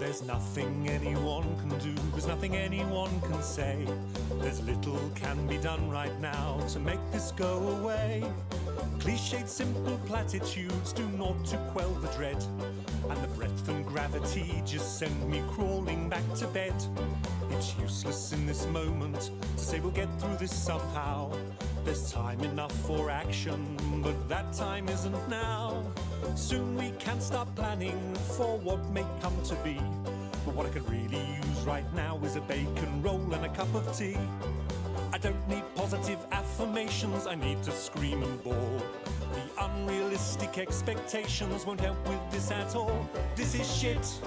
There's nothing anyone can do, there's nothing anyone can say. There's little can be done right now to make this go away. Cliched simple platitudes do naught to quell the dread, and the breadth and gravity just send me crawling back to bed. It's useless in this moment to say we'll get through this somehow. There's time enough for action, but that time isn't now. Soon we can start planning for what may come to be. But what I could really use right now is a bacon roll and a cup of tea. I don't need positive affirmations, I need to scream and bawl. The unrealistic expectations won't help with this at all. This is shit.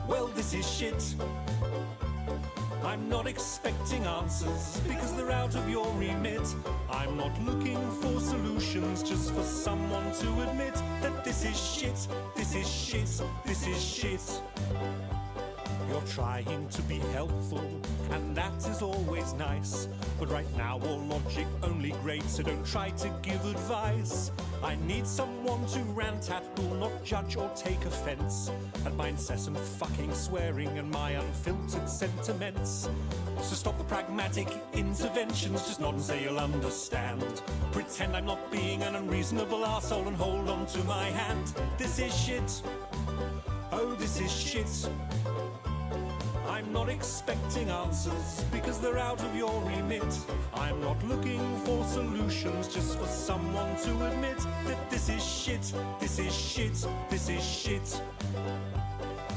Well, this is shit. I'm not expecting answers because they're out of your remit. I'm not looking for solutions, just for someone to admit that this is shit, this is shit, this is shit. You're trying to be helpful, and that is always nice. But right now all logic only great, so don't try to give advice. I need someone to rant at who'll not judge or take offence at my incessant fucking swearing and my unfiltered sentiments. So stop the pragmatic interventions, just nod and say you'll understand. Pretend I'm not being an unreasonable arsehole and hold on to my hand. This is shit. Oh, this is shit. I'm not expecting answers because they're out of your remit. I'm not looking for solutions, just for someone to admit that this is shit, this is shit, this is shit.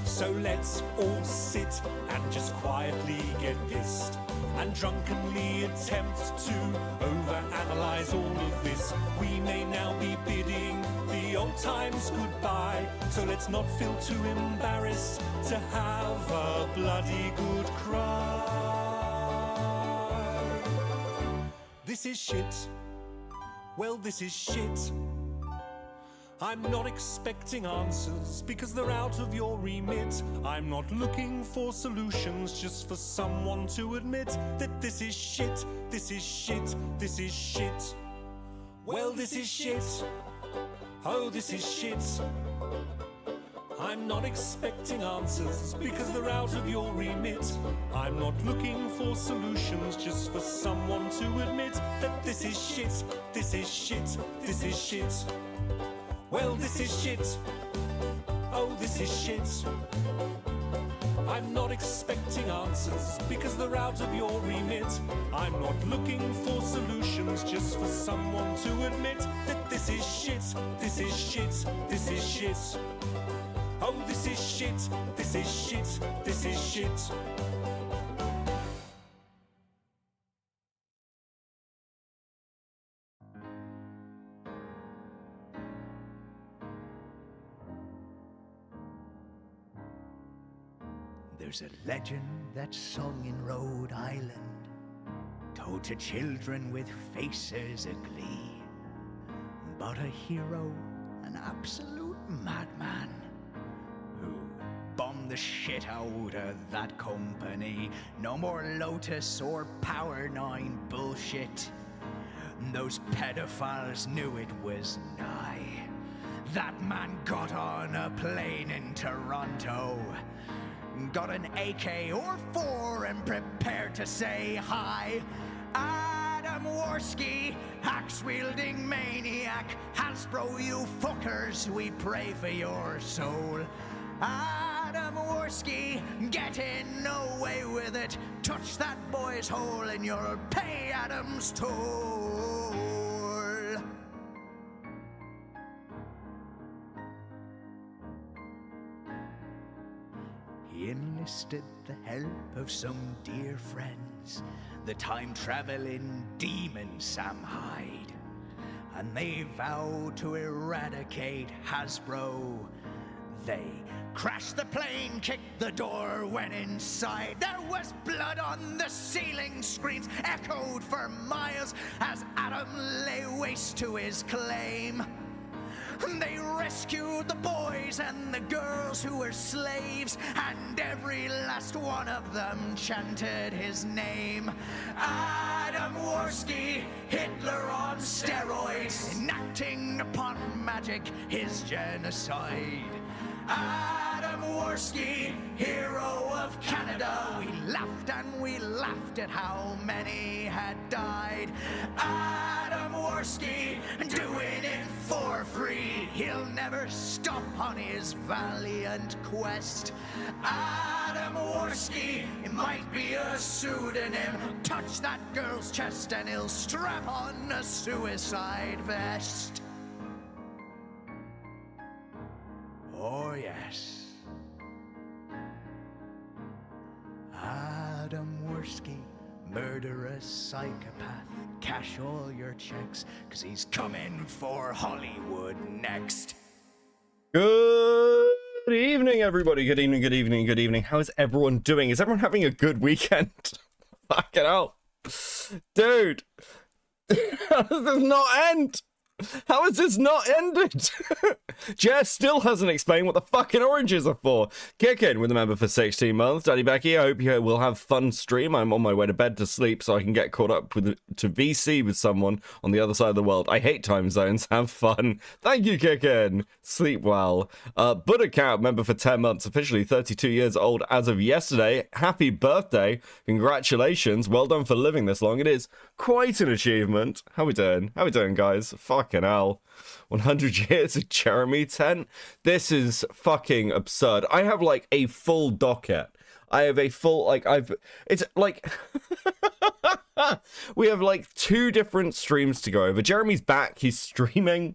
So let's all sit and just quietly get pissed and drunkenly attempt to overanalyze all of this. We may now be bidding the old times goodbye, so let's not feel too embarrassed to have a bloody good cry. This is shit. Well, this is shit. I'm not expecting answers because they're out of your remit. I'm not looking for solutions, just for someone to admit that this is shit, this is shit, this is shit. Well, this is shit. Oh, this is shit. I'm not expecting answers because they're out of your remit. I'm not looking for solutions, just for someone to admit that this is shit, this is shit, this is shit. Well, this is shit. Oh, this is shit. I'm not expecting answers because they're out of your remit. I'm not looking for solutions, just for someone to admit that this is shit, this is shit, this is shit. Oh, this is shit, this is shit, this is shit. There's a legend that's sung in Rhode Island, told to children with faces aglee, about a hero, an absolute madman, who bombed the shit out of that company. No more Lotus or Power 9 bullshit. Those pedophiles knew it was nigh. That man got on a plane in Toronto, got an AK-4 and prepared to say hi. Adam Worski, axe-wielding maniac. Hasbro, you fuckers, we pray for your soul. Adam Worski, getting away with it. Touch that boy's hole and you'll pay Adam's toll. He enlisted the help of some dear friends, the time-traveling demon Sam Hyde, and they vowed to eradicate Hasbro. They crashed the plane, kicked the door, went inside. There was blood on the ceiling, screams echoed for miles as Adam lay waste to his claim. They rescued the boys and the girls who were slaves, and every last one of them chanted his name. Adam Worski, Hitler on steroids, enacting upon magic his genocide. Adam Worski, hero of Canada. We laughed and we laughed at how many had died. Adam Worski, doing it for free. He'll never stop on his valiant quest. Adam Worski, it might be a pseudonym. Touch that girl's chest and he'll strap on a suicide vest. Oh yes, Adam Worski, murderous psychopath. Cash all your checks, 'cause he's coming for Hollywood next. Good evening, everybody. Good evening, good evening, good evening. How is everyone doing? Is everyone having a good weekend? Fucking hell. Dude. How does this not end? How has this not ended? Jess still hasn't explained what the fucking oranges are for. Kick in with a member for 16 months. Daddy Becky, I hope you will have fun stream. I'm on my way to bed to sleep so I can get caught up to VC with someone on the other side of the world. I hate time zones. Have fun. Thank you, Kick in. Sleep well. Buddha Cat, member for 10 months, officially 32 years old as of yesterday. Happy birthday. Congratulations. Well done for living this long. It is quite an achievement. How we doing? How we doing, guys? Fucking hell. 100 years of Jeremy 10. This is fucking absurd. I have like a full docket. I have a full, like, it's like, we have like 2 different streams to go over. Jeremy's back. He's streaming.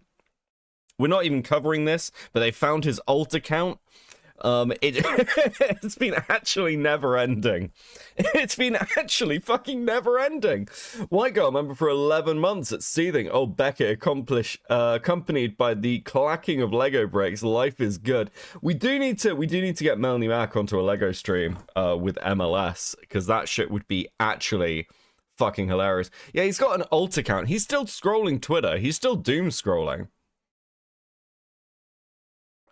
We're not even covering this, but they found his alt account. It's been actually never ending. It's been actually fucking never ending. White girl member for 11 months at Seething. Oh, Beckett accompanied by the clacking of Lego bricks. Life is good. We do need to get Melanie Mac onto a Lego stream with MLS, because that shit would be actually fucking hilarious. Yeah, he's got an alt account. He's still scrolling Twitter. He's still doom scrolling.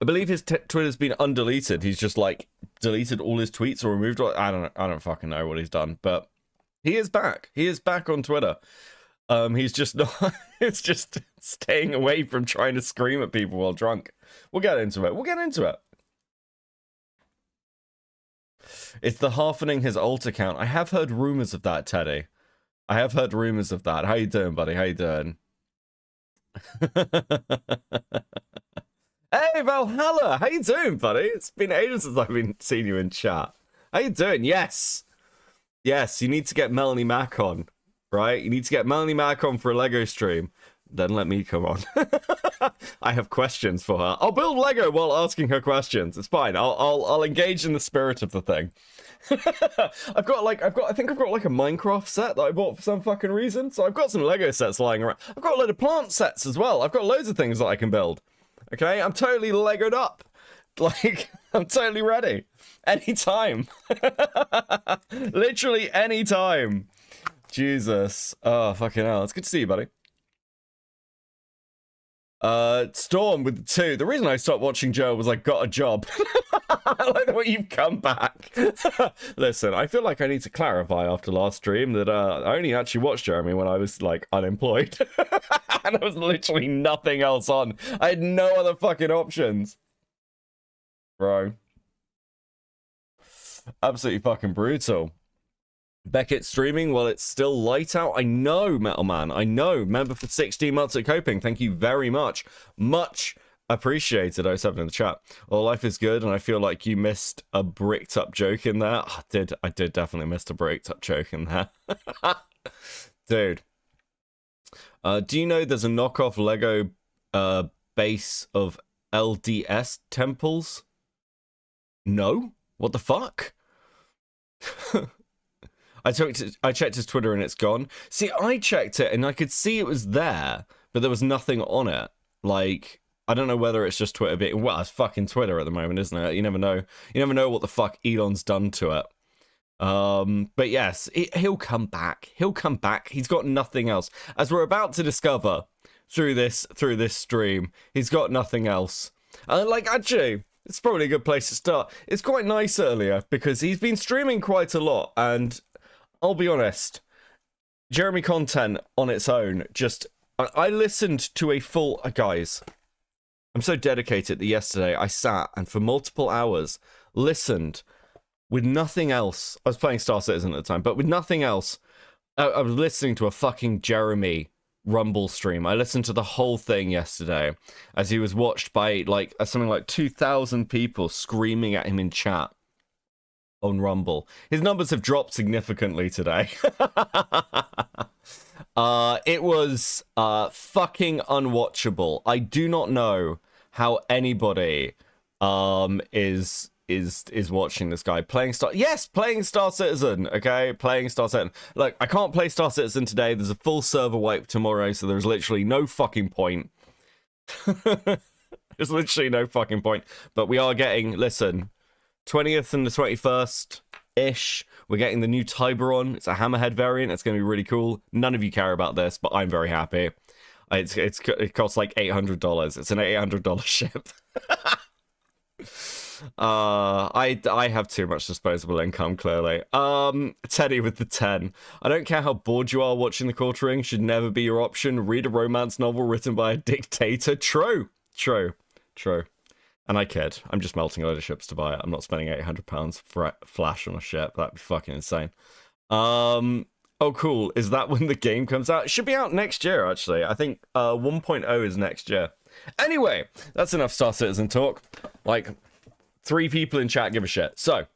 I believe his Twitter's been undeleted. He's just like deleted all his tweets or removed. I don't fucking know what he's done, but he is back. He is back on Twitter. He's just not. It's just staying away from trying to scream at people while drunk. We'll get into it. We'll get into it. It's the halfening his alt account. I have heard rumors of that, Teddy. I have heard rumors of that. How you doing, buddy? How you doing? Hey, Valhalla, how you doing, buddy? It's been ages since I've been seeing you in chat. How you doing? Yes. Yes, you need to get Melanie Mac on, right? You need to get Melanie Mac on for a Lego stream. Then let me come on. I have questions for her. I'll build Lego while asking her questions. It's fine. I'll engage in the spirit of the thing. I think I've got like a Minecraft set that I bought for some fucking reason. So I've got some Lego sets lying around. I've got a load of plant sets as well. I've got loads of things that I can build. Okay, I'm totally Legoed up. Like, I'm totally ready. Anytime. Literally anytime. Jesus. Oh, fucking hell. It's good to see you, buddy. Storm with the 2. The reason I stopped watching Joe was I got a job. I like the way you've come back. Listen, I feel like I need to clarify after last stream that I only actually watched Jeremy when I was like unemployed. And there was literally nothing else on. I had no other fucking options. Bro. Absolutely fucking brutal. Beckett streaming while it's still light out. I know, Metal Man. I know. Member for 16 months at Coping. Thank you very much. Much appreciated. 07 in the chat. Well, life is good, and I feel like you missed a bricked up joke in there. I did definitely miss a bricked up joke in there. Dude. Do you know there's a knockoff Lego base of LDS temples? No? What the fuck? I checked his Twitter and it's gone. See, I checked it and I could see it was there, but there was nothing on it. Like, I don't know whether it's just Twitter being, well, it's fucking Twitter at the moment, isn't it? You never know. You never know what the fuck Elon's done to it. But yes, he'll come back. He'll come back. He's got nothing else. As we're about to discover through this stream, he's got nothing else. Like, actually, it's probably a good place to start. It's quite nice earlier because he's been streaming quite a lot, and I'll be honest, Jeremy content on its own, just, I listened to a full, guys, I'm so dedicated that yesterday I sat and for multiple hours listened with nothing else. I was playing Star Citizen at the time, but with nothing else. I was listening to a fucking Jeremy Rumble stream. I listened to the whole thing yesterday as he was watched by like something like 2,000 people screaming at him in chat on Rumble. His numbers have dropped significantly today. It was fucking unwatchable. I do not know how anybody is watching this guy playing playing Star Citizen, okay? Playing Star Citizen. Look, I can't play Star Citizen today. There's a full server wipe tomorrow, so there's literally no fucking point. There's literally no fucking point. But we are getting, listen, 20th and the 21st-ish. We're getting the new Tiburon. It's a Hammerhead variant. It's going to be really cool. None of you care about this, but I'm very happy. It costs like $800. It's an $800 ship. I have too much disposable income, clearly. Teddy with the 10. I don't care how bored you are watching The Quartering. Should never be your option. Read a romance novel written by a dictator. True. And I kid. I'm just melting a load of ships to buy it. I'm not spending £800 for Flash on a ship. That'd be fucking insane. Oh, cool. Is that when the game comes out? It should be out next year, actually. I think 1.0 is next year. Anyway, that's enough Star Citizen talk. Like, 3 people in chat give a shit. So,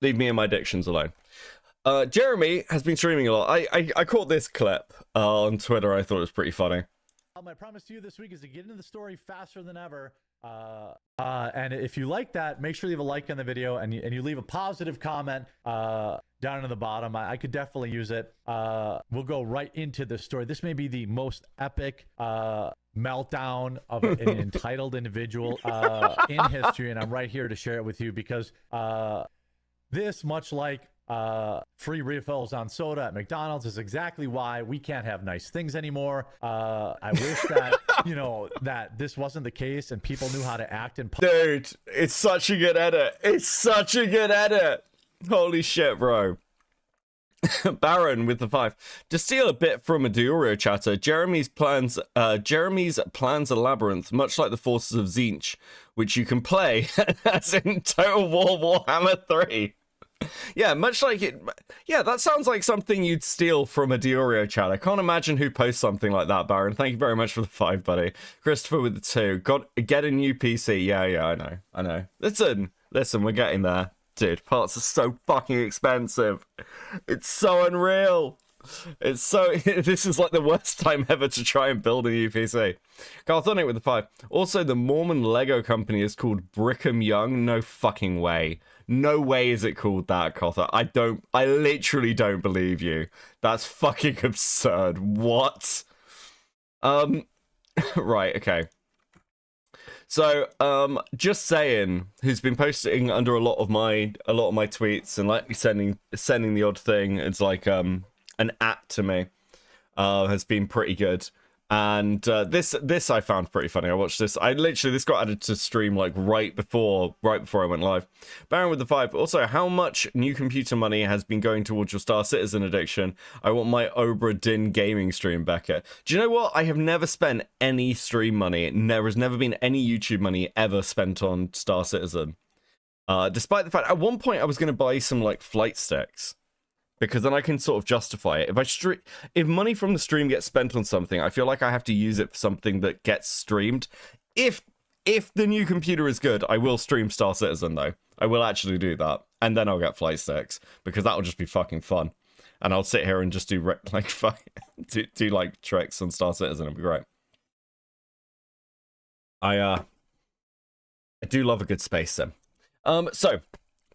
leave me and my addictions alone. Jeremy has been streaming a lot. I caught this clip on Twitter. I thought it was pretty funny. My promise to you this week is to get into the story faster than ever. And if you like that, make sure you leave a like on the video and you leave a positive comment down in the bottom. I could definitely use it. We'll go right into the story. This may be the most epic meltdown of an entitled individual in history, and I'm right here to share it with you because this, much like free refills on soda at McDonald's, is exactly why we can't have nice things anymore. I wish that, that this wasn't the case and people knew how to act in public. Dude, it's such a good edit. It's such a good edit. Holy shit, bro. Baron with the 5. To steal a bit from Adurio chatter, Jeremy's plans a labyrinth, much like the forces of Zinch, which you can play as in Total War Warhammer 3. Yeah, much like it. Yeah, that sounds like something you'd steal from a Diorio chat. I can't imagine who posts something like that, Baron. Thank you very much for the 5, buddy. Christopher with the 2. Get a new PC. Yeah, I know. Listen, we're getting there. Dude, parts are so fucking expensive. It's so unreal. It's so... This is like the worst time ever to try and build a new PC. Carthonic with the 5. Also, the Mormon Lego company is called Brigham Young. No fucking way. No way is it called that, Cother. I literally don't believe you. That's fucking absurd. What? Right, okay. So, just saying, who's been posting under a lot of my tweets and like sending the odd thing. It's like an at to me. Has been pretty good. And this I found pretty funny. I watched this. This got added to stream like right before I went live. Baron with the 5. Also, how much new computer money has been going towards your Star Citizen addiction? I want my Obra Dinn gaming stream, Becca. Do you know what? I have never spent any stream money. There has never been any YouTube money ever spent on Star Citizen. Despite the fact, at one point I was going to buy some like flight sticks. Because then I can sort of justify it. If money from the stream gets spent on something, I feel like I have to use it for something that gets streamed. If the new computer is good, I will stream Star Citizen though. I will actually do that, and then I'll get flight sticks because that'll just be fucking fun. And I'll sit here and just do like tricks on Star Citizen. It'll be great. I do love a good space sim. So.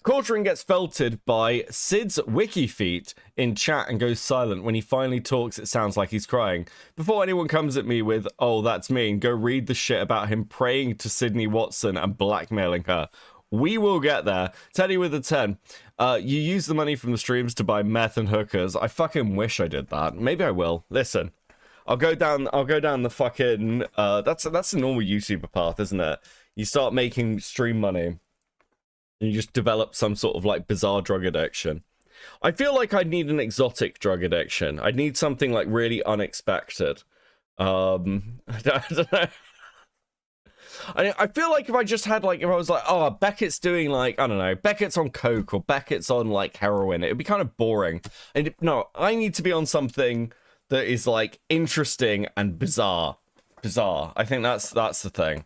Quartering gets felted by Sid's wiki feet in chat and goes silent. When he finally talks, it sounds like he's crying. Before anyone comes at me with, oh, that's mean, go read the shit about him praying to Sydney Watson and blackmailing her. We will get there. Teddy with a 10. You use the money from the streams to buy meth and hookers. I fucking wish I did that. Maybe I will. Listen, I'll go down the fucking, that's a normal YouTuber path, isn't it? You start making stream money. And you just develop some sort of like bizarre drug addiction. I feel like I'd need an exotic drug addiction. I'd need something like really unexpected. I don't know. I feel like if I just had like, if I was like, oh, Beckett's doing like, I don't know, Beckett's on coke or Beckett's on like heroin, it'd be kind of boring. And no, I need to be on something that is like interesting and bizarre. I think that's the thing.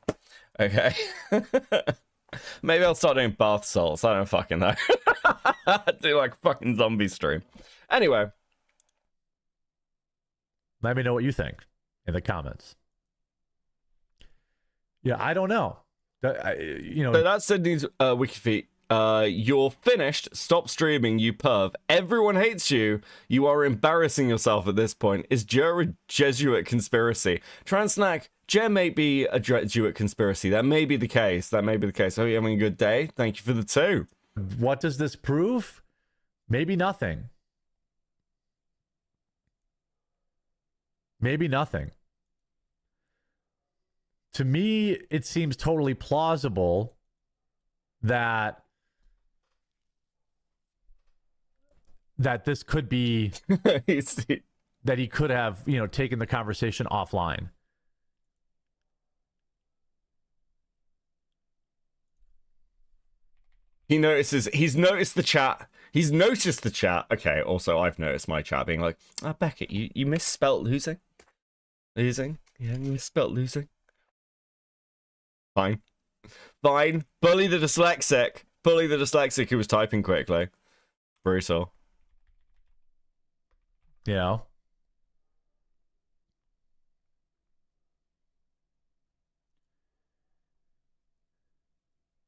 Okay. Maybe I'll start doing bath salts. I don't fucking know. Do like fucking zombie stream. Anyway. Let me know what you think in the comments. Yeah, I don't know. So that's Sydney's Wikifeet. You're finished. Stop streaming, you perv. Everyone hates you. You are embarrassing yourself at this point. Is Jer a Jesuit conspiracy? Transnack, Jer may be a Jesuit conspiracy. That may be the case. Hope you're having a good day. Thank you for the 2. What does this prove? Maybe nothing. Maybe nothing. To me, it seems totally plausible that this could be that he could have, taken the conversation offline. He's noticed the chat. He's noticed the chat. Okay, also, I've noticed my chat being like, Beckett, you misspelt losing. Yeah, you misspelt losing. Fine. Bully the dyslexic who was typing quickly. Brutal.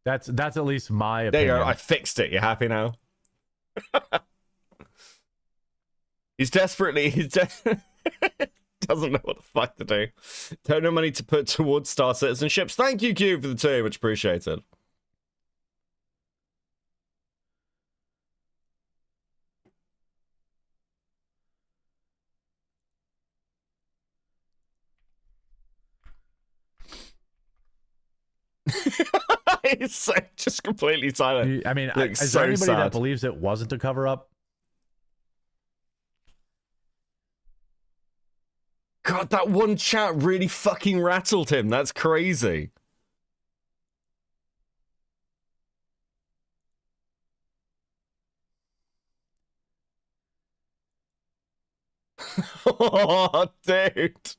That's at least my opinion. There you go. I fixed it. You happy now? He's desperately doesn't know what the fuck to do. Don't know money to put towards star citizenships. Thank you, Q, for the 2. Much appreciated. He's so, just completely silent. I mean, Looks is so there anybody sad. that believes it wasn't a cover-up? God, that one chat really fucking rattled him. That's crazy. Oh, dude.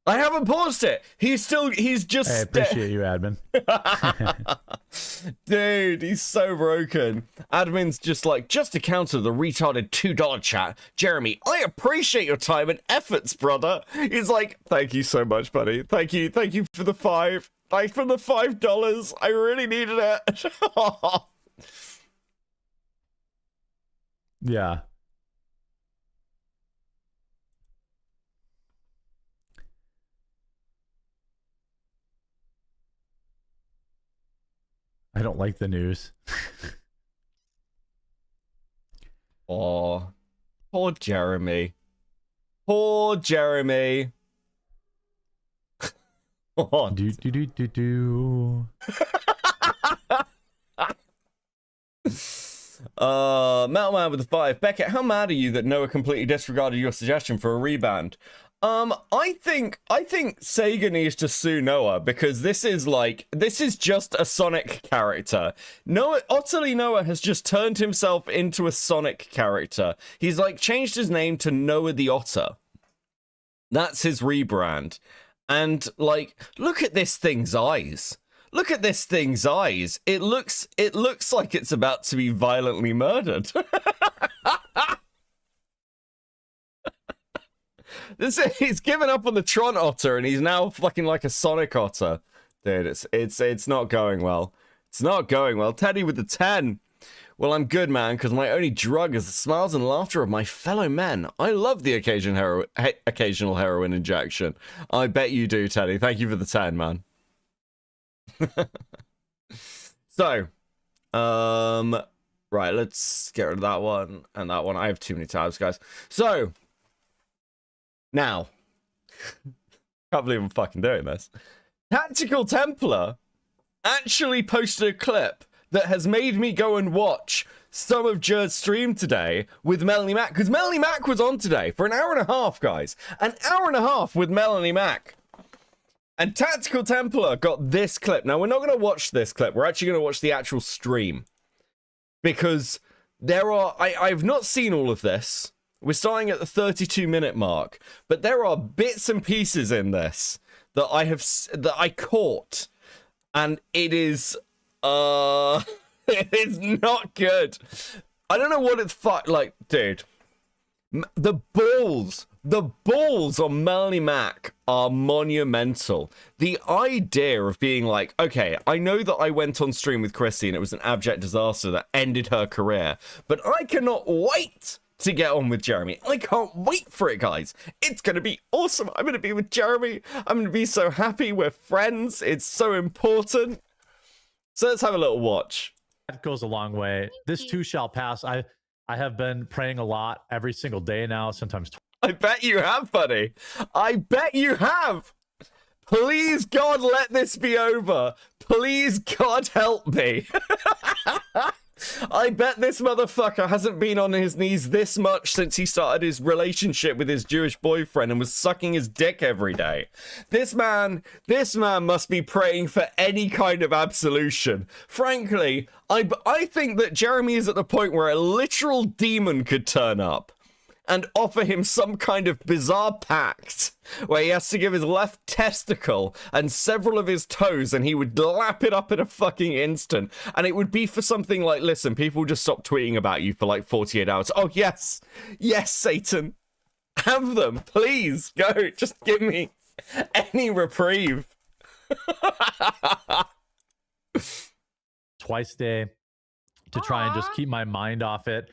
I haven't paused it. He's just... I appreciate you, admin. Dude, he's so broken. Admin's just to counter the retarded $2 chat. Jeremy, I appreciate your time and efforts, brother. He's like, thank you so much, buddy. Thank you for the 5. Like, for the $5. I really needed it. Yeah. I don't like the news. Oh, poor Jeremy. Poor Jeremy. Oh, Metal Man with the 5. Beckett, how mad are you that Noah completely disregarded your suggestion for a reband? I think Sega needs to sue Noah because this is just a Sonic character. Utterly Noah has just turned himself into a Sonic character. He's like changed his name to Noah the Otter. That's his rebrand. And like, look at this thing's eyes. Look at this thing's eyes. It looks like it's about to be violently murdered. He's given up on the Tron Otter and he's now fucking like a Sonic Otter. Dude, it's not going well. It's not going well. Teddy with the 10. Well, I'm good, man, because my only drug is the smiles and laughter of my fellow men. I love the occasional heroin injection. I bet you do, Teddy. Thank you for the 10, man. So, right, let's get rid of that one and that one. I have too many tabs, guys. So, now, can't believe I'm fucking doing this. Tactical Templar actually posted a clip that has made me go and watch some of Jerd's stream today with Melanie Mac, because Melanie Mac was on today for an hour and a half, guys. An hour and a half with Melanie Mac. And Tactical Templar got this clip. Now, we're not going to watch this clip. We're actually going to watch the actual stream. Because there are... I've not seen all of this. We're starting at the 32-minute mark. But there are bits and pieces in this that I caught. And it is... it is not good. I don't know what it's like, dude. The balls on Melanie Mac are monumental. The idea of being like, okay, I know that I went on stream with Chrissy and it was an abject disaster that ended her career, but I cannot wait to get on with Jeremy. I can't wait for it, guys. It's going to be awesome. I'm going to be with Jeremy. I'm going to be so happy. We're friends. It's so important. So let's have a little watch. That goes a long way. This too shall pass. I have been praying a lot every single day now, sometimes. I bet you have, buddy. I bet you have. Please, God, let this be over. Please, God, help me. I bet this motherfucker hasn't been on his knees this much since he started his relationship with his Jewish boyfriend and was sucking his dick every day. This man must be praying for any kind of absolution. Frankly, I think that Jeremy is at the point where a literal demon could turn up and offer him some kind of bizarre pact where he has to give his left testicle and several of his toes and he would lap it up in a fucking instant. And it would be for something like, listen, people just stop tweeting about you for like 48 hours. Oh, yes. Yes, Satan. Have them. Please. Go. Just give me any reprieve. Twice a day to try and just keep my mind off it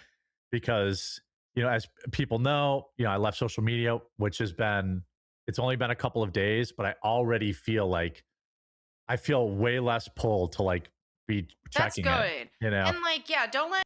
because... You know, as people know, I left social media, which it's only been a couple of days, but I already feel like I feel way less pull to like be checking it. You know, and like, yeah, don't let.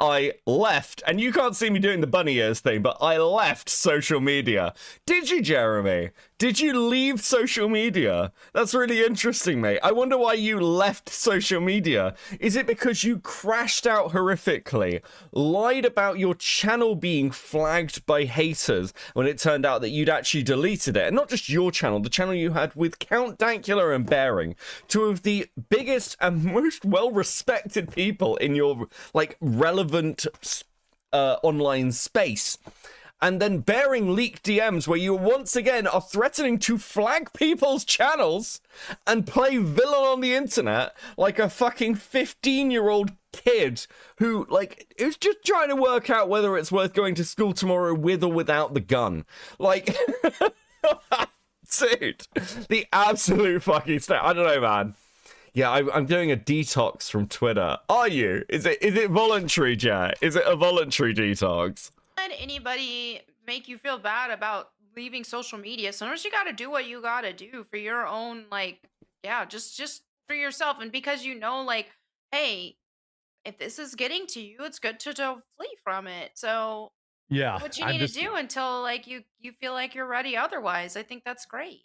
I left, and you can't see me doing the bunny ears thing, but I left social media. Did you, Jeremy? Did you leave social media? That's really interesting, mate. I wonder why you left social media. Is it because you crashed out horrifically, lied about your channel being flagged by haters when it turned out that you'd actually deleted it? And not just your channel, the channel you had with Count Dankula and Bearing, two of the biggest and most well-respected people in your, like, relevant online space. And then Bearing leaked DMs where you once again are threatening to flag people's channels and play villain on the internet like a fucking 15-year-old kid who, like, is just trying to work out whether it's worth going to school tomorrow with or without the gun. Like, dude, the absolute fucking state. I don't know, man. Yeah, I'm doing a detox from Twitter. Are you? Is it voluntary, Jet? Is it a voluntary detox? Let anybody make you feel bad about leaving social media. Sometimes you got to do what you got to do for your own, like, yeah, just for yourself. And because like, hey, if this is getting to you, it's good to flee from it. So yeah, what you need to do until like you feel like you're ready. Otherwise, I think that's great.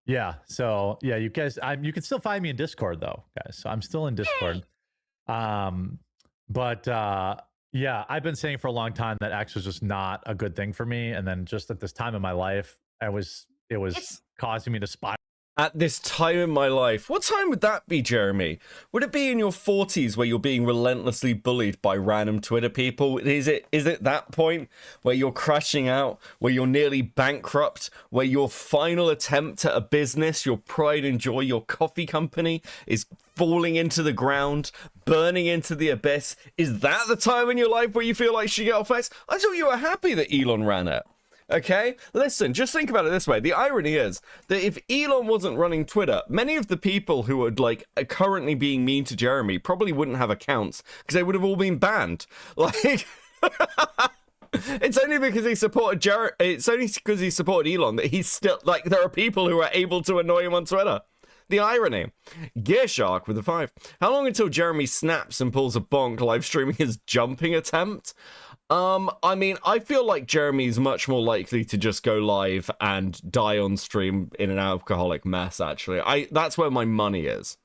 Yeah. So yeah, you guys, you can still find me in Discord though, guys. So I'm still in Discord. But yeah, I've been saying for a long time that X was just not a good thing for me. And then just at this time in my life, it was causing me to spiral. At this time in my life, what time would that be, Jeremy? Would it be in your 40s where you're being relentlessly bullied by random Twitter people? Is it that point where you're crashing out, where you're nearly bankrupt, where your final attempt at a business, your pride and joy, your coffee company is falling into the ground, burning into the abyss? Is that the time in your life where you feel like you get off X? I thought you were happy that Elon ran it. Okay, listen, just think about it this way. The irony is that if Elon wasn't running Twitter, many of the people who are like currently being mean to Jeremy probably wouldn't have accounts because they would have all been banned. Like, it's only because he supported it's only because he supported Elon that he's still, like, there are people who are able to annoy him on Twitter. The irony. Gear Shark with a 5. How long until Jeremy snaps and pulls a bonk live streaming his jumping attempt? I mean, I feel like Jeremy's much more likely to just go live and die on stream in an alcoholic mess, actually. That's where my money is.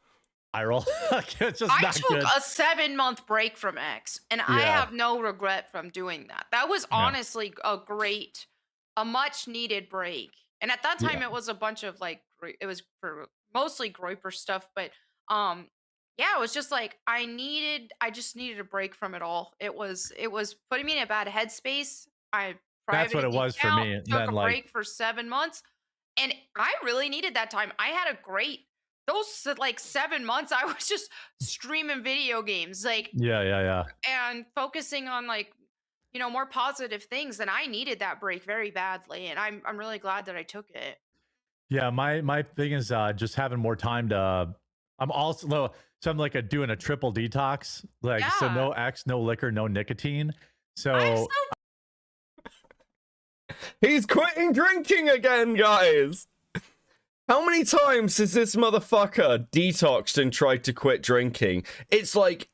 I roll. It's just I not took good. a 7-month break from X, and I Yeah. have no regret from doing that. That was Yeah. honestly a much needed break. And at that time, Yeah. it was a bunch of like, it was for mostly Groiper stuff, but yeah, it was just like I just needed a break from it all. It was putting me in a bad headspace. I That's what privated it the was for account, me. And took then a like, break for 7 months, and I really needed that time. I had a great like 7 months. I was just streaming video games, like, yeah. and focusing on like more positive things. And I needed that break very badly, and I'm really glad that I took it. Yeah, my thing is just having more time to. I'm also so I'm like doing a triple detox, like so Yeah, no X, no liquor, no nicotine. I'm So so He's quitting drinking again, guys. How many times has this motherfucker detoxed and tried to quit drinking? It's like,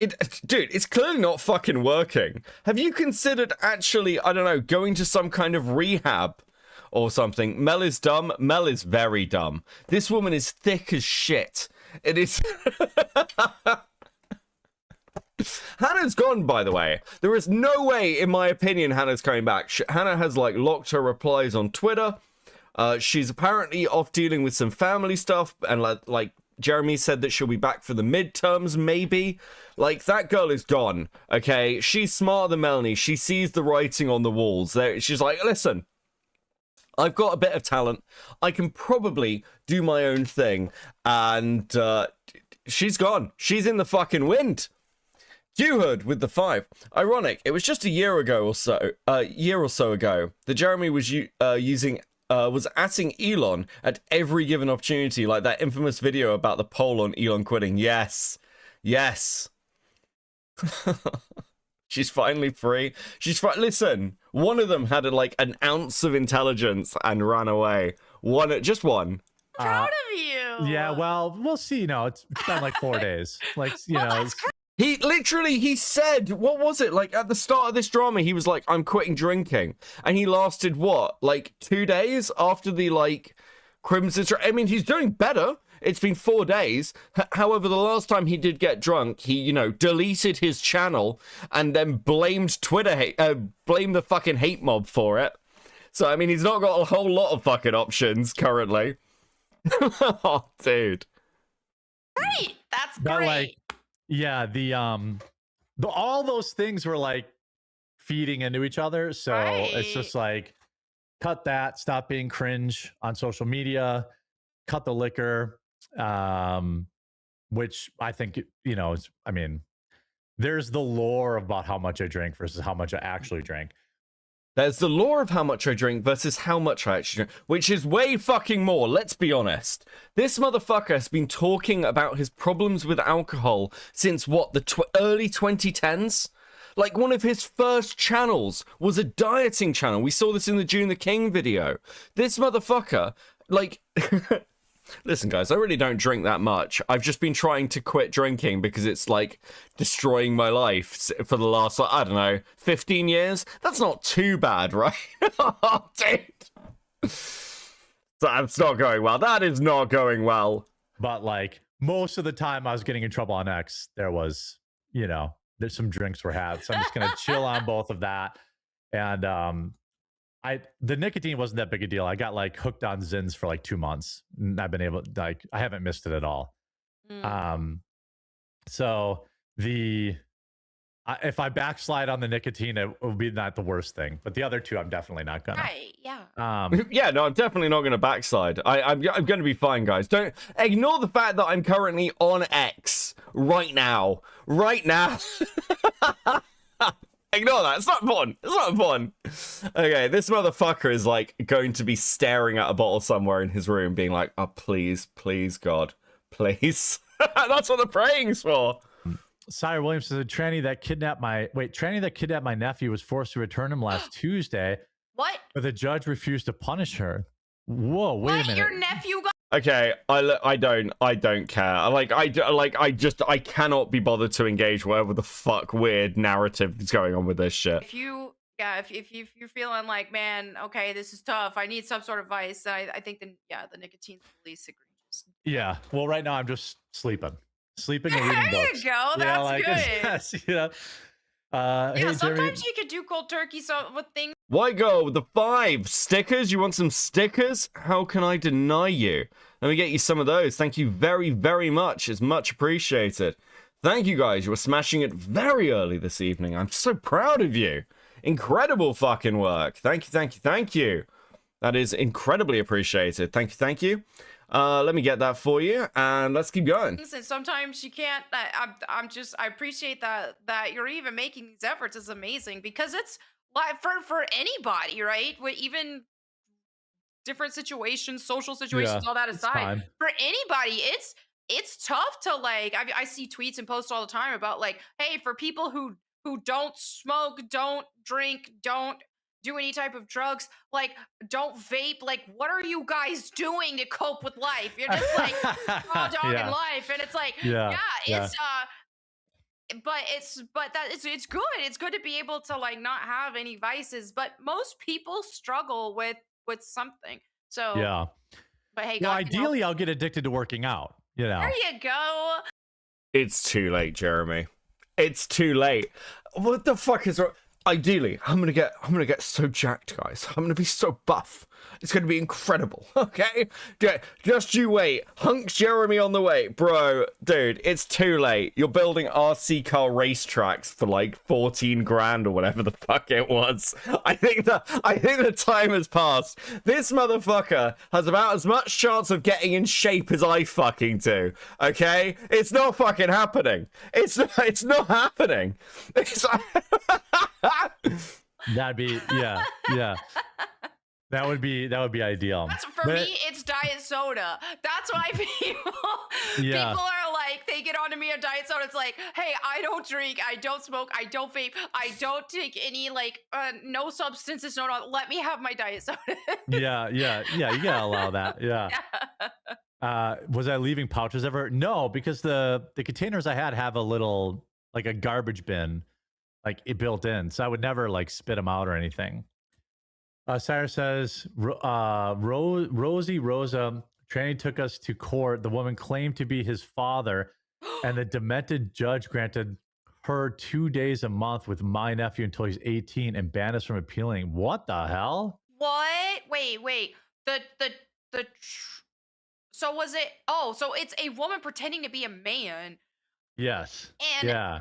dude, it's clearly not fucking working. Have you considered actually, I don't know, going to some kind of rehab or something? Mel is dumb. Mel is very dumb. This woman is thick as shit. It is. Hannah's gone, by the way. There is no way, in my opinion, Hannah's coming back. Hannah has, like, locked her replies on Twitter. She's apparently off dealing with some family stuff, and, like, Jeremy said that she'll be back for the midterms, maybe. Like, that girl is gone, okay? She's smarter than Melanie. She sees the writing on the walls. She's like, listen, I've got a bit of talent. I can probably do my own thing. And she's gone. She's in the fucking wind. Q-Hood with the 5. Ironic, it was just a year or so ago that Jeremy was was atting Elon at every given opportunity, like that infamous video about the poll on Elon quitting. Yes. She's finally free. Listen, one of them had like an ounce of intelligence and ran away. Just one. proud of you. yeah, well, we'll see. You know, it's been like 4 days. Like Well, know, that's He said, what was it? Like at the start of this drama, he was like, I'm quitting drinking. And he lasted what? Like 2 days after the like Crimson. I mean, he's doing better. It's been 4 days. However, the last time he did get drunk, he, deleted his channel and then blamed blamed the fucking hate mob for it. So, I mean, he's not got a whole lot of fucking options currently. Oh, dude. great. That's but great. like, yeah, the all those things were like feeding into each other. So it's just like, cut that, stop being cringe on social media, cut the liquor, which I think, I mean, there's the lore about how much I drink versus how much I actually drink. There's the lore of how much I drink versus how much I actually drink, which is way fucking more, let's be honest. This motherfucker has been talking about his problems with alcohol since, what, the early 2010s? Like, one of his first channels was a dieting channel. We saw this in the June the King video. This motherfucker, like... Listen, guys, I really don't drink that much. I've just been trying to quit drinking because it's, like, destroying my life for the last, like, I don't know, 15 years? That's not too bad, right? Oh, dude. That's not going well. That is not going well. But, like, most of the time I was getting in trouble on X, there was, there's some drinks were had. So I'm just going to chill on both of that. And, the nicotine wasn't that big a deal. I got like hooked on Zins for like 2 months. And I've been able I haven't missed it at all. So if I backslide on the nicotine, it will be not the worst thing. But the other two, I'm definitely not gonna. Right, yeah. Yeah, no, I'm definitely not going to backslide. I'm going to be fine, guys. Don't ignore the fact that I'm currently on X right now. Ignore that. It's not fun. Okay, this motherfucker is like going to be staring at a bottle somewhere in his room being like, oh, please, God, please. That's what the praying's for. Sire Williams says a tranny that kidnapped my nephew was forced to return him last Tuesday, What? but the judge refused to punish her. Whoa, wait a What? minute. Your nephew got Okay, I don't care. I cannot be bothered to engage whatever the fuck weird narrative is going on with this shit. if you're feeling like, man, okay, this is tough, I need some sort of advice, I think the nicotine's the least egregious. Yeah. Well, right now I'm just sleeping and reading There books. you go. Yeah, That's like, good. yes, you know. Yeah, Hey, Jeremy. sometimes you could do cold turkey with things. White girl with the 5 stickers. You want some stickers? How can I deny you? Let me get you some of those. Thank you very, very much. It's much appreciated. Thank you guys. You were smashing it very early this evening. I'm so proud of you. Incredible fucking work. Thank you, thank you, thank you. That is incredibly appreciated. Thank you, thank you. Let me get that for you, and let's keep going. And sometimes you can't. I appreciate that you're even making these efforts. Is amazing because it's like for anybody, right? With even different situations, social situations, Yeah, all that it's aside, fine. for anybody, it's tough to like. I see tweets and posts all the time about like, hey, for people who don't smoke, don't drink, don't do any type of drugs, like don't vape, like what are you guys doing to cope with life? You're just like raw dog in Yeah. life, and it's like, Yeah, yeah. it's it's good. It's good to be able to like not have any vices, but most people struggle with something. So Yeah. but hey, Well, God can help. ideally, I'll get addicted to working out. You know. There you go. It's too late, Jeremy. It's too late. What the fuck is wrong? Ideally, I'm gonna get so jacked, guys. I'm gonna be so buff. It's gonna be incredible. Okay, just you wait. Hunks Jeremy on the way, bro. Dude, it's too late. You're building RC car racetracks for like 14 grand or whatever the fuck it was. I think the time has passed. This motherfucker has about as much chance of getting in shape as I fucking do. Okay, it's not fucking happening. It's not happening. It's. That'd be yeah. That would be ideal. For me, it's diet soda. That's why people are like, they get onto me on diet soda. It's like, hey, I don't drink, I don't smoke, I don't vape, I don't take any like no substances, no. Let me have my diet soda. Yeah. You gotta allow that. Yeah. Was I leaving pouches ever? No, because the containers I had have a little like a garbage bin, like it built in, so I would never like spit them out or anything. Sire says, Rosie Rosa, Tranny took us to court. The woman claimed to be his father, and the demented judge granted her 2 days a month with my nephew until he's 18 and banned us from appealing. What the hell? What? Wait. So was it? Oh, so it's a woman pretending to be a man. Yes. And yeah.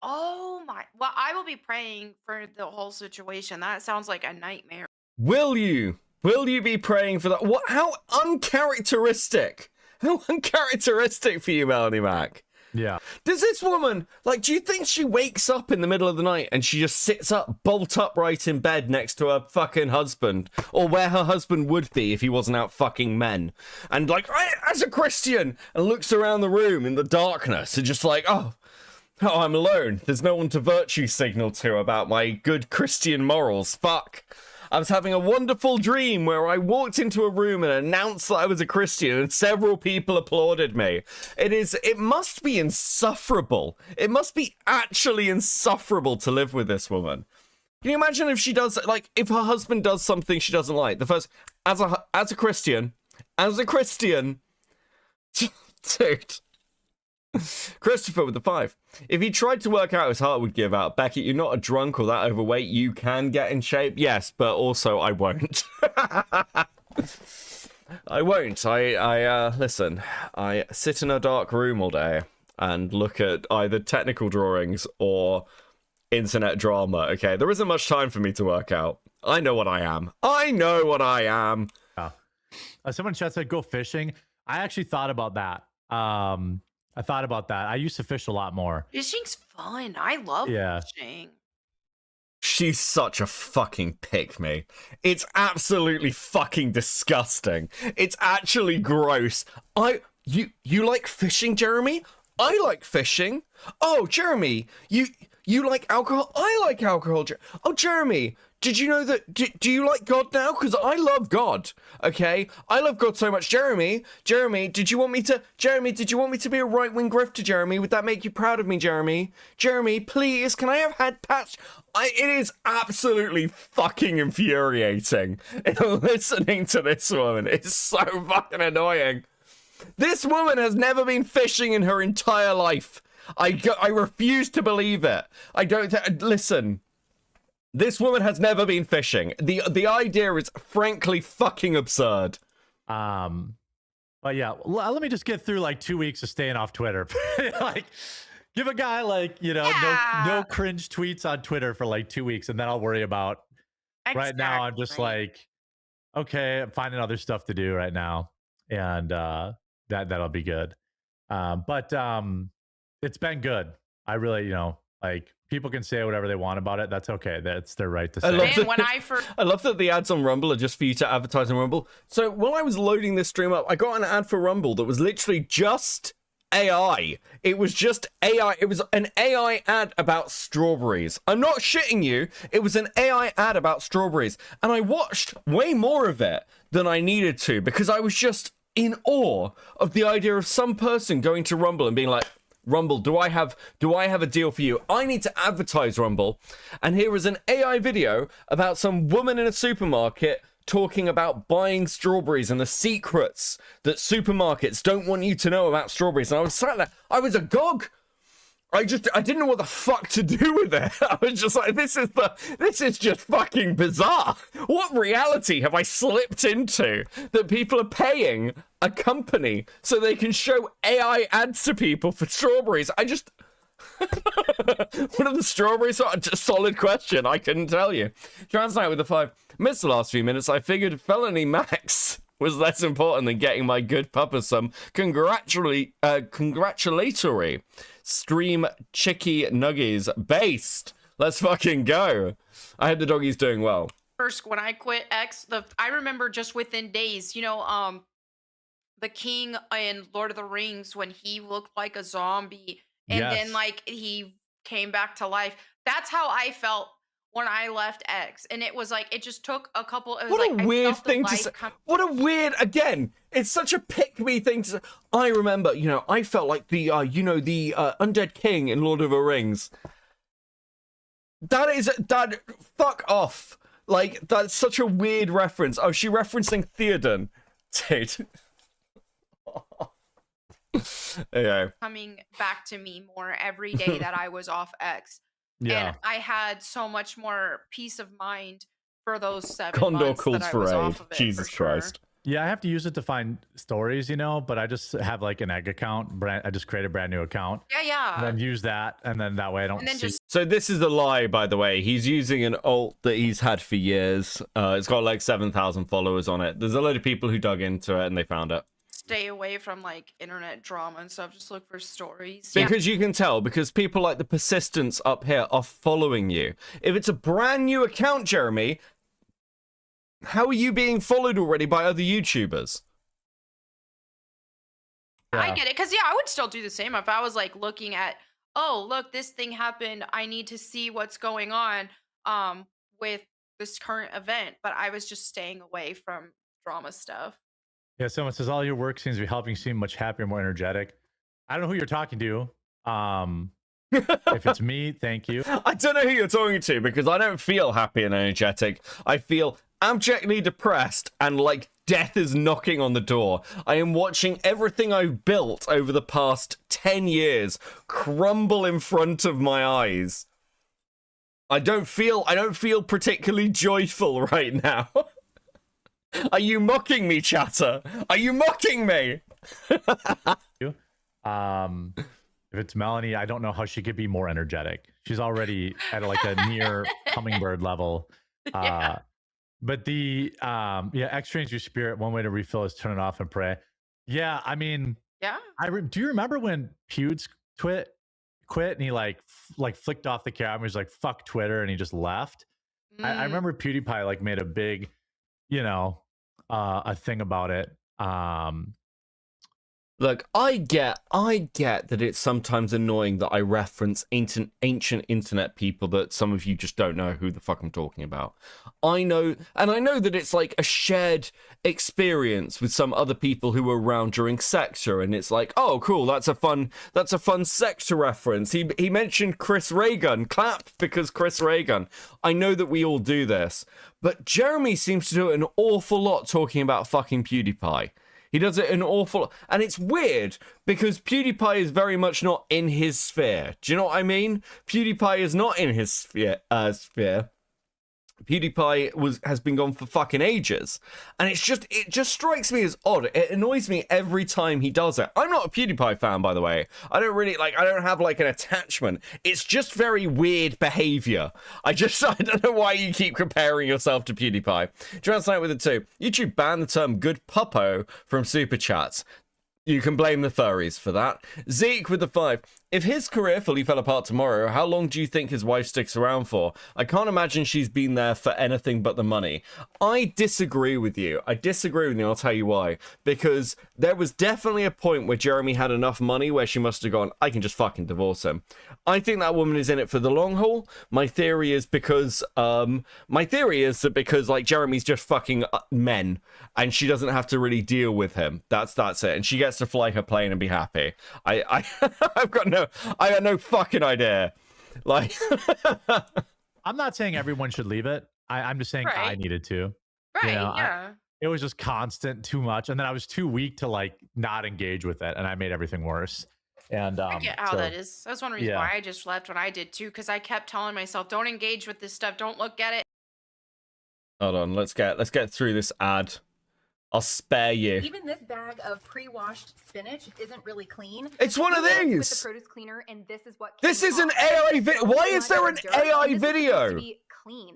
Oh my. Well, I will be praying for the whole situation. That sounds like a nightmare. Will you be praying for that? What? How uncharacteristic! How uncharacteristic for you, Melanie Mac. Yeah. Does this woman, like, do you think she wakes up in the middle of the night and she just sits up, bolt upright in bed next to her fucking husband, or where her husband would be if he wasn't out fucking men, and like, as a Christian, and looks around the room in the darkness and just like, oh, I'm alone. There's no one to virtue signal to about my good Christian morals. Fuck. I was having a wonderful dream where I walked into a room and announced that I was a Christian and several people applauded me. It must be insufferable. It must be actually insufferable to live with this woman. Can you imagine if she does, like, if her husband does something she doesn't like? The first, as a Christian, dude. Christopher with the 5. If he tried to work out, his heart would give out. Becky, you're not a drunk or that overweight. You can get in shape. Yes, but also I won't. I won't. Listen, I sit in a dark room all day and look at either technical drawings or internet drama, okay? There isn't much time for me to work out. I know what I am. Someone in chat said go fishing. I actually thought about that. I used to fish a lot more. Fishing's fun. I love fishing. She's such a fucking pick me. It's absolutely fucking disgusting. It's actually gross. You like fishing, Jeremy? I like fishing. Oh, Jeremy, you like alcohol? I like alcohol. Oh, Jeremy, did you know that? Do you like God now? Because I love God. Okay, I love God so much. Jeremy, did you want me to be a right-wing grifter? Jeremy, would that make you proud of me, Jeremy? Jeremy, please, can I have head patch? It is absolutely fucking infuriating listening to this woman. It's so fucking annoying. This woman has never been fishing in her entire life. I refuse to believe it. I don't listen. This woman has never been fishing. The idea is frankly fucking absurd. But yeah, let me just get through like 2 weeks of staying off Twitter. Like, give a guy like, you know, no cringe tweets on Twitter for like 2 weeks, and then I'll worry about. Right now, I'm just like, okay, I'm finding other stuff to do right now, and that'll be good. But it's been good. I really, you know, like, people can say whatever they want about it. That's okay. That's their right to say. I love that the ads on Rumble are just for you to advertise on Rumble. So when I was loading this stream up, I got an ad for Rumble that was literally just AI. It was just AI. It was an AI ad about strawberries. I'm not shitting you. It was an AI ad about strawberries. And I watched way more of it than I needed to because I was just in awe of the idea of some person going to Rumble and being like, Rumble, do I have a deal for you? I need to advertise Rumble. And here is an AI video about some woman in a supermarket talking about buying strawberries and the secrets that supermarkets don't want you to know about strawberries. And I was sat there, I was agog. I didn't know what the fuck to do with it. I was just like, this is just fucking bizarre. What reality have I slipped into that people are paying a company so they can show AI ads to people for strawberries? I just... What are the strawberries? Just a solid question. I couldn't tell you. Transnight with the 5. Missed the last few minutes. I figured felony max was less important than getting my good papa some congratulatory stream chicky nuggies based. Let's fucking go. I hope the doggy's doing well. First, when I quit X, I remember just within days, you know, the king in Lord of the Rings, when he looked like a zombie and then like he came back to life. That's how I felt when I left X, and it was like it just took a couple. It was what like, a weird thing to say. What a weird, again, it's such a pick me thing to say. I remember, you know, I felt like the undead king in Lord of the Rings. That fuck off. Like, that's such a weird reference. Oh, she referencing Theoden. Dude. Okay. Coming back to me more every day that I was off X. Yeah. And I had so much more peace of mind for those 7 Condor months calls that I for was aid. off of it, Jesus for sure. Christ. Yeah, I have to use it to find stories, you know, but I just have like an egg account. I just create a brand new account. Yeah. And then use that, and then that way I don't And then see. just So this is a lie, by the way. He's using an alt that he's had for years. It's got like 7,000 followers on it. There's a load of people who dug into it and they found it. stay away from like internet drama and stuff. Just look for stories. Because you can tell, because people like the persistence up here are following you. If it's a brand new account, Jeremy, how are you being followed already by other YouTubers? I get it, because I would still do the same if I was like looking at, oh look, this thing happened, I need to see what's going on with this current event, but I was just staying away from drama stuff. Yeah, someone says all your work seems to be helping you seem much happier, more energetic. I don't know who you're talking to. If it's me, thank you. I don't know who you're talking to, because I don't feel happy and energetic. I feel abjectly depressed and like death is knocking on the door. I am watching everything I've built over the past 10 years crumble in front of my eyes. I don't feel particularly joyful right now. Are you mocking me, chatter? Are you mocking me? If it's Melanie, I don't know how she could be more energetic. She's already at like a near hummingbird level. But the X drains your spirit. One way to refill is turn it off and pray. Yeah, I mean, do you remember when Pewds quit and he like flicked off the camera? He was like, "Fuck Twitter," and he just left. I remember PewDiePie like made a big, a thing about it. Look, I get that it's sometimes annoying that I reference ancient internet people that some of you just don't know who the fuck I'm talking about. I know that it's like a shared experience with some other people who were around during Sector, and it's like, oh, cool, that's a fun Sector reference. He mentioned Chris Ray-Gun. Clap because Chris Ray-Gun. I know that we all do this, but Jeremy seems to do an awful lot talking about fucking PewDiePie. He does it an awful, and it's weird because PewDiePie is very much not in his sphere. Do you know what I mean? PewDiePie is not in his sphere. PewDiePie has been gone for fucking ages, and it just strikes me as odd. It annoys me every time he does it. I'm not a PewDiePie fan, by the way. I don't have like an attachment. It's just very weird behavior. I don't know why you keep comparing yourself to PewDiePie. Translate with it too. YouTube banned the term good puppo from super chats. You can blame the furries for that. Zeke with the 5. If his career fully fell apart tomorrow, how long do you think his wife sticks around for? I can't imagine she's been there for anything but the money. I disagree with you. I'll tell you why. Because there was definitely a point where Jeremy had enough money where she must have gone, I can just fucking divorce him. I think that woman is in it for the long haul. My theory is that because like Jeremy's just fucking men and she doesn't have to really deal with him. That's it. And she gets to fly her plane and be happy. I got no fucking idea. Like, I'm not saying everyone should leave it. I'm just saying I needed to. Right, You know, yeah. It was just constant, too much, and then I was too weak to like not engage with it, and I made everything worse. And I get how so, that is. That's one reason yeah. why I just left when I did too, because I kept telling myself, don't engage with this stuff, don't look at it. hold on, let's get through this ad. I'll spare you. Even this bag of pre-washed spinach isn't really clean. It's one of With these. the produce cleaner, and this is what. This came is an off. AI video. Why is there an AI This is supposed video? to be clean.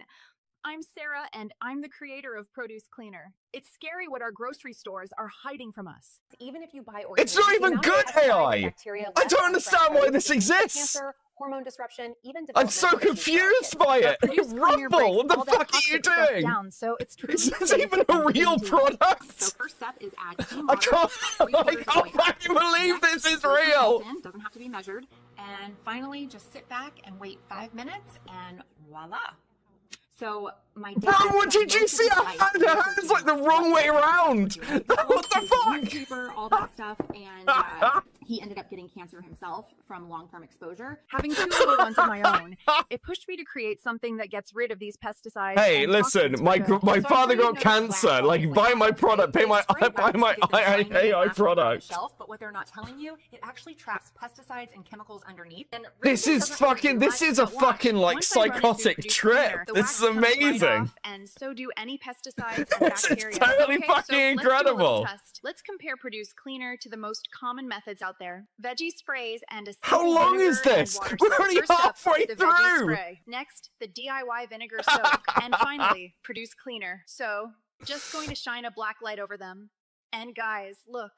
I'm Sarah, and I'm the creator of Produce Cleaner. It's scary what our grocery stores are hiding from us. Even if you buy organic, It's not even good AI. I don't understand why this exists. Cancer, hormone disruption, even I'm so confused by it. Rumble, what the fuck are you doing? Down, so it's Is this even a real product? So first step is add I can't fucking believe this is real. Doesn't have to be measured. And finally, just sit back and wait 5 minutes, and voila. So my Bro, what did you see? Her hand's like the wrong way around. What the fuck? All that stuff, and he ended up getting cancer himself from long-term exposure. Having 2 little ones of my own, it pushed me to create something that gets rid of these pesticides. Hey, and listen, toxins my for good. my So I father really got noticed cancer. that Like, buy my product, buy my AI product. Shelf, but what they're not telling you, it actually traps pesticides and chemicals underneath. And This really is doesn't hurt fucking. too This much, is a but watch. fucking like Once I run it through psychotic Produce trip. Cleaner, the This wax is comes right amazing. off, and so do any pesticides and This is bacteria. totally Okay, fucking so let's do a little incredible. test. Let's compare Produce Cleaner to the most common methods out there: veggie sprays and a How simple long vinegar is and this? water We're soak. already First up, halfway the veggie through. spray. Next, the DIY vinegar soak, and finally, Produce Cleaner. So, just going to shine a black light over them. And guys, look.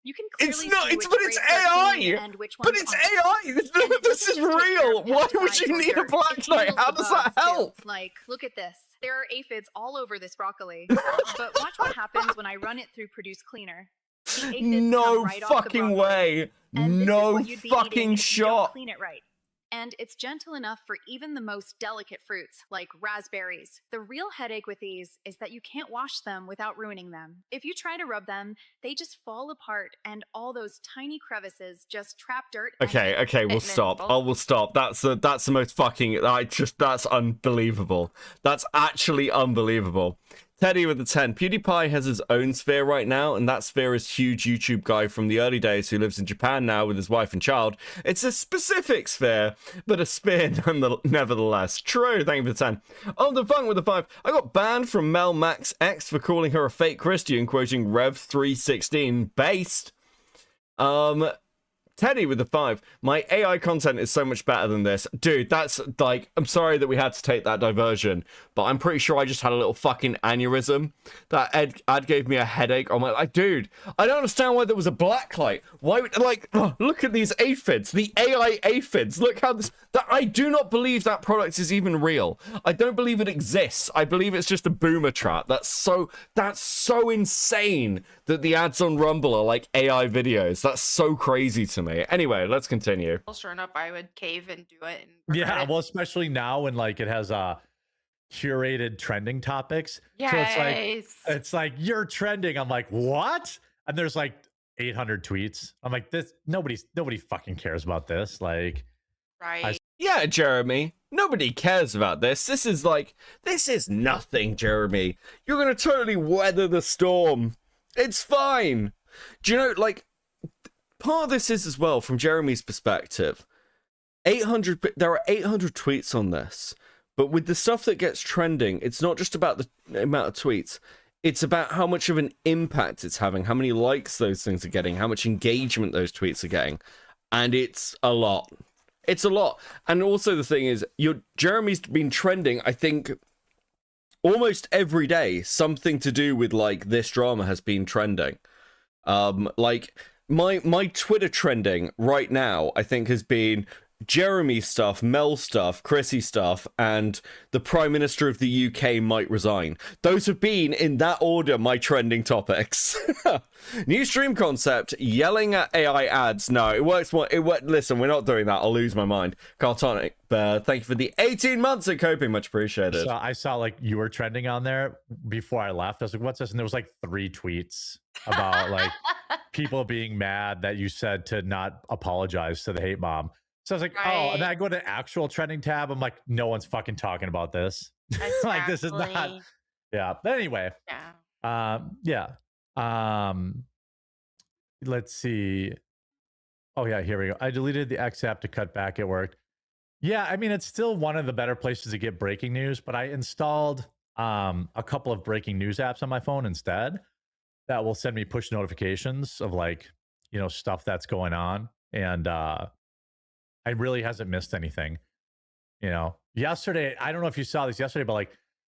You can clearly It's not. see It's which but it's grapes are clean AI. and which But ones it's aren't. AI. And it This is doesn't just take care real. of Why would pesticides you or need a dirt. black It light? handles How the does that bugs, too. help? Like, look at this. There are aphids all over this broccoli. But watch what happens when I run it through Produce Cleaner. The aphids No come right off the fucking broccoli. way. And this is No what you'd be fucking eating if you don't shot. clean it right. And it's gentle enough for even the most delicate fruits, like raspberries. The real headache with these is that you can't wash them without ruining them. If you try to rub them, they just fall apart, and all those tiny crevices just trap dirt. and Okay, we'll stop. I will stop. That's the most fucking. That's unbelievable. That's actually unbelievable. Teddy with the 10. PewDiePie has his own sphere right now, and that sphere is huge YouTube guy from the early days who lives in Japan now with his wife and child. It's a specific sphere, but a sphere nevertheless. True, thank you for the 10. Oh, the funk with the 5. I got banned from Mel Max X for calling her a fake Christian, quoting Rev 316 based. Teddy with the 5. My AI content is so much better than this. Dude, that's like, I'm sorry that we had to take that diversion, but I'm pretty sure I just had a little fucking aneurysm. That ad gave me a headache. I'm like, dude, I don't understand why there was a black light. Why would, like, look at these aphids, the AI aphids. Look how this, that I do not believe that product is even real. I don't believe it exists. I believe it's just a boomer trap. That's so insane that the ads on Rumble are like AI videos. That's so crazy to me. Anyway, let's continue. Well, sure enough, I would cave and do it. And Yeah, regret it. well, especially now when like it has curated trending topics. Yes. So it's like you're trending. I'm like, what? And there's like 800 tweets. I'm like, this nobody fucking cares about this. Like, Right. Yeah, Jeremy. Nobody cares about this. This is nothing, Jeremy. You're gonna totally weather the storm. It's fine. Do you know, like, part of this is as well, from Jeremy's perspective, 800, there are 800 tweets on this, but with the stuff that gets trending, it's not just about the amount of tweets, it's about how much of an impact it's having, how many likes those things are getting, how much engagement those tweets are getting, and it's a lot. It's a lot. And also the thing is, Jeremy's been trending, I think, almost every day. Something to do with, like, this drama has been trending. Like, my Twitter trending right now, I think, has been Jeremy stuff, Mel stuff, Chrissy stuff, and the Prime Minister of the UK might resign. Those have been, in that order, my trending topics. New stream concept, yelling at AI ads. No, it works more. Listen, we're not doing that. I'll lose my mind. Cartonic, thank you for the 18 months of coping. Much appreciated. So I saw, like, you were trending on there before I left. I was like, what's this? And there was like 3 tweets about like people being mad that you said to not apologize to the hate mom. So I was like, oh, and then I go to actual trending tab. I'm like, no one's fucking talking about this. Exactly. Like, this is not. Yeah. But anyway. Yeah. Let's see. Oh yeah, here we go. I deleted the X app to cut back. It worked. Yeah, I mean, it's still one of the better places to get breaking news, but I installed a couple of breaking news apps on my phone instead that will send me push notifications of, like, you know, stuff that's going on. And I really hasn't missed anything. You know, yesterday, I don't know if you saw this yesterday, but like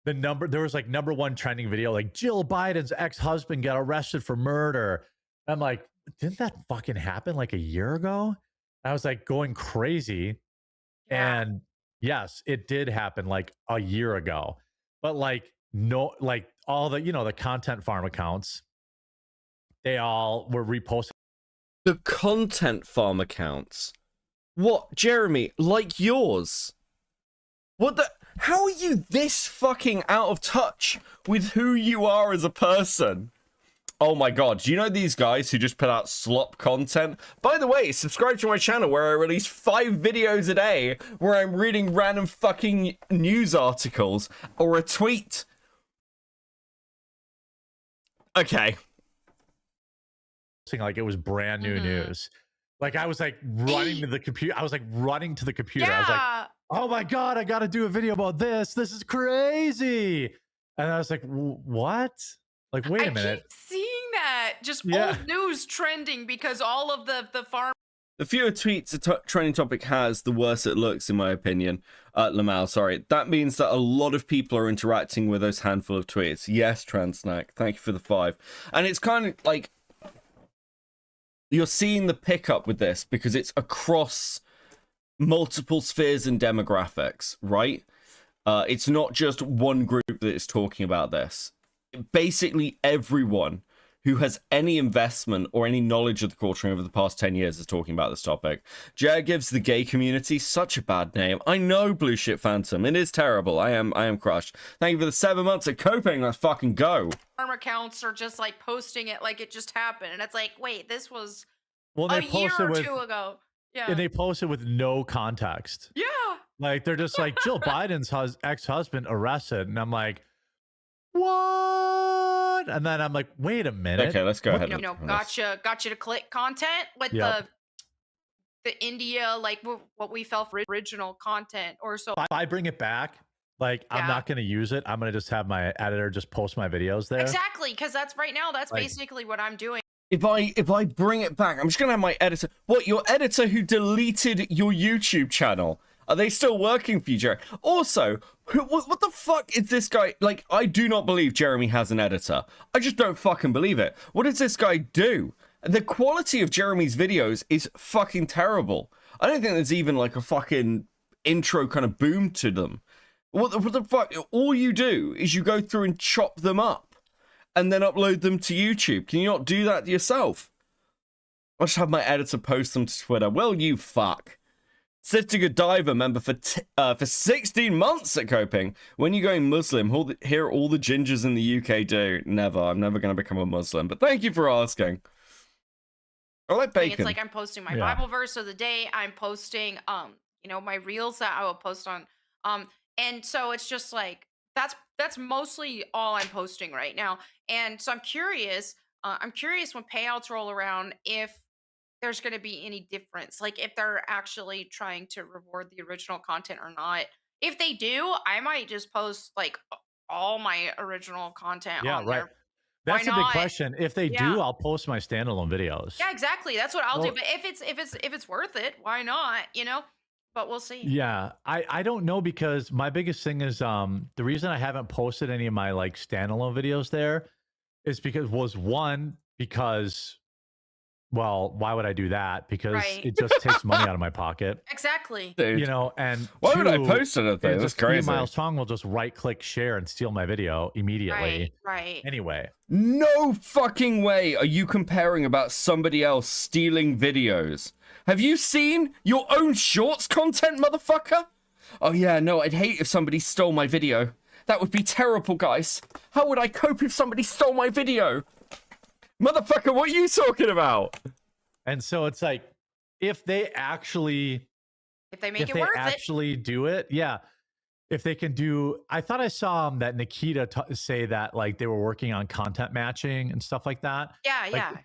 there was like #1 trending video, like Jill Biden's ex-husband got arrested for murder. I'm like, didn't that fucking happen like a year ago? I was like going crazy. Yeah. And yes, it did happen like a year ago. But like, no, like all the, you know, the content farm accounts, they all were reposting. The content farm accounts? What, Jeremy? Like yours? What the? How are you this fucking out of touch with who you are as a person? Oh my god, do you know these guys who just put out slop content? By the way, subscribe to my channel where I release 5 videos a day where I'm reading random fucking news articles or a tweet. Okay. Like it was brand new news. Like I was like running to the computer. I was like running to the computer. I was like, oh my god, I got to do a video about this. This is crazy. And I was like, what? Like, wait a minute. I keep seeing that. Just old news trending because all of the farm. The fewer tweets a trending topic has, the worse it looks, in my opinion. Lamal, sorry. That means that a lot of people are interacting with those handful of tweets. Yes, Transnack. Thank you for the 5. And it's kind of like, you're seeing the pickup with this because it's across multiple spheres and demographics, right? It's not just one group that is talking about this. Basically everyone who has any investment or any knowledge of the culture over the past 10 years is talking about this topic. Jer gives the gay community such a bad name. I know, Blue Shit Phantom. It is terrible. I am crushed. Thank you for the 7 months of coping. Let's fucking go. Farm accounts are just like posting it like it just happened. And it's like, wait, this was a year or 2 ago. Yeah. And they posted with no context. Yeah. Like they're just like, Jill Biden's ex-husband arrested. And I'm like, what? And then I'm like, wait a minute. Okay, let's go ahead. You know, gotcha to click content with the India, like what we felt for original content or so. If I bring it back, like I'm not going to use it. I'm going to just have my editor just post my videos there. Exactly, because that's right now. That's like, basically what I'm doing. If I bring it back, I'm just going to have my editor. What, your editor who deleted your YouTube channel? Are they still working for you, Jeremy? Also, what the fuck is this guy? Like, I do not believe Jeremy has an editor. I just don't fucking believe it. What does this guy do? The quality of Jeremy's videos is fucking terrible. I don't think there's even like a fucking intro kind of boom to them. What the fuck? All you do is you go through and chop them up and then upload them to YouTube. Can you not do that yourself? I'll just have my editor post them to Twitter. Well, you fuck. Sitting a Diver member for 16 months at coping. When you're going Muslim, hear all the gingers in the UK do. Never. I'm never going to become a Muslim. But thank you for asking. I like bacon. It's like I'm posting my Bible verse of the day. I'm posting, you know, my reels that I will post on. And so it's just like that's mostly all I'm posting right now. And so I'm curious, I'm curious when payouts roll around if there's going to be any difference, like if they're actually trying to reward the original content or not. If they do, I might just post like all my original content Yeah, on right. there. Why That's a big not? question. If they Yeah. do, I'll post my standalone videos. Yeah, exactly. That's what I'll do. Well, But if it's worth it, why not? But we'll see. yeah, I don't know because my biggest thing is the reason I haven't posted any of my like standalone videos there is because well, why would I do that? Because Right. it just takes money out of my pocket, Exactly. Dude, you know. And why would I two, post anything? it's That's just 3 crazy. Miles Tong will just right click share and steal my video immediately. Right. Anyway, No fucking way are you comparing about somebody else stealing videos. Have you seen your own shorts content, motherfucker? Oh yeah, no, I'd hate if somebody stole my video. That would be terrible, guys. How would I cope if somebody stole my video? Motherfucker, what are you talking about? and so it's like if they actually If they make it worth it. actually do it, yeah. If they can do, I thought I saw that Nikita say that like they were working on content matching and stuff like that. Yeah, Like, yeah.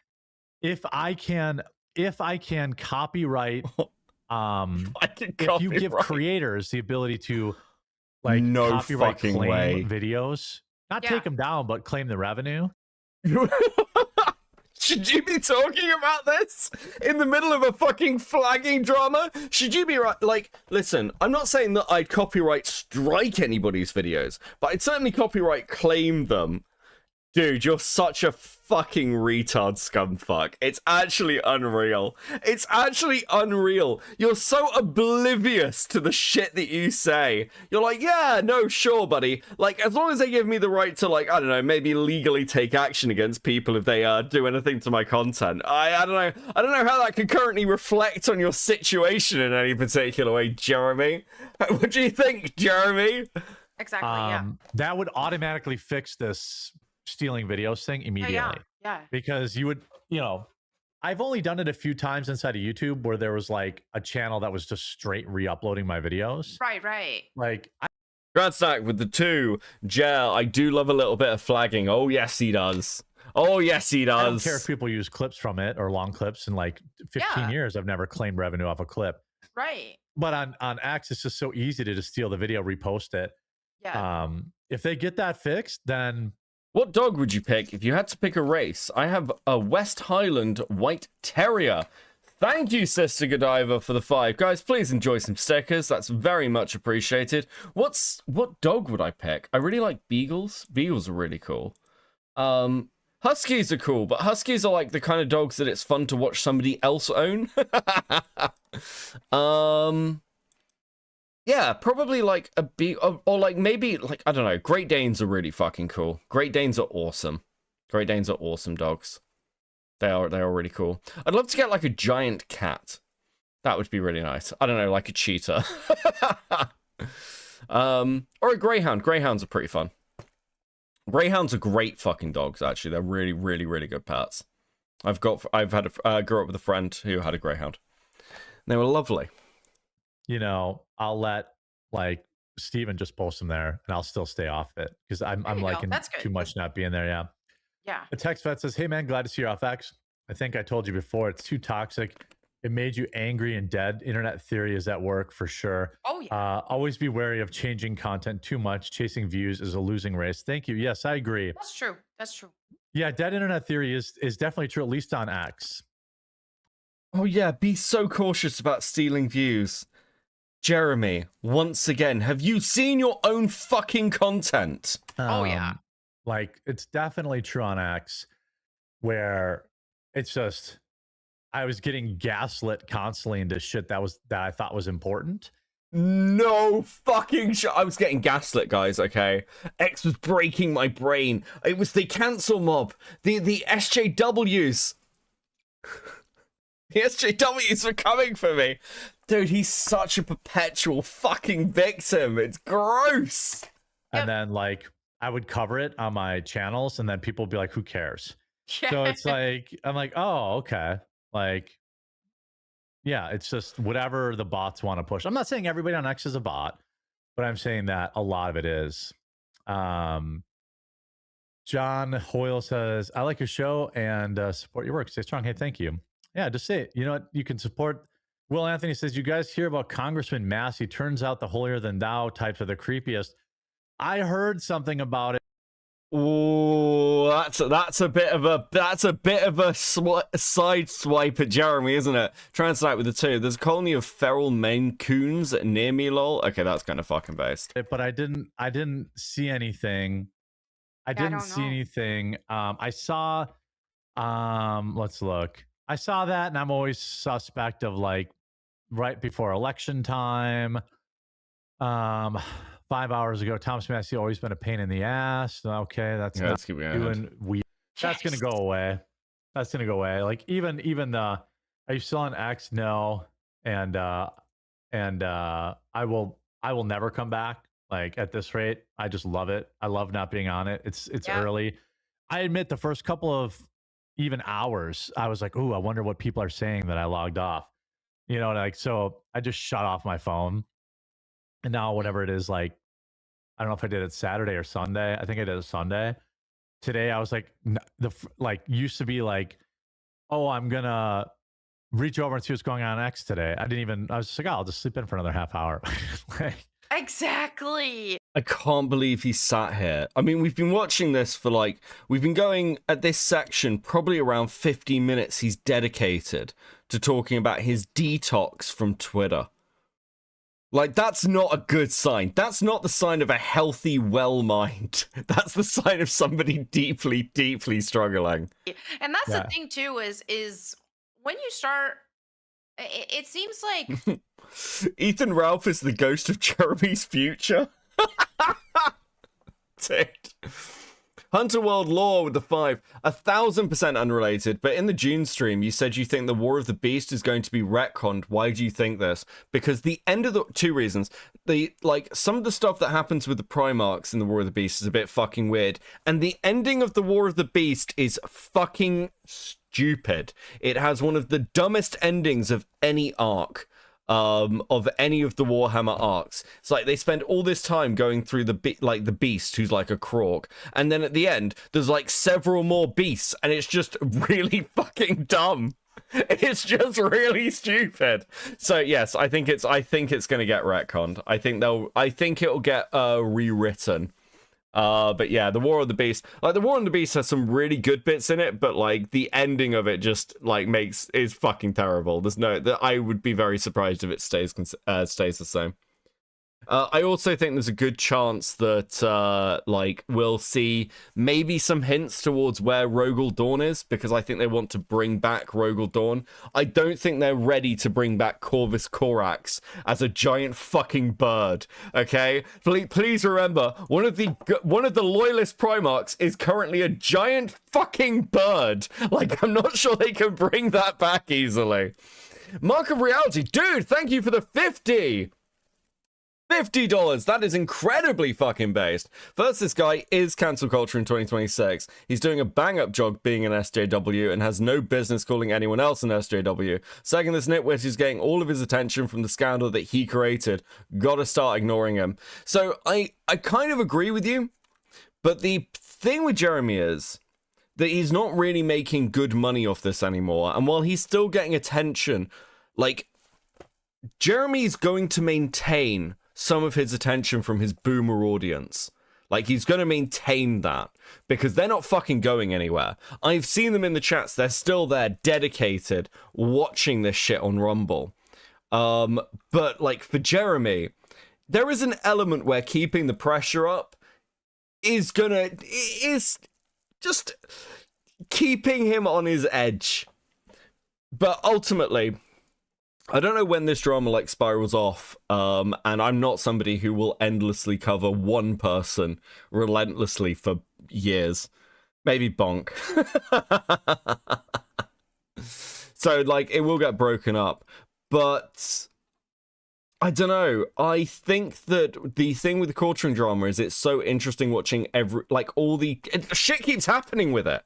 If I can copyright, I can if you give copyright. creators the ability to like No copyright fucking claim way. videos, not Yeah. take them down, but claim the revenue. Should you be talking about this in the middle of a fucking flagging drama? Should you be like, listen, I'm not saying that I'd copyright strike anybody's videos, but I'd certainly copyright claim them. Dude, you're such a fucking retard scumfuck. It's actually unreal. It's actually unreal. You're so oblivious to the shit that you say. You're like, yeah, no, sure, buddy. Like, as long as they give me the right to, like, I don't know, maybe legally take action against people if they do anything to my content. I don't know. I don't know how that could currently reflect on your situation in any particular way, Jeremy. What do you think, Jeremy? Exactly. Yeah. That would automatically fix this stealing videos thing Oh, immediately. yeah. Because you would, I've only done it a few times inside of YouTube where there was like a channel that was just straight re-uploading my videos. Right. Like, Gradstack with the 2. Gel, I do love a little bit of flagging. Oh, yes, he does. Oh, yes, he does. I don't care if people use clips from it or long clips. In like 15 Yeah. years, I've never claimed revenue off a clip. Right. But on X, it's just so easy to just steal the video, repost it. Yeah. If they get that fixed, then What dog would you pick if you had to pick a race? I have a West Highland White Terrier. Thank you, Sister Godiva, for the 5. Guys, please enjoy some stickers. That's very much appreciated. What dog would I pick? I really like beagles. Beagles are really cool. Huskies are cool, but huskies are like the kind of dogs that it's fun to watch somebody else own. Yeah, probably like a or like maybe like, I don't know. Great Danes are really fucking cool. Great Danes are awesome. Great Danes are awesome dogs. They are really cool. I'd love to get like a giant cat. That would be really nice. I don't know, like a cheetah. Or a greyhound. Greyhounds are pretty fun. Greyhounds are great fucking dogs, actually. They're really, really, really good pets. I've grew up with a friend who had a greyhound. They were lovely. I'll let like Steven just post them there and I'll still stay off it because I'm you go. liking That's good. too much not being there. Yeah. Yeah. A text vet says, "Hey man, glad to see your off X. I think I told you before, it's too toxic. It made you angry and dead. Internet theory is at work for sure. Oh yeah. Always be wary of changing content too much. Chasing views is a losing race." Thank you. Yes, I agree. That's true. Yeah, dead internet theory is definitely true, at least on X. Oh yeah, be so cautious about stealing views. Jeremy, once again, have you seen your own fucking content? Oh, yeah. Like, it's definitely true on X, where it's just, I was getting gaslit constantly into shit that I thought was important. No fucking shit. I was getting gaslit, guys, okay? X was breaking my brain. It was the cancel mob. The SJWs. The SJWs were coming for me. Dude, he's such a perpetual fucking victim. It's gross. And then, like, I would cover it on my channels, and then people would be like, who cares? Yeah. So it's like, I'm like, oh, okay. Like, yeah, it's just whatever the bots want to push. I'm not saying everybody on X is a bot, but I'm saying that a lot of it is. John Hoyle says, I like your show and support your work. Stay strong. Hey, thank you. Yeah, just say it. You know what? You can support. Will Anthony says, you guys hear about Congressman Massey? Turns out the holier than thou types are the creepiest. I heard something about it. Oh, that's a bit of a side swipe at Jeremy, isn't it? Translate with the two. There's a colony of feral Maine Coons near me, lol. Okay, that's kind of fucking based. But I didn't see anything. I didn't see anything. I saw, let's look. I saw that, and I'm always suspect of like right before election time. 5 hours ago, Thomas Massey always been a pain in the ass. Okay, that's Yeah, not let's keep going. doing weird. That's gonna go away. That's gonna go away. Like even the, are you still on X? No, and I will never come back. Like at this rate, I just love it. I love not being on it. It's early. I admit the first couple of even hours, I was like, ooh, I wonder what people are saying that I logged off. You know, like so I just shut off my phone. And now whatever it is, like, I don't know if I did it Saturday or Sunday. I think I did it Sunday. Today I was like, used to be like, oh, I'm gonna reach over and see what's going on X today. I was just like, oh, I'll just sleep in for another half hour. Exactly. I can't believe he sat here. I mean, we've been watching this for we've been going at this section probably around 15 minutes. He's dedicated to talking about his detox from Twitter. Like, that's not a good sign. That's not the sign of a healthy, well mind. That's the sign of somebody deeply, deeply struggling. And that's the thing, too, is when you start, it seems like... Ethan Ralph is the ghost of Jeremy's future. Dude. Hunter World Lore with the 5. 1,000% unrelated, but in the June stream, you said you think the War of the Beast is going to be retconned. Why do you think this? Because the end of the... Two reasons. Some of the stuff that happens with the Primarchs in the War of the Beast is a bit fucking weird. And the ending of the War of the Beast is fucking stupid. It has one of the dumbest endings of any arc. Of any of the Warhammer arcs. It's like they spend all this time going through the beast who's like a Krork, and then at the end there's like several more beasts, and it's just really fucking dumb. It's just really stupid. So yes, I think it's gonna get retconned. I think it'll get rewritten. But yeah, the War of the Beast, the War of the Beast has some really good bits in it, but the ending of it just is fucking terrible. I would be very surprised if it stays the same. I also think there's a good chance that we'll see maybe some hints towards where Rogel Dawn is, because I think they want to bring back Rogel Dawn. I don't think they're ready to bring back Corvus Corax as a giant fucking bird. Okay, please remember, one of the loyalist Primarchs is currently a giant fucking bird. I'm not sure they can bring that back easily. Mark of Reality, dude, thank you for the 50. $50. That is incredibly fucking based. First, this guy is cancel culture in 2026. He's doing a bang-up job being an SJW and has no business calling anyone else an SJW. Second, this nitwit is getting all of his attention from the scandal that he created. Gotta start ignoring him. So, I kind of agree with you, but the thing with Jeremy is that he's not really making good money off this anymore, and while he's still getting attention, Jeremy's going to maintain some of his attention from his boomer audience. He's going to maintain that because they're not fucking going anywhere. I've seen them in the chats. They're still there, dedicated, watching this shit on Rumble. But for Jeremy, there is an element where keeping the pressure up is just keeping him on his edge. But ultimately, I don't know when this drama spirals off, and I'm not somebody who will endlessly cover one person relentlessly for years. Maybe Bonk. So, it will get broken up. But I don't know. I think that the thing with the quartering drama is it's so interesting watching all the shit keeps happening with it.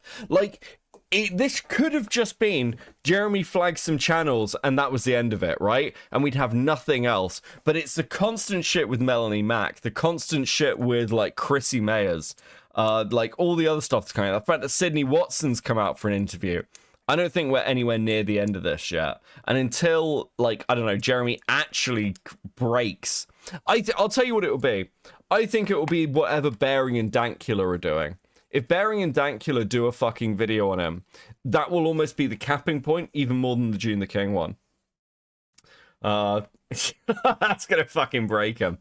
this could have just been Jeremy flagged some channels and that was the end of it, right? And we'd have nothing else. But it's the constant shit with Melanie Mack, the constant shit with like Chrissy Mayers, like all the other stuff that's coming out. The fact that Sydney Watson's come out for an interview. I don't think we're anywhere near the end of this yet. And until, like, I don't know, Jeremy actually breaks, I'll tell you what it will be. I think it will be whatever Baring and Dankula are doing. If Baring and Dankula do a fucking video on him, that will almost be the capping point, even more than the June the King one. That's gonna fucking break him.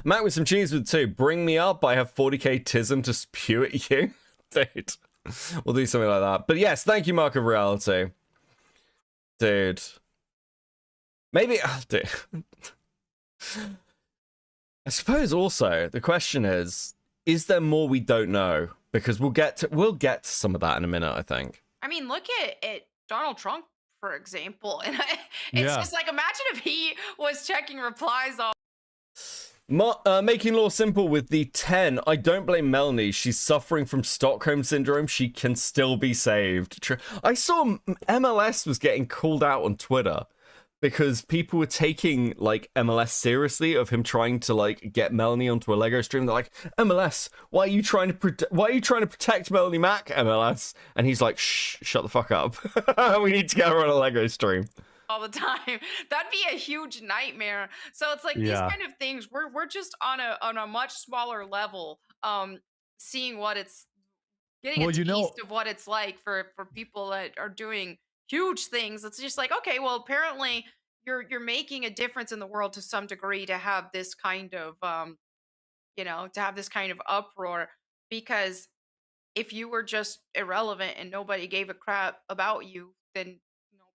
Matt with some cheese with 2. Bring me up. I have 40k tism to spew at you. Dude. We'll do something like that. But yes, thank you, Mark of Reality. Dude. Maybe... dude. I suppose also, the question is there more we don't know? Because we'll get to some of that in a minute, I think. I mean, look at Donald Trump, for example. And it's just like, imagine if he was checking replies on... Making law simple with the 10. I don't blame Melanie. She's suffering from Stockholm syndrome. She can still be saved. I saw MLS was getting called out on Twitter because people were taking like MLS seriously of him trying to like get Melanie onto a Lego stream. They're like, MLS, why are you trying to protect Melanie Mack, MLS? And he's like, shh, shut the fuck up. We need to get her on a Lego stream all the time. That'd be a huge nightmare. So it's like these kind of things, we're just on a much smaller level, seeing what it's getting a taste of what it's like for people that are doing huge things. It's just like, okay, well, apparently you're making a difference in the world to some degree to have this kind of to have this kind of uproar, because if you were just irrelevant and nobody gave a crap about you, then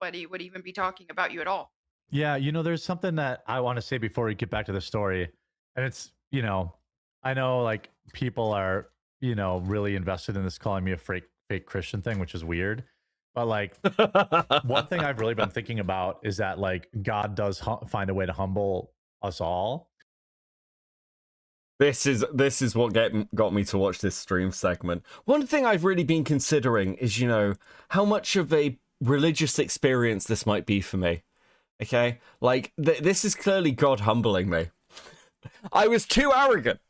nobody would even be talking about you at all. Yeah, there's something that I want to say before we get back to the story. And it's, I know like people are, really invested in this calling me a fake Christian thing, which is weird. But like one thing I've really been thinking about is that like God does find a way to humble us all. This is what got me to watch this stream segment. One thing I've really been considering is, how much of a religious experience this might be for me. Okay? Like, this is clearly God humbling me. I was too arrogant.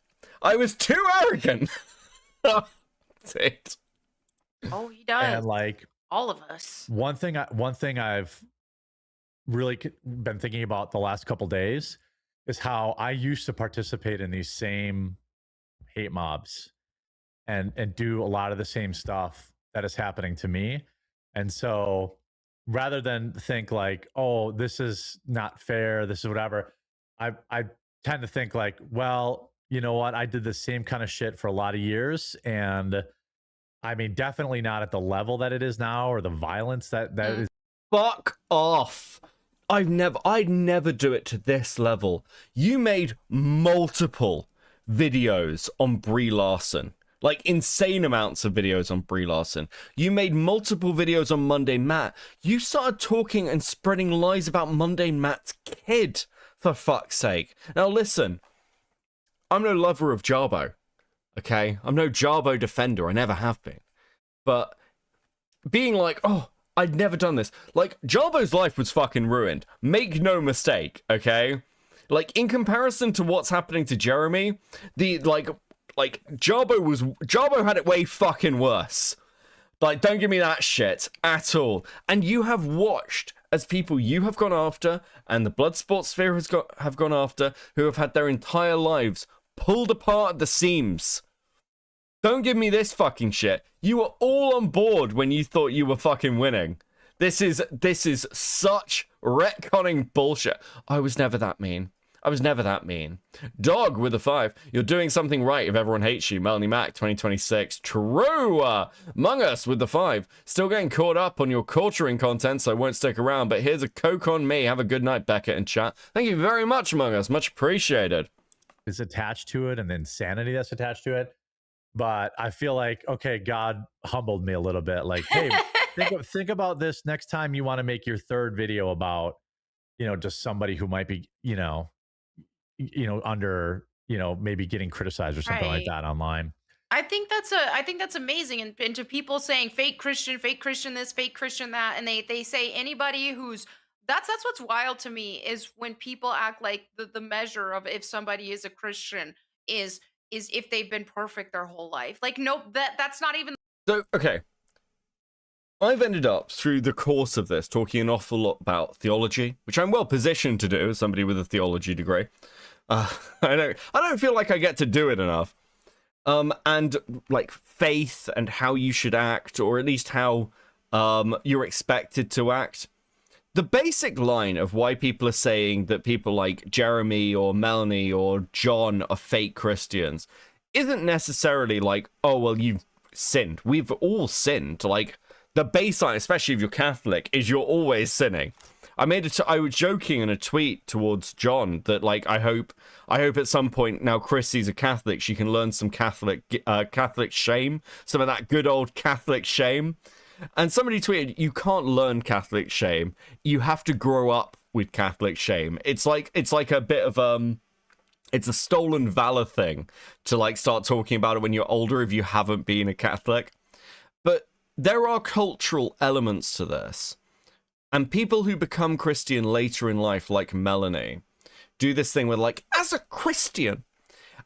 Dude. Oh, he does. And like all of us. One thing I've really been thinking about the last couple days is how I used to participate in these same hate mobs and do a lot of the same stuff that is happening to me. And so rather than think like, oh, this is not fair, this is whatever, I tend to think like, well, you know what? I did the same kind of shit for a lot of years. And I mean, definitely not at the level that it is now or the violence that is. Fuck off. I'd never do it to this level. You made multiple videos on Brie Larson. Like insane amounts of videos on Brie Larson. You made multiple videos on Mundane Matt. You started talking and spreading lies about Mundane Matt's kid, for fuck's sake. Now listen, I'm no lover of Jarbo, okay? I'm no Jarbo defender, I never have been. But being like, oh, I'd never done this. Like, Jarbo's life was fucking ruined. Make no mistake, okay? Like, in comparison to what's happening to Jeremy, Jarbo had it way fucking worse. Like, don't give me that shit at all. And you have watched as people you have gone after and the Bloodsport sphere have gone after, who have had their entire lives pulled apart at the seams. Don't give me this fucking shit. You were all on board when you thought you were fucking winning. This is such retconning bullshit. I was never that mean. Dog with a 5. You're doing something right if everyone hates you. Melanie Mack, 2026. True. Among Us with the 5. Still getting caught up on your culturing content, so I won't stick around. But here's a Coke on me. Have a good night, Beckett and chat. Thank you very much, Among Us. Much appreciated. Is attached to it and the insanity that's attached to it. But I feel like, okay, God humbled me a little bit. Like, hey, think about this next time you want to make your third video about, just somebody who might be, under, maybe getting criticized or something like that online. I think that's amazing. And to people saying fake Christian this, fake Christian that, and they say anybody who's that's what's wild to me is when people act like the measure of if somebody is a Christian is is if they've been perfect their whole life. Like no, that's not even. So, okay. I've ended up, through the course of this, talking an awful lot about theology, which I'm well positioned to do as somebody with a theology degree. I don't feel like I get to do it enough. And like faith and how you should act, or at least how you're expected to act. The basic line of why people are saying that people like Jeremy or Melanie or John are fake Christians isn't necessarily like, oh, well, you've sinned. We've all sinned. Like, the baseline, especially if you're Catholic, is you're always sinning. I was joking in a tweet towards John that, like, I hope at some point, now Chrissy's a Catholic, she can learn some Catholic shame, some of that good old Catholic shame. And somebody tweeted, you can't learn Catholic shame. You have to grow up with Catholic shame. It's like a bit of it's a stolen valor thing to like start talking about it when you're older if you haven't been a Catholic. But there are cultural elements to this. And people who become Christian later in life, like Melanie, do this thing where like, as a Christian,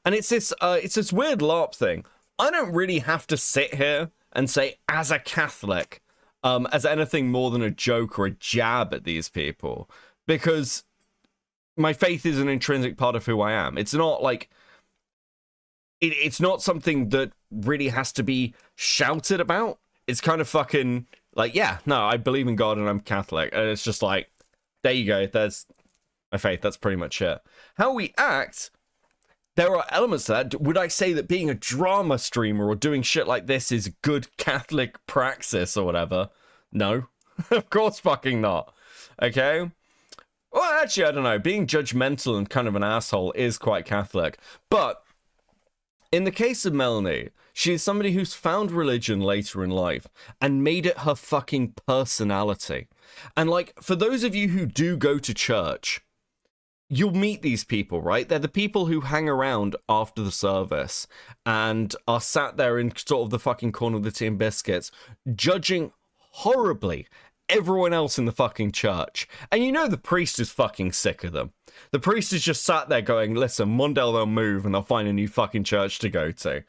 and it's this weird LARP thing. I don't really have to sit here and say, as a Catholic, as anything more than a joke or a jab at these people, because my faith is an intrinsic part of who I am. It's not like, it's not something that really has to be shouted about. It's kind of fucking like, yeah, no, I believe in God and I'm Catholic. And it's just like, there you go. There's my faith. That's pretty much it. How we act, there are elements to that. Would I say that being a drama streamer or doing shit like this is good Catholic praxis or whatever? No, of course fucking not. Okay. Well, actually, I don't know. Being judgmental and kind of an asshole is quite Catholic. But in the case of Melanie, she is somebody who's found religion later in life and made it her fucking personality. And like, for those of you who do go to church, you'll meet these people, right? They're the people who hang around after the service and are sat there in sort of the fucking corner of the tea and biscuits, judging horribly everyone else in the fucking church. And you know the priest is fucking sick of them. The priest is just sat there going, listen, one day they'll move and they'll find a new fucking church to go to.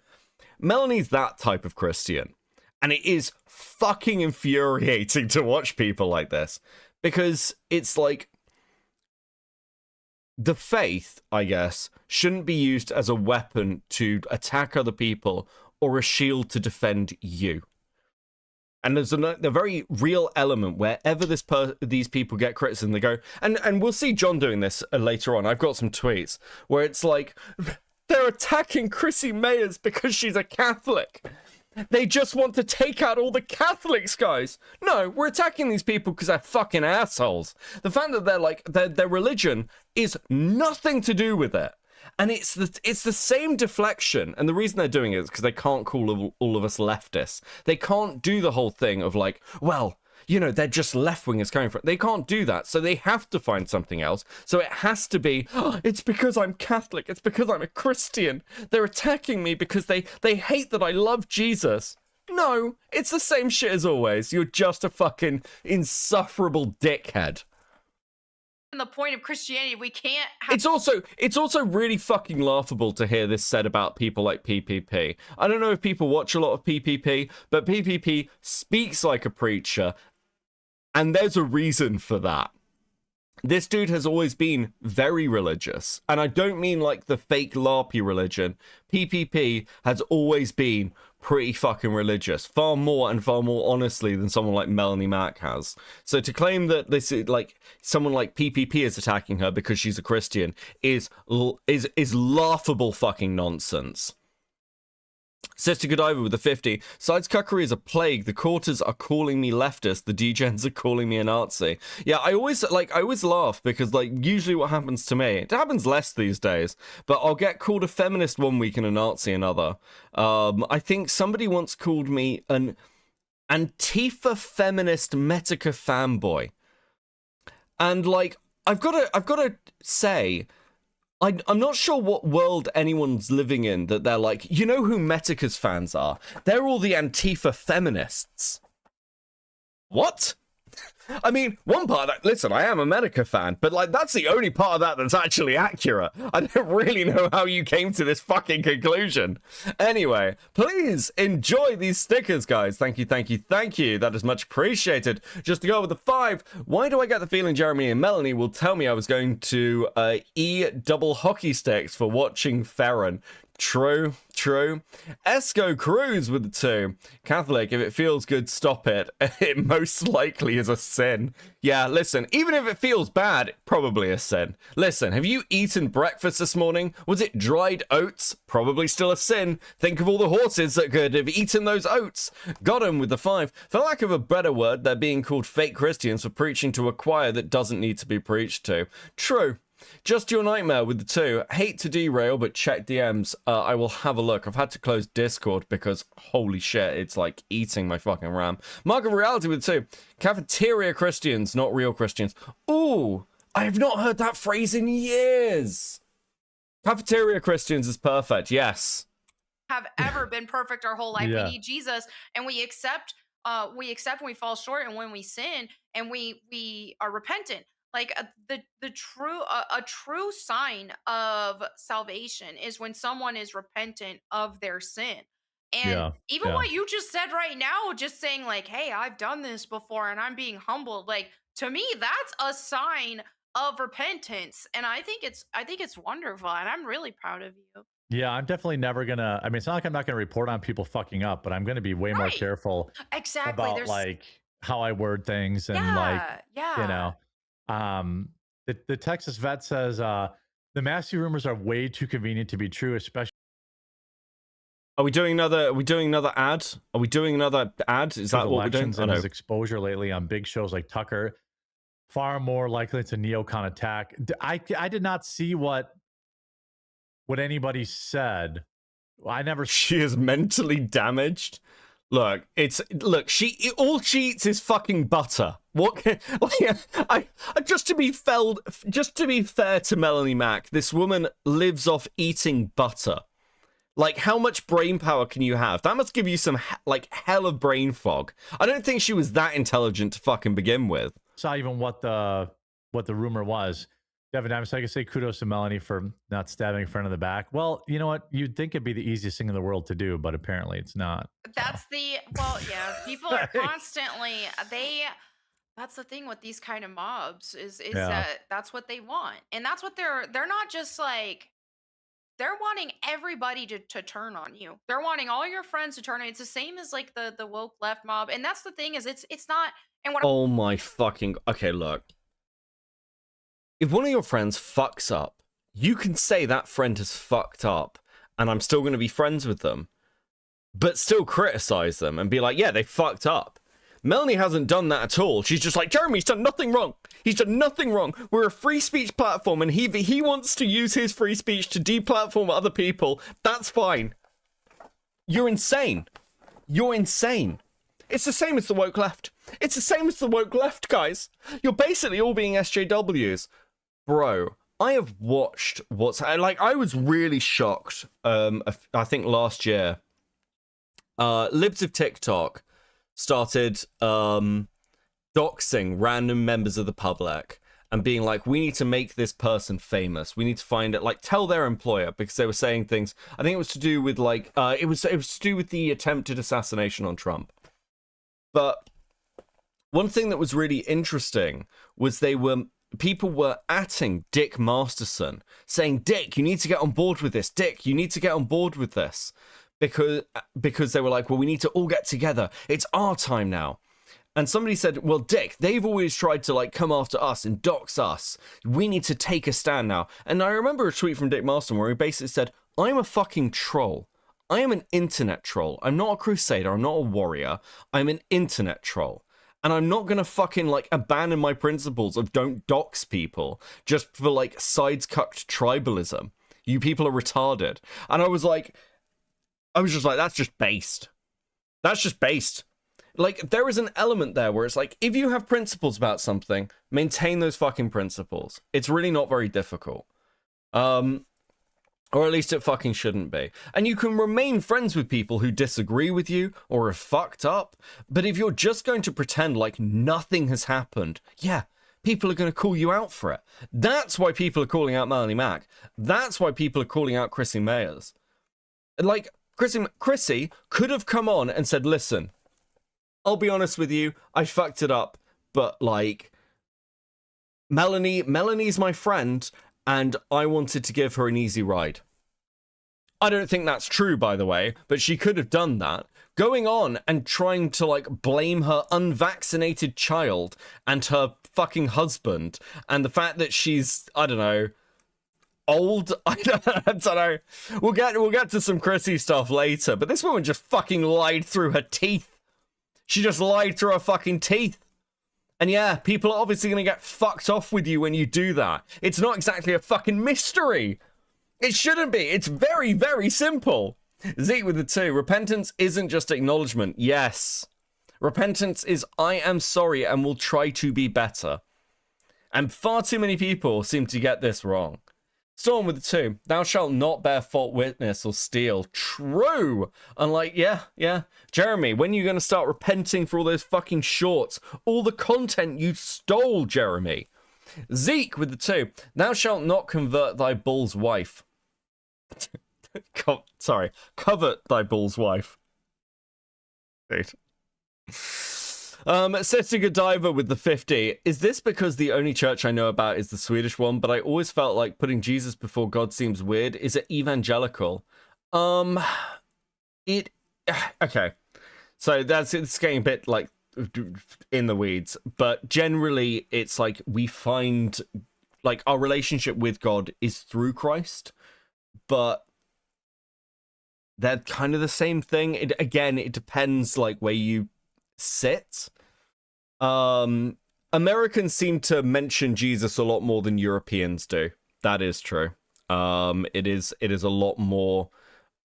Melanie's that type of Christian. And it is fucking infuriating to watch people like this. Because it's like, the faith, I guess, shouldn't be used as a weapon to attack other people or a shield to defend you. And there's a very real element wherever these people get criticism, they go, and we'll see John doing this later on. I've got some tweets where it's like, they're attacking Chrissy Mayers because she's a Catholic. They just want to take out all the Catholics, guys. No, we're attacking these people because they're fucking assholes. The fact that they're like, their religion is nothing to do with it. And it's the same deflection. And the reason they're doing it is because they can't call all of us leftists. They can't do the whole thing of like, well, you know, they're just left-wingers coming from. They can't do that. So they have to find something else. So it has to be, oh, it's because I'm Catholic. It's because I'm a Christian. They're attacking me because they hate that I love Jesus. No, it's the same shit as always. You're just a fucking insufferable dickhead. The point of Christianity, we can't have. It's also really fucking laughable to hear this said about people like PPP. I don't know if people watch a lot of PPP, but PPP speaks like a preacher, and there's a reason for that. This dude has always been very religious, and I don't mean like the fake LARPy religion. PPP has always been pretty fucking religious, far more honestly than someone like Melanie Mack has. So to claim that this is like someone like PPP is attacking her because she's a Christian is laughable fucking nonsense. Sister Godiva with the 50. Sides cuckery is a plague. The quarters are calling me leftist. The degens are calling me a Nazi. Yeah, I always laugh because like usually what happens to me, it happens less these days, but I'll get called a feminist one week and a Nazi another. I think somebody once called me an Antifa feminist Metica fanboy. And like I've got to say, I'm not sure what world anyone's living in that they're like, you know who Metica's fans are? They're all the Antifa feminists. What? I mean, one part of that, listen, I am a Medica fan, but like, that's the only part of that that's actually accurate. I don't really know how you came to this fucking conclusion. Anyway, please enjoy these stickers, guys. Thank you, thank you, thank you. That is much appreciated. Just to go with the 5, why do I get the feeling Jeremy and Melanie will tell me I was going to double hockey sticks for watching Farron? True, true. Esco Cruz with the 2. Catholic, if it feels good, stop it. It most likely is a sin. Yeah, listen, even if it feels bad, probably a sin. Listen, have you eaten breakfast this morning? Was it dried oats? Probably still a sin. Think of all the horses that could have eaten those oats. Got 'em with the 5. For lack of a better word, they're being called fake Christians for preaching to a choir that doesn't need to be preached to. True. Just your nightmare with the 2. Hate to derail, but check DMs. I will have a look. I've had to close Discord because holy shit, it's like eating my fucking RAM. Mark of Reality with 2. Cafeteria Christians, not real Christians. Ooh, I have not heard that phrase in years. Cafeteria Christians is perfect. Yes. Have ever been perfect our whole life. Yeah. We need Jesus, and we accept when we fall short and when we sin, and we are repentant. Like the true a true sign of salvation is when someone is repentant of their sin. And even what you just said right now, just saying like, hey, I've done this before and I'm being humbled, like, to me that's a sign of repentance. And I think it's wonderful, and I'm really proud of you. Yeah, I'm definitely never gonna. I mean, it's not like I'm not gonna report on people fucking up, but I'm gonna be way more Right. careful Exactly. about like how I word things and like yeah. you know. The Texas vet says the Massey rumors are way too convenient to be true, especially. Are we doing another ad? Are we doing another ad? Is that what we're doing? And his exposure lately on big shows like Tucker, far more likely it's a neocon attack. I did not see what anybody said. I never. She is mentally damaged. Look, all she eats is fucking butter. What can, like, just to be fair to Melanie Mack, this woman lives off eating butter. Like, how much brain power can you have? That must give you some like hell of brain fog. I don't think she was that intelligent to fucking begin with. Saw even what the rumor was. Devin Diamond, so I can say kudos to Melanie for not stabbing a friend in the back. Well, you know what? You'd think it'd be the easiest thing in the world to do, but apparently it's not. That's yeah, people are constantly that's the thing with these kind of mobs is that that's what they want. And that's what they're not just like, they're wanting everybody to turn on you. They're wanting all your friends to turn on you. It's the same as like the woke left mob. And that's the thing is it's not. And what Oh my fucking, okay, look. If one of your friends fucks up, you can say that friend has fucked up, and I'm still going to be friends with them, but still criticize them and be like, yeah, they fucked up. Melanie hasn't done that at all. She's just like, Jeremy's done nothing wrong. He's done nothing wrong. We're a free speech platform, and he wants to use his free speech to deplatform other people. That's fine. You're insane. You're insane. It's the same as the woke left. It's the same as the woke left, guys. You're basically all being SJWs. Bro, I have watched I was really shocked. I think last year, libs of TikTok started doxing random members of the public and being like, we need to make this person famous. We need to find it, like, tell their employer, because they were saying things. I think it was to do with like it was to do with the attempted assassination on Trump. But one thing that was really interesting was people were atting Dick Masterson, saying, Dick, you need to get on board with this. Dick, you need to get on board with this. Because they were like, well, we need to all get together. It's our time now. And somebody said, well, Dick, they've always tried to like come after us and dox us. We need to take a stand now. And I remember a tweet from Dick Masterson where he basically said, I'm a fucking troll. I am an internet troll. I'm not a crusader. I'm not a warrior. I'm an internet troll. And I'm not going to fucking, like, abandon my principles of don't dox people just for, like, sides-cucked tribalism. You people are retarded. And I was just like, that's just based. That's just based. Like, there is an element there where it's like, if you have principles about something, maintain those fucking principles. It's really not very difficult. Or at least it fucking shouldn't be. And you can remain friends with people who disagree with you or are fucked up, but if you're just going to pretend like nothing has happened, yeah, people are going to call you out for it. That's why people are calling out Melanie Mac. That's why people are calling out Chrissy Mayers. Like, Chrissy could have come on and said, listen, I'll be honest with you, I fucked it up, but like, Melanie's my friend, and I wanted to give her an easy ride. I don't think that's true, by the way, but she could have done that. Going on and trying to, like, blame her unvaccinated child and her fucking husband, and the fact that she's, I don't know, old? I don't know. We'll get to some Chrissy stuff later, but this woman just fucking lied through her teeth. She just lied through her fucking teeth. And yeah, people are obviously going to get fucked off with you when you do that. It's not exactly a fucking mystery. It shouldn't be. It's very, very simple. Zeke with the 2. Repentance isn't just acknowledgement. Yes. Repentance is I am sorry and will try to be better. And far too many people seem to get this wrong. Storm with the 2. Thou shalt not bear false witness or steal. True. And like, yeah. Jeremy, when are you going to start repenting for all those fucking shorts? All the content you stole, Jeremy. Zeke with the 2. Thou shalt not convert thy bull's wife. Covet thy bull's wife. Dude. Sister Godiva with the 50. Is this because the only church I know about is the Swedish one, but I always felt like putting Jesus before God seems weird. Is it evangelical? Okay. So it's getting a bit like in the weeds, but generally it's like we find like our relationship with God is through Christ, but they're kind of the same thing. It depends like where you sit. Americans seem to mention Jesus a lot more than Europeans do. That is true. It is a lot more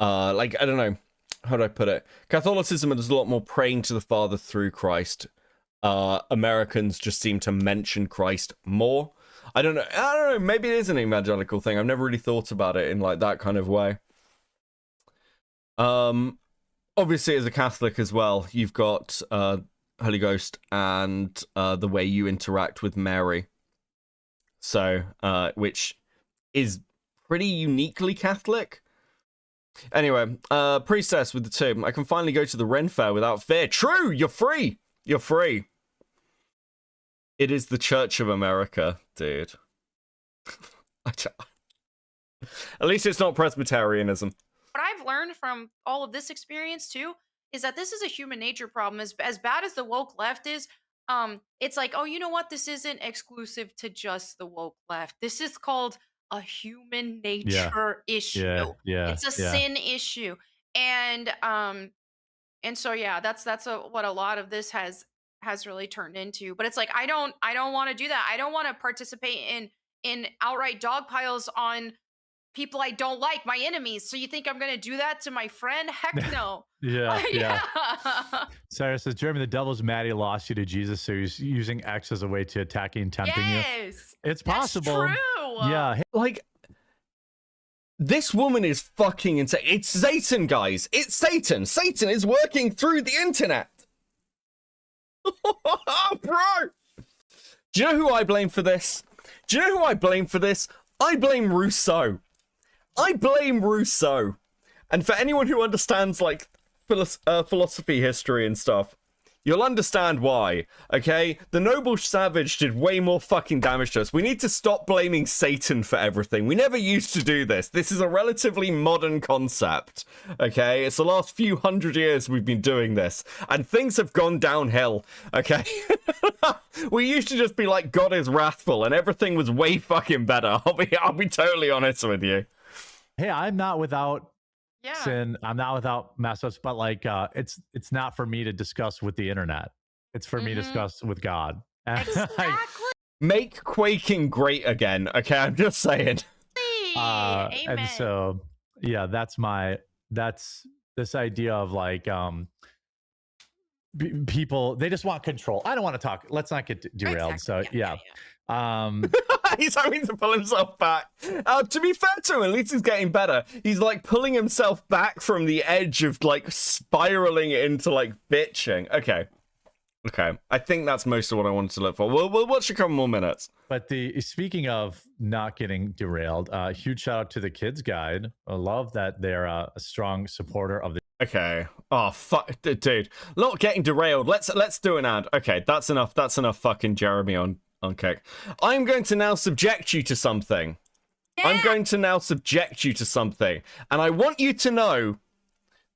like, I don't know, how do I put it? Catholicism is a lot more praying to the Father through Christ. Americans just seem to mention Christ more. I don't know, maybe it is an evangelical thing. I've never really thought about it in like that kind of way. Obviously as a Catholic as well, you've got Holy Ghost and the way you interact with Mary. So, which is pretty uniquely Catholic. Anyway, Priestess with the 2. I can finally go to the Ren Fair without fear. True, you're free. You're free. It is the Church of America, dude. At least it's not Presbyterianism. What I've learned from all of this experience too is that this is a human nature problem. As bad as the woke left is, it's like, oh, you know what? This isn't exclusive to just the woke left. This is called a human nature issue. Yeah. It's a sin issue. And so yeah, that's what a lot of this has really turned into. But it's like I don't want to do that. I don't want to participate in outright dog piles on people I don't like, my enemies. So you think I'm gonna do that to my friend? Heck no. Yeah. Sarah says, Jeremy, the devil's mad he lost you to Jesus, so he's using X as a way to attacking and tempting you. It's possible. That's true. Yeah. Like, this woman is fucking insane. It's Satan, guys. It's Satan. Satan is working through the internet. Bro. Do you know who I blame for this? I blame Rousseau. And for anyone who understands, like, philosophy, history, and stuff, you'll understand why, okay? The noble savage did way more fucking damage to us. We need to stop blaming Satan for everything. We never used to do this. This is a relatively modern concept, okay? It's the last few hundred years we've been doing this, and things have gone downhill, okay? We used to just be like, God is wrathful, and everything was way fucking better. I'll be totally honest with you. Hey, I'm not without sin. I'm not without mess ups, but like it's not for me to discuss with the internet. It's for me to discuss with God. Exactly. Make quaking great again. Okay, I'm just saying. Amen. And so yeah, that's this idea of like people, they just want control. I don't want to talk. Let's not get derailed. Exactly. So yeah. He's having to pull himself back. To be fair to him, at least he's getting better. He's like pulling himself back from the edge of like spiraling into like bitching. Okay. I think that's most of what I wanted to look for. We'll watch a couple more minutes. But speaking of not getting derailed, huge shout out to the Kids Guide. I love that they're a strong supporter of the. Okay. Oh fuck, dude. Not getting derailed. Let's do an ad. Okay, that's enough. That's enough. Fucking Jeremy on kick. I'm going to now subject you to something. Yeah. I'm going to now subject you to something, and I want you to know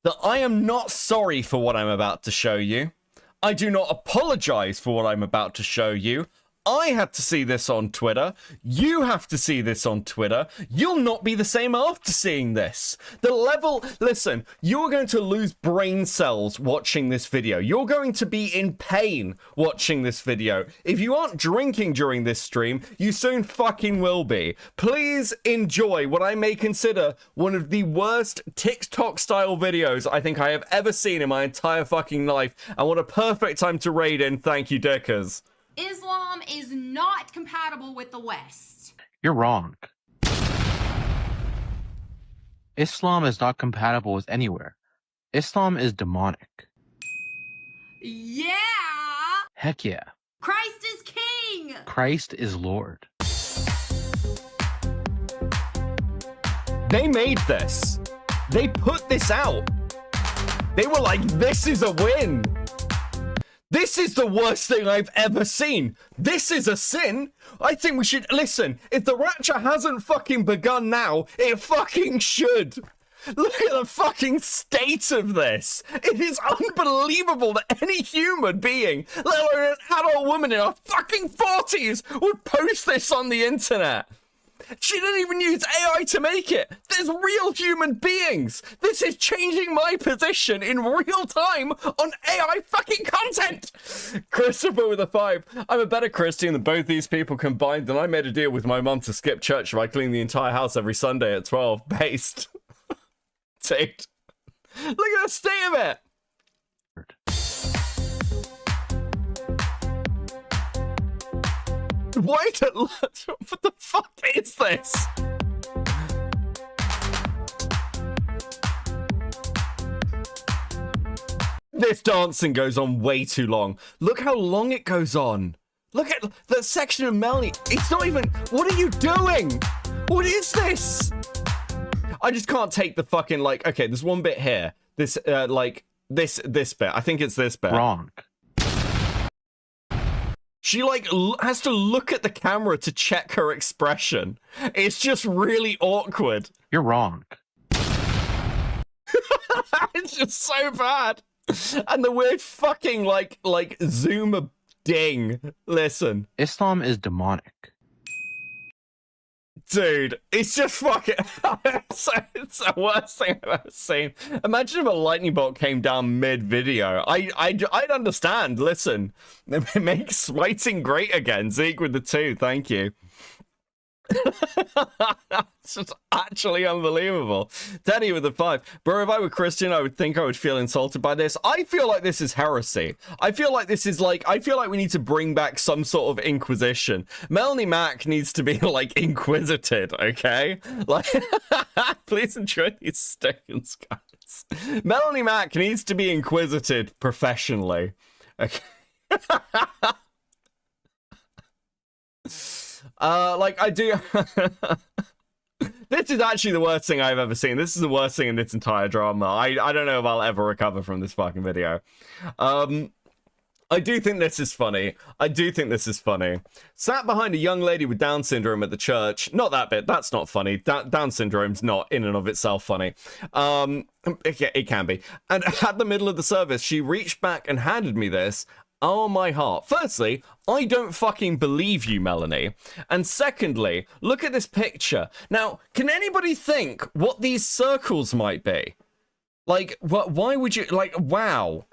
that I am not sorry for what I'm about to show you. I do not apologize for what I'm about to show you. I had to see this on Twitter. You have to see this on Twitter. You'll not be the same after seeing this. The level... Listen, you're going to lose brain cells watching this video. You're going to be in pain watching this video. If you aren't drinking during this stream, you soon fucking will be. Please enjoy what I may consider one of the worst TikTok-style videos I think I have ever seen in my entire fucking life. And what a perfect time to raid in. Thank you, Dickers. Islam is not compatible with the West. You're wrong. Islam is not compatible with anywhere. Islam is demonic. Yeah! Heck yeah. Christ is king! Christ is Lord. They made this. They put this out. They were like, this is a win. This is the worst thing I've ever seen. This is a sin. I think we should... Listen, if the rapture hasn't fucking begun now, it fucking should. Look at the fucking state of this. It is unbelievable that any human being, let alone an adult woman in her fucking 40s, would post this on the internet. She didn't even use AI to make it. There's real human beings. This is changing my position in real time on AI fucking content. Christopher with a 5. I'm a better Christian than both these people combined, and I made a deal with my mum to skip church if I clean the entire house every Sunday at 12. Based. Dude. Look at the state of it. Why did... What the fuck is this? This dancing goes on way too long. Look how long it goes on. Look at that section of Melanie. It's not even... What are you doing? What is this? I just can't take the fucking, like... Okay, there's one bit here. This, like... This bit. I think it's this bit. Wrong. She, like, has to look at the camera to check her expression. It's just really awkward. You're wrong. It's just so bad. And the weird fucking, like zoomer ding. Listen. Islam is demonic. Dude, it's just fucking... it's the worst thing I've ever seen. Imagine if a lightning bolt came down mid-video. I'd understand. Listen, make smiting great again. Zeke with the 2, thank you. It's just actually unbelievable. Daddy with the 5. Bro, if I were Christian, I would think I would feel insulted by this. I feel like this is heresy. I feel like this is like... I feel like we need to bring back some sort of inquisition. Melanie Mac needs to be, like, inquisited, okay? Like, please enjoy these stickers, guys. Melanie Mac needs to be inquisited professionally. Okay. Like, I do... This is actually the worst thing I've ever seen. This is the worst thing in this entire drama. I don't know if I'll ever recover from this fucking video. I do think this is funny. Sat behind a young lady with Down syndrome at the church. Not that bit. That's not funny. Down syndrome's not in and of itself funny. It can be. And at the middle of the service, she reached back and handed me this. Oh, my heart. Firstly, I don't fucking believe you, Melanie. And secondly, look at this picture. Now, can anybody think what these circles might be? Like, why would you, like, wow.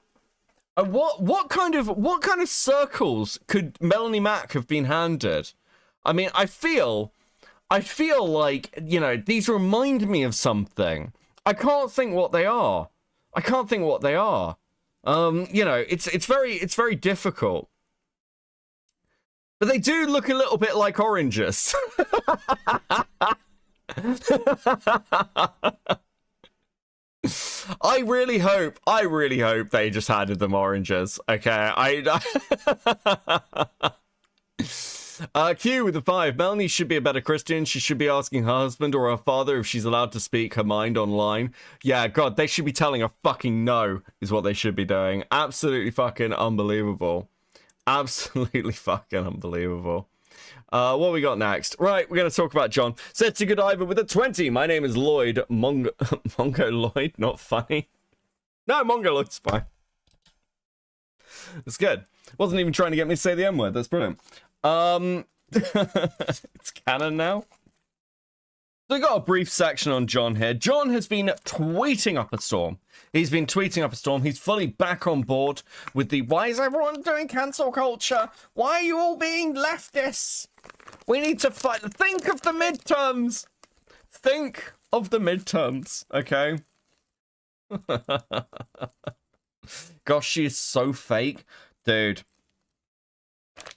What kind of circles could Melanie Mac have been handed? I mean, I feel like, you know, these remind me of something. I can't think what they are. You know, it's very difficult. But they do look a little bit like oranges. I really hope they just handed them oranges. Okay, Q with the 5. Melanie should be a better Christian. She should be asking her husband or her father if she's allowed to speak her mind online. Yeah, God, they should be telling her fucking no, is what they should be doing. Absolutely fucking unbelievable. Absolutely fucking unbelievable. What we got next? Right, we're going to talk about John. Said to Godiva with a 20. My name is Lloyd. Mongo Lloyd, not funny. No, Mongo Lloyd's fine. It's good. Wasn't even trying to get me to say the M word. That's brilliant. It's canon now. So we got a brief section on John here. John has been tweeting up a storm. He's been tweeting up a storm. He's fully back on board with the why is everyone doing cancel culture? Why are you all being leftists? We need to fight. Think of the midterms. Think of the midterms, okay? Gosh, she is so fake. Dude.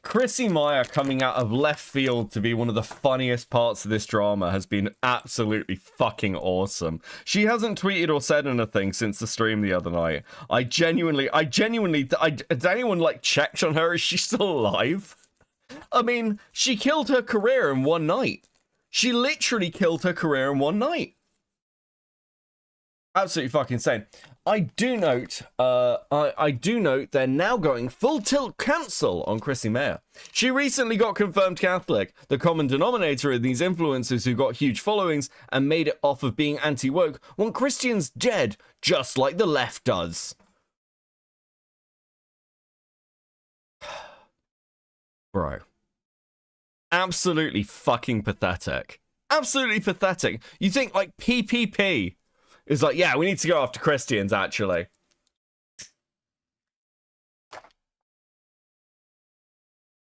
Chrissy Meyer coming out of left field to be one of the funniest parts of this drama has been absolutely fucking awesome. She hasn't tweeted or said anything since the stream the other night. I genuinely, has anyone like checked on her? Is she still alive? I mean, she killed her career in one night. She literally killed her career in one night. Absolutely fucking insane. I do note they're now going full tilt cancel on Chrissy Meyer. She recently got confirmed Catholic. The common denominator of these influencers who got huge followings and made it off of being anti-woke want Christians dead, just like the left does. Bro. Absolutely fucking pathetic. Absolutely pathetic. You think like PPP is like, yeah, we need to go after Christians, actually.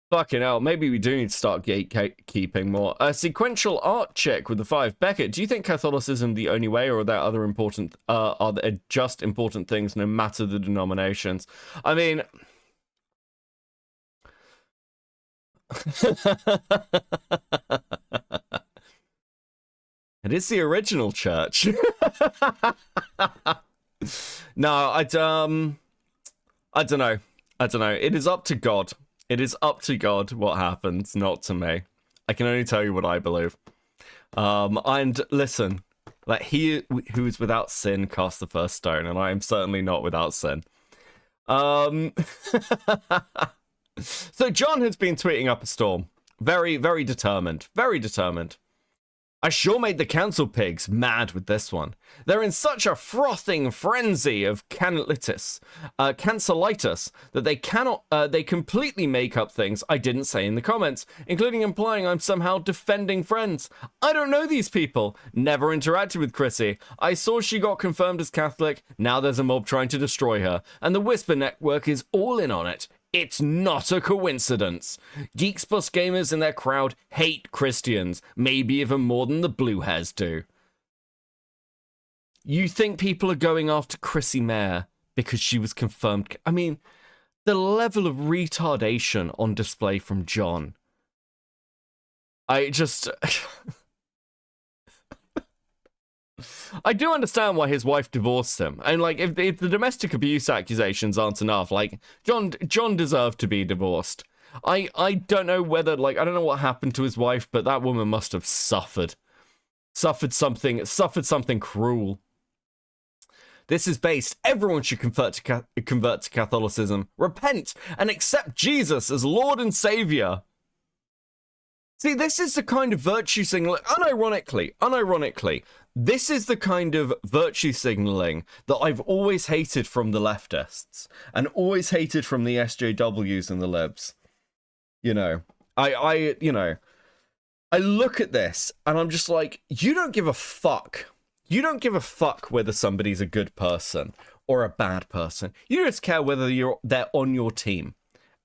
Fucking hell, maybe we do need to start gatekeeping more. A sequential art check with the 5. Beckett, do you think Catholicism the only way, or are there other important, are there just important things no matter the denominations? I mean... It is the original church. No, I don't know. It is up to God. It is up to God what happens, not to me. I can only tell you what I believe. And listen, like he who is without sin cast the first stone, and I am certainly not without sin. So John has been tweeting up a storm. Very, very determined. Very determined. I sure made the council pigs mad with this one. They're in such a frothing frenzy of cancelitis that they cannot, they completely make up things I didn't say in the comments, including implying I'm somehow defending friends. I don't know these people. Never interacted with Chrissy. I saw she got confirmed as Catholic. Now there's a mob trying to destroy her, and the Whisper Network is all in on it. It's not a coincidence. Geeks plus gamers in their crowd hate Christians, maybe even more than the blue hairs do. You think people are going after Chrissy Meyer because she was confirmed? I mean, the level of retardation on display from John. I just... I do understand why his wife divorced him. And, like, if the domestic abuse accusations aren't enough, like, John deserved to be divorced. I don't know whether, like, I don't know what happened to his wife, but that woman must have suffered. Suffered something cruel. This is based. Everyone should convert to Catholicism, repent, and accept Jesus as Lord and Savior. See, this is the kind of virtue signaling, unironically, this is the kind of virtue signaling that I've always hated from the leftists, and always hated from the SJWs and the libs. You know, I look at this, and I'm just like, you don't give a fuck. You don't give a fuck whether somebody's a good person or a bad person. You just care whether they're on your team.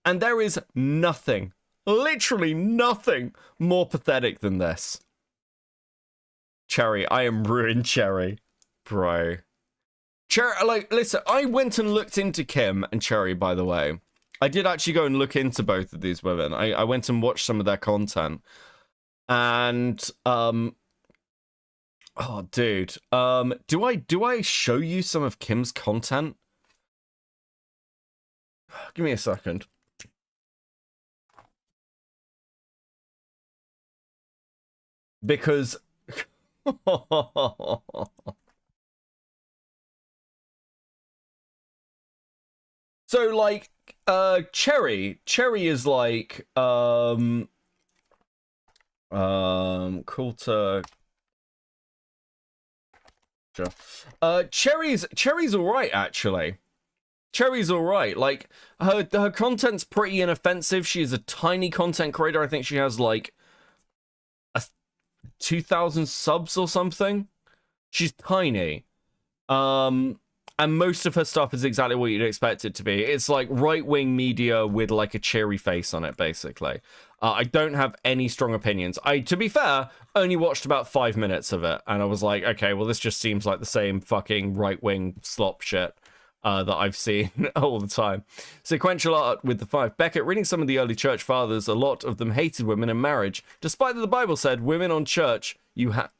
And there is nothing, literally nothing more pathetic than this. Cherry, I am ruined, Cherry. Bro. Cherry, like, listen, I went and looked into Kim and Cherry, by the way. I did actually go and look into both of these women. I went and watched some of their content. And oh dude. Do I show you some of Kim's content? Give me a second. Because so like Cherry is like cool to Cherry's all right actually. Cherry's all right. Like her content's pretty inoffensive. She is a tiny content creator. I think she has like 2,000 subs or something. She's tiny. And most of her stuff is exactly what you'd expect it to be. It's like right-wing media with like a cheery face on it, basically. I don't have any strong opinions. To be fair, only watched about 5 minutes of it, and I was like, okay, well, this just seems like the same fucking right-wing slop shit that I've seen all the time. Sequential art with the 5. Beckett, reading some of the early church fathers, a lot of them hated women in marriage, despite that the Bible said, women in church, you have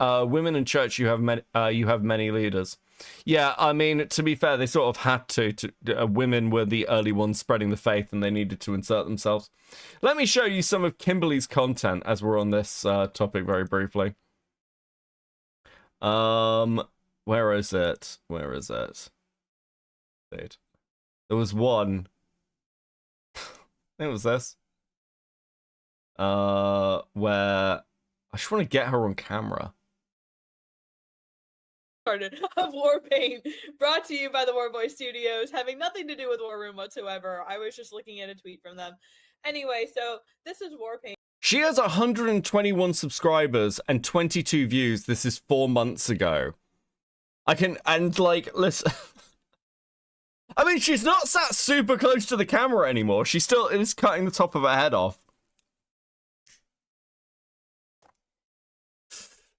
many leaders. Yeah, I mean, to be fair, they sort of had to women were the early ones spreading the faith, and they needed to insert themselves. Let me show you some of Kimberly's content as we're on this topic very briefly. Where is it? Dude. There was one. I think it was this. Where I just want to get her on camera. Of Warpaint, brought to you by the Warboy Studios, having nothing to do with War Room whatsoever. I was just looking at a tweet from them. Anyway, so this is Warpaint. She has 121 subscribers and 22 views. This is 4 months ago. Listen. I mean, she's not sat super close to the camera anymore. She still is cutting the top of her head off.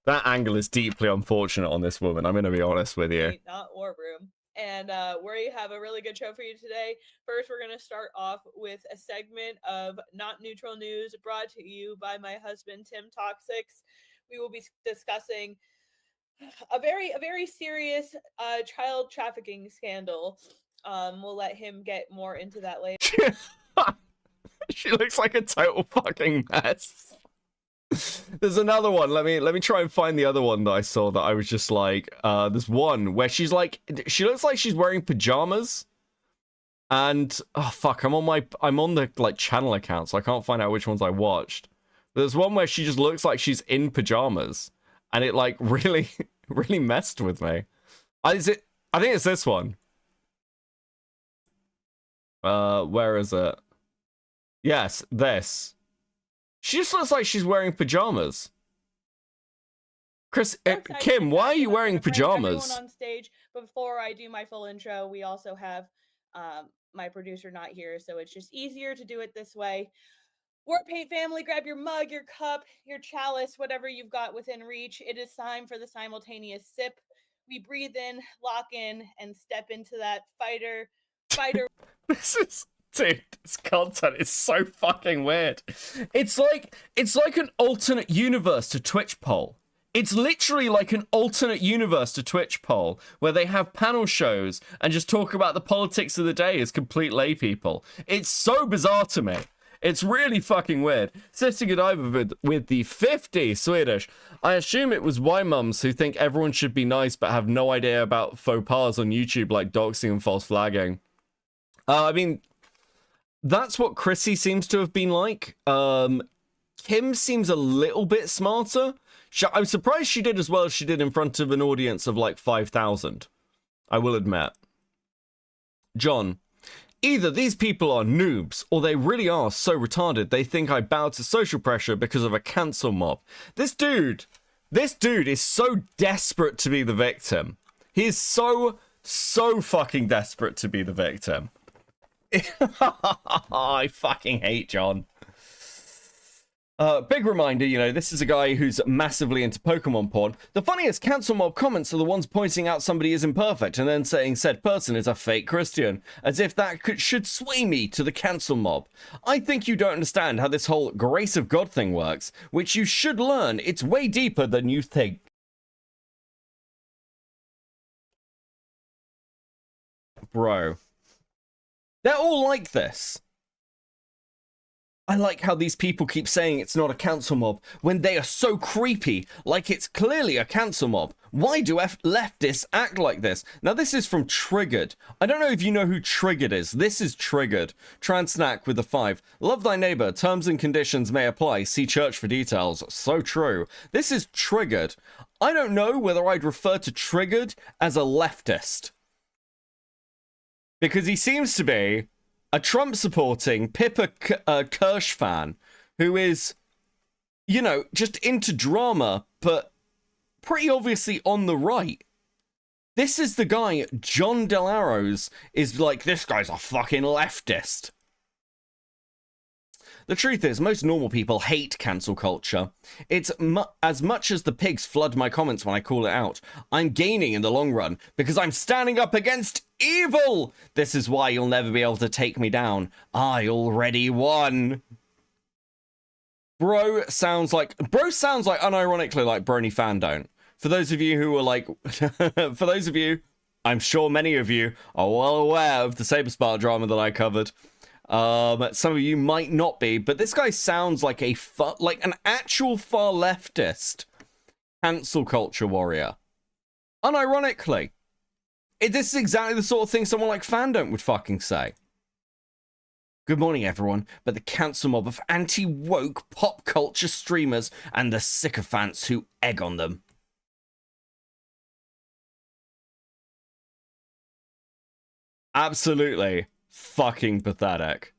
That angle is deeply unfortunate on this woman. I'm going to be honest with you. Not War Room. And we have a really good show for you today. First, we're going to start off with a segment of Not Neutral News brought to you by my husband, Tim Toxics. We will be discussing a very serious child trafficking scandal. We'll let him get more into that later. She looks like a total fucking mess. There's another one. Let me try and find the other one that I saw that I was just like, there's one where she looks like she's wearing pajamas. And oh fuck, I'm on the like channel account, so I can't find out which ones I watched. But there's one where she just looks like she's in pajamas, and it like really messed with me. I think it's this one. Where is it? Yes, this. She just looks like she's wearing pajamas. Kim, why are you wearing pajamas? Everyone on stage. Before I do my full intro, we also have my producer not here, so it's just easier to do it this way. Warpaint family, grab your mug, your cup, your chalice, whatever you've got within reach. It is time for the simultaneous sip. We breathe in, lock in, and step into that fighter. Dude, this content is so fucking weird. It's like an alternate universe to Twitch poll. It's literally like an alternate universe to Twitch poll where they have panel shows and just talk about the politics of the day as complete lay people. It's so bizarre to me. It's really fucking weird. Sitting it over with the 50 Swedish. I assume it was Y-mums who think everyone should be nice but have no idea about faux pas on YouTube like doxing and false flagging. I mean, that's what Chrissy seems to have been like. Kim seems a little bit smarter. I'm surprised she did as well as she did in front of an audience of like 5,000. I will admit. John, either these people are noobs, or they really are so retarded they think I bowed to social pressure because of a cancel mob. This dude is so desperate to be the victim. He is so fucking desperate to be the victim. I fucking hate John. Big reminder, you know, this is a guy who's massively into Pokemon porn. The funniest cancel mob comments are the ones pointing out somebody is imperfect and then saying said person is a fake Christian, as if that should sway me to the cancel mob. I think you don't understand how this whole grace of God thing works, which you should learn. It's way deeper than you think. Bro. They're all like this. I like how these people keep saying it's not a cancel mob when they are so creepy, like it's clearly a cancel mob. Why do leftists act like this? Now, this is from Triggered. I don't know if you know who Triggered is. This is Triggered. Transnack with a 5. Love thy neighbor. Terms and conditions may apply. See church for details. So true. This is Triggered. I don't know whether I'd refer to Triggered as a leftist, because he seems to be a Trump-supporting Pippa Kirsch fan who is, you know, just into drama, but pretty obviously on the right. This is the guy, John Del Arrows, is like, this guy's a fucking leftist. The truth is, most normal people hate cancel culture. It's as much as the pigs flood my comments when I call it out. I'm gaining in the long run because I'm standing up against evil. This is why you'll never be able to take me down. I already won. Bro sounds like unironically like Brony Fan Don't. For those of you who are like, for those of you, I'm sure many of you are well aware of the Saberspark drama that I covered. Some of you might not be, but this guy sounds like an actual far leftist cancel culture warrior. Unironically. This is exactly the sort of thing someone like Fandom would fucking say. Good morning, everyone, but the cancel mob of anti-woke pop culture streamers and the sycophants who egg on them. Absolutely fucking pathetic.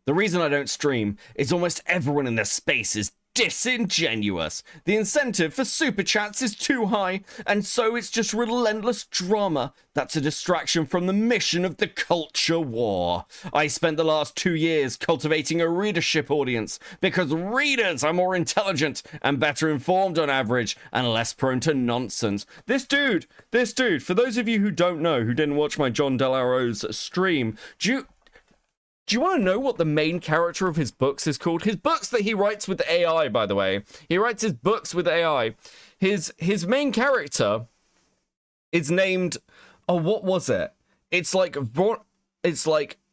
The reason I don't stream is almost everyone in this space is disingenuous. The incentive for super chats is too high, and so it's just relentless drama. That's a distraction from the mission of the culture war. I spent the last 2 years cultivating a readership audience because readers are more intelligent and better informed on average and less prone to nonsense. This dude, for those of you who don't know, who didn't watch my John Del Arrows stream, do you want to know what the main character of his books is called? His books that he writes with AI, by the way. He writes his books with AI. His main character is named... Oh, what was it? It's like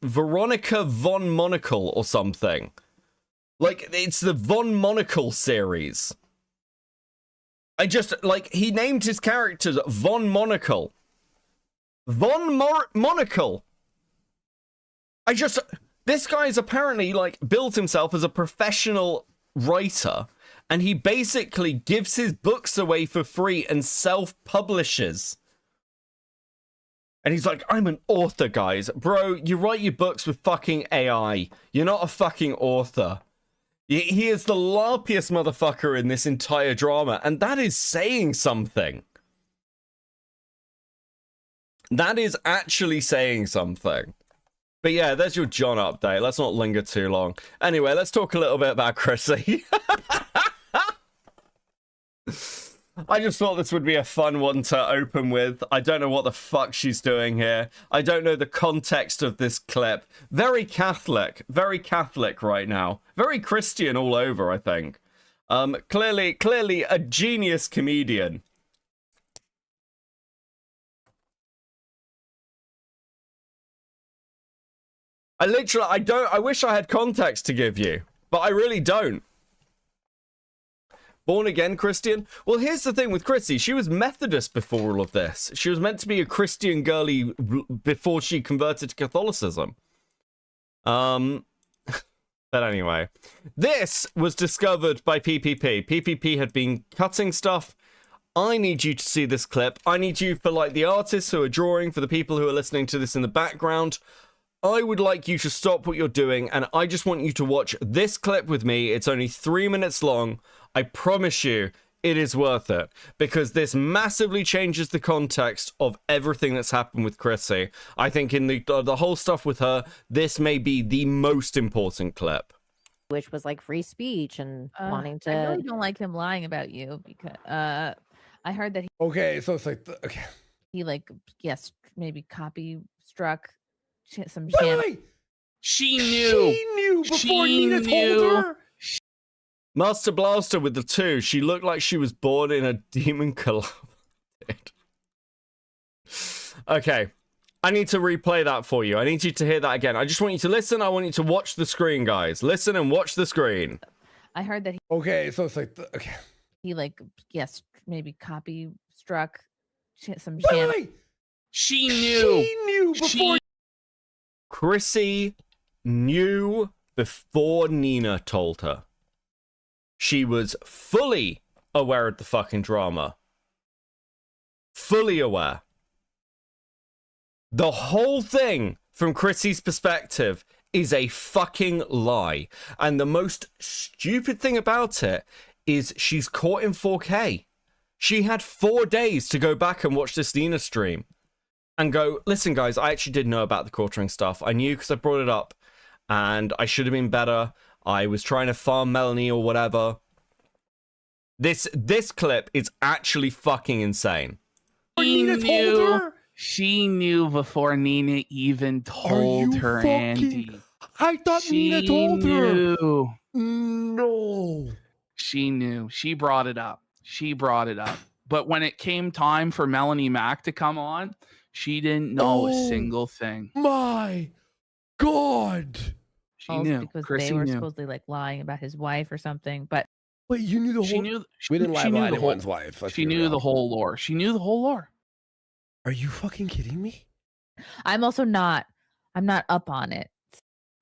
Veronica Von Monocle or something. Like, it's the Von Monocle series. He named his characters Von Monocle. Monocle! This guy's apparently, built himself as a professional writer, and he basically gives his books away for free and self-publishes. And he's like, I'm an author, guys. Bro, you write your books with fucking AI. You're not a fucking author. He is the larpiest motherfucker in this entire drama, and that is saying something. That is actually saying something. But yeah, there's your John update. Let's not linger too long. Anyway, let's talk a little bit about Chrissy. I just thought this would be a fun one to open with. I don't know what the fuck she's doing here. I don't know the context of this clip. Very Catholic right now. Very Christian all over, I think. Clearly a genius comedian. I wish I had context to give you, but I really don't. Born again Christian? Well, here's the thing with Chrissy. She was Methodist before all of this. She was meant to be a Christian girly before she converted to Catholicism. But anyway. This was discovered by PPP. PPP had been cutting stuff. I need you to see this clip. I need you, for the artists who are drawing, for the people who are listening to this in the background, I would like you to stop what you're doing, and I just want you to watch this clip with me. It's only 3 minutes long. I promise you, it is worth it, because this massively changes the context of everything that's happened with Chrissy. I think in the whole stuff with her, this may be the most important clip. which was like free speech and wanting to. I really don't like him lying about you because I heard that Okay, so it's like okay. he like maybe copy struck some Wait, channel. wait. She knew before Nina told her. Master Blaster with the 2. She looked like she was born in a demon club. Okay. I need to replay that for you. I need you to hear that again. I just want you to listen. I want you to watch the screen, guys. Listen and watch the screen. I heard that Okay, so it's like okay. he like maybe copy struck some Wait, channel. wait. She knew before. Chrissy knew before Nina told her. She was fully aware of the fucking drama. Fully aware. The whole thing, from Chrissy's perspective, is a fucking lie. And the most stupid thing about it is she's caught in 4K. She had 4 days to go back and watch this Nina stream. And go, listen, guys, I actually did know about the quartering stuff. I knew because I brought it up. And I should have been better. I was trying to farm Melanie or whatever. This clip is actually fucking insane. She knew before Nina even told her, Andy. I thought Nina told her. No. She knew. She brought it up. But when it came time for Melanie Mack to come on, she didn't know a single thing. My God. She knew. Because Chrissy they were knew. supposedly like lying about his wife or something. But wait, you knew the whole. She knew. We didn't lie she knew about the anyone's whole, wife. She knew the whole lore. She knew the whole lore. Are you fucking kidding me? I'm also not. I'm not up on it.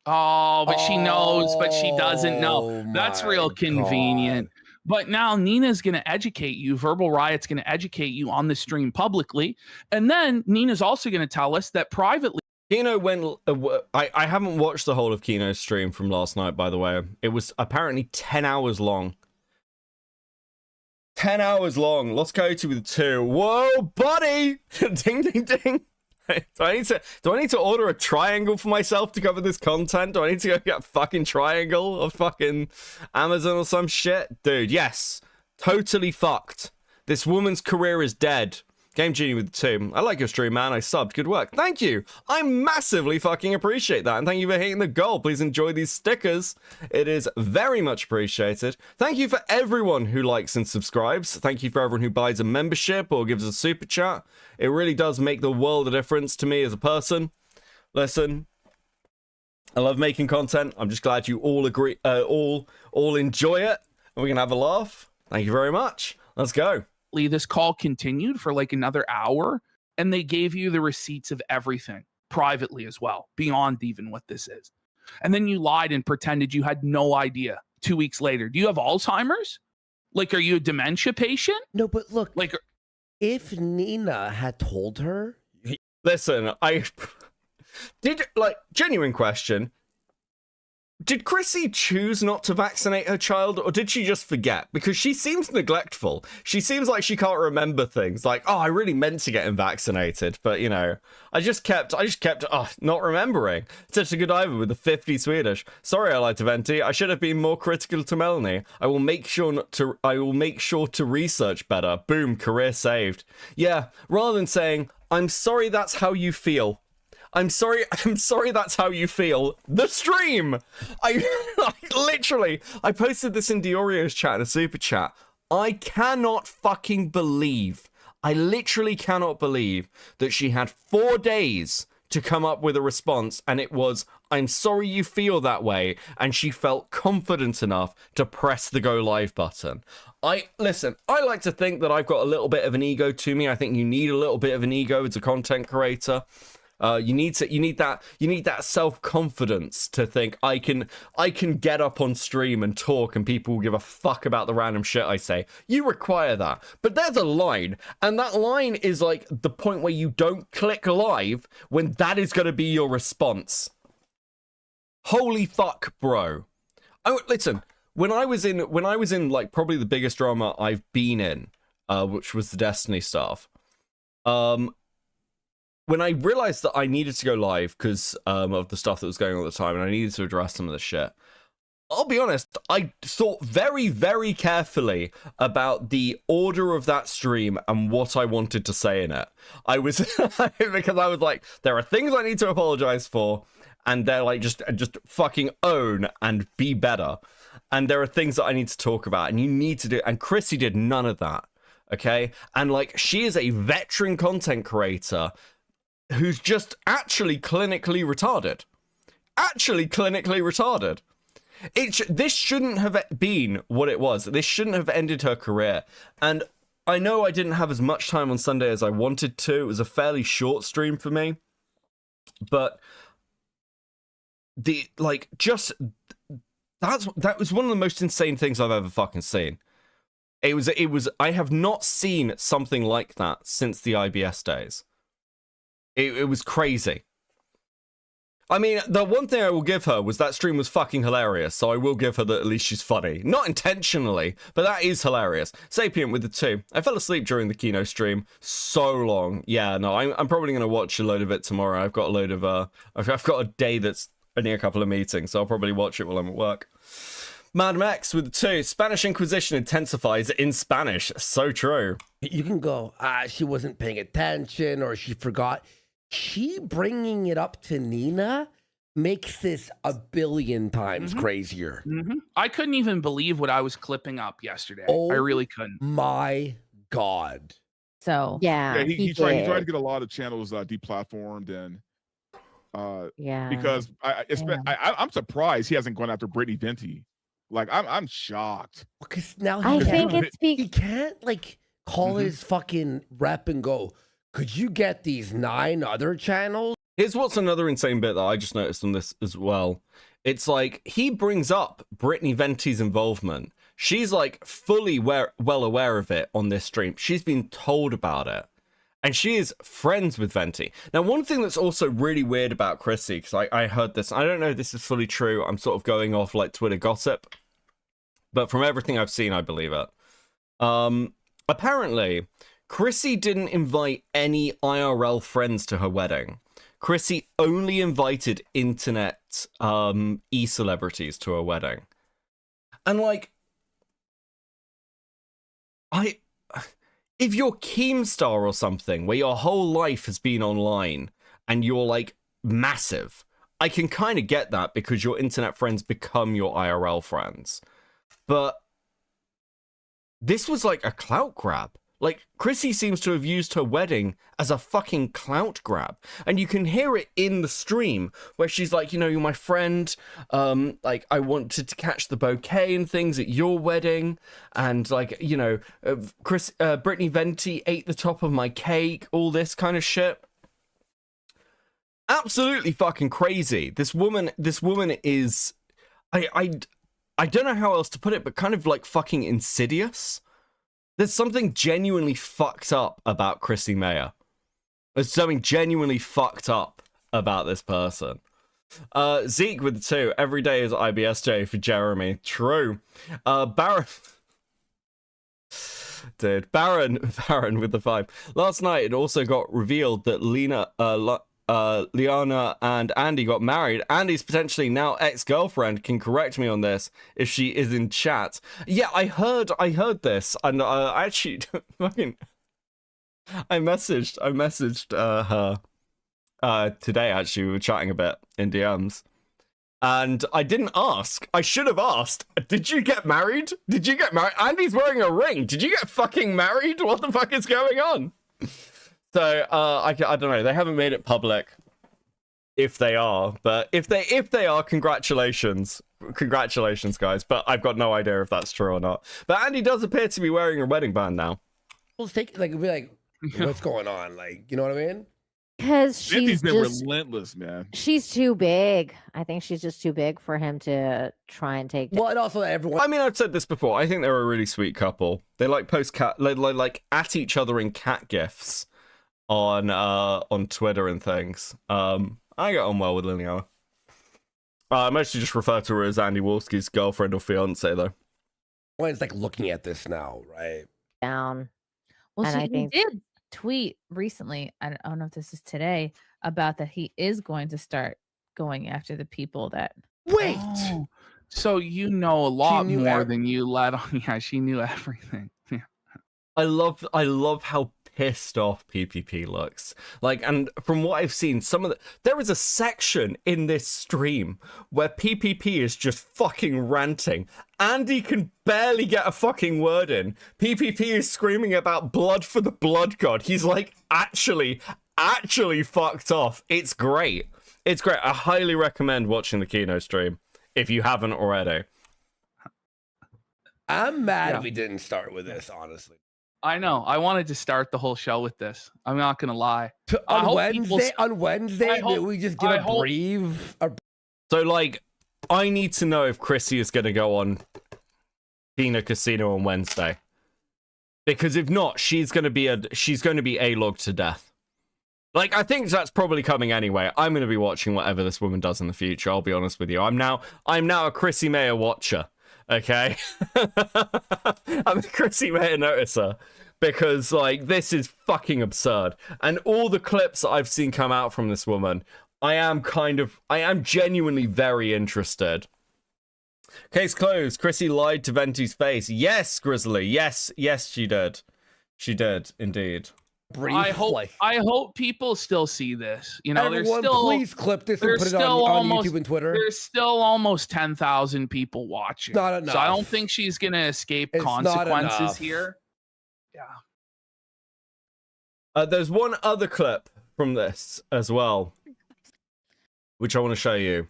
Oh, but she knows, but she doesn't know. That's real convenient. But now Nina's going to educate you. Verbal Riot's going to educate you on the stream publicly. And then Nina's also going to tell us that privately. Kino went. I haven't watched the whole of Kino's stream from last night, by the way. It was apparently 10 hours long. 10 hours long. Lost Coyote with 2. Whoa, buddy! Ding, ding, ding. Do I need to order a triangle for myself to cover this content? Do I need to go get a fucking triangle of fucking Amazon or some shit? Dude, yes. Totally fucked. This woman's career is dead. Game Genie with 2. I like your stream, man. I subbed. Good work. Thank you. I massively fucking appreciate that. And thank you for hitting the goal. Please enjoy these stickers. It is very much appreciated. Thank you for everyone who likes and subscribes. Thank you for everyone who buys a membership or gives a super chat. It really does make the world of difference to me as a person. Listen, I love making content. I'm just glad you all agree, all enjoy it. And we can have a laugh. Thank you very much. Let's go. This call continued for like another hour, and they gave you the receipts of everything privately as well, beyond even what this is. And then you lied and pretended you had no idea 2 weeks later. Do you have Alzheimer's? Like, are you a dementia patient? No, but look, like, if Nina had told her. Listen, I did, like, genuine question. Did Chrissy choose not to vaccinate her child, or did she just forget? Because she seems neglectful. She seems like she can't remember things. Like, oh, I really meant to get him vaccinated, but you know, I just kept not remembering. Such a good diver with the 50 Swedish. Sorry, I lied to Venti. I should have been more critical to Melanie. I will make sure to research better. Boom, career saved. Yeah, rather than saying, I'm sorry that's how you feel. I'm sorry that's how you feel. The stream! I posted this in Diorio's chat, in a super chat. I cannot fucking believe, I literally cannot believe that she had 4 days to come up with a response, and it was, I'm sorry you feel that way, and she felt confident enough to press the go live button. Listen, I like to think that I've got a little bit of an ego to me. I think you need a little bit of an ego as a content creator. You need that self-confidence to think I can get up on stream and talk and people will give a fuck about the random shit I say. You require that. But there's a line, and that line is like the point where you don't click live when that is going to be your response. Holy fuck, bro. Oh, listen, when I was in like probably the biggest drama I've been in, which was the Destiny stuff, when I realized that I needed to go live because of the stuff that was going on at the time, and I needed to address some of the shit, I'll be honest, I thought very, very carefully about the order of that stream and what I wanted to say in it. I was because I was like, there are things I need to apologize for, and they're like just fucking own and be better. And there are things that I need to talk about, and you need to do. And Chrissy did none of that. Okay, and like she is a veteran content creator who's just actually clinically retarded. This shouldn't have been what it was. This shouldn't have ended her career. And I know I didn't have as much time on Sunday as I wanted to. It was a fairly short stream for me. But that was one of the most insane things I've ever fucking seen. It was I have not seen something like that since the IBS days. It was crazy. I mean, the one thing I will give her was that stream was fucking hilarious, so I will give her that at least she's funny. Not intentionally, but that is hilarious. Sapient with the 2. I fell asleep during the Kino stream so long. Yeah, no, I'm probably going to watch a load of it tomorrow. I've got a load of, I've got a day that's only a couple of meetings, so I'll probably watch it while I'm at work. Mad Max with the 2. Spanish Inquisition intensifies in Spanish. So true. You can go, she wasn't paying attention or she forgot. She bringing it up to Nina makes this a billion times crazier. I couldn't even believe what I was clipping up yesterday. Oh, I really couldn't. My God. So Yeah, he tried to get a lot of channels deplatformed, and because I'm surprised he hasn't gone after Brittany Venti. Like I'm shocked. Because now I think it's he can't like call his fucking rep and go, could you get these 9 other channels? Here's what's another insane bit that I just noticed on this as well. It's like he brings up Brittany Venti's involvement. She's like fully well aware of it on this stream. She's been told about it. And she is friends with Venti. Now, one thing that's also really weird about Chrissy, because I heard this, I don't know if this is fully true. I'm sort of going off like Twitter gossip. But from everything I've seen, I believe it. Apparently, Chrissy didn't invite any IRL friends to her wedding. Chrissy only invited internet e-celebrities to her wedding. And like, if you're Keemstar or something, where your whole life has been online and you're like massive, I can kind of get that because your internet friends become your IRL friends. But this was like a clout grab. Like, Chrissy seems to have used her wedding as a fucking clout grab. And you can hear it in the stream where she's like, you know, you're my friend. Like, I wanted to catch the bouquet and things at your wedding. And like, you know, Brittany Venti ate the top of my cake. All this kind of shit. Absolutely fucking crazy. This woman is, I don't know how else to put it, but kind of like fucking insidious. There's something genuinely fucked up about Chrissy Mayer. There's something genuinely fucked up about this person. Zeke with the 2. Every day is IBSJ for Jeremy. True. Baron. Dude. Baron with the 5. Last night it also got revealed that Liana and Andy got married. Andy's potentially now ex-girlfriend can correct me on this if she is in chat. Yeah, I heard this, and I actually fucking I messaged her today. Actually, we were chatting a bit in DMs, and I didn't ask. I should have asked. Did you get married? Andy's wearing a ring. Did you get fucking married? What the fuck is going on? So I don't know. They haven't made it public if they are, but if they are, congratulations, guys. But I've got no idea if that's true or not. But Andy does appear to be wearing a wedding band now. Let's take be like, what's going on? Like, you know what I mean? Because she's been just relentless, man. She's too big. I think she's just too big for him to try and take. Well, and also everyone. I mean, I've said this before. I think they're a really sweet couple. They like post cat, like at each other in cat gifs on Twitter and things. I get on well with Linnea. I mostly just refer to her as Andy Wolski's girlfriend or fiance, though. It's like looking at this now, right? Down. Well, And I he think- did tweet recently, I don't know if this is today, about that he is going to start going after the people that Wait! So you know a lot knew more than you let on. Yeah, she knew everything. Yeah. I love how pissed off PPP looks. Like, and from what I've seen, there is a section in this stream where PPP is just fucking ranting. Andy can barely get a fucking word in. PPP is screaming about blood for the blood god. He's like actually fucked off. It's great. It's great. I highly recommend watching the Kino stream if you haven't already. I'm mad we didn't start with this, honestly. I know. I wanted to start the whole show with this. I'm not gonna lie. On Wednesday, we just give a brief. So, like, I need to know if Chrissy is going to go on Kino Casino on Wednesday, because if not, she's going to be A-logged to death. Like, I think that's probably coming anyway. I'm going to be watching whatever this woman does in the future. I'll be honest with you. I'm now a Chrissy Mayer watcher. Okay, I'm a Chrissy Mayer noticer, because like this is fucking absurd, and all the clips that I've seen come out from this woman, I am genuinely very interested. Case closed. Chrissy lied to Venti's face. Yes, Grizzly. Yes, she did. She did indeed. I hope people still see this. You know, everyone, please clip this and put it on YouTube and Twitter. There's still almost 10,000 people watching. Not enough. So I don't think she's gonna escape It's consequences not enough. here. There's one other clip from this as well, which I want to show you.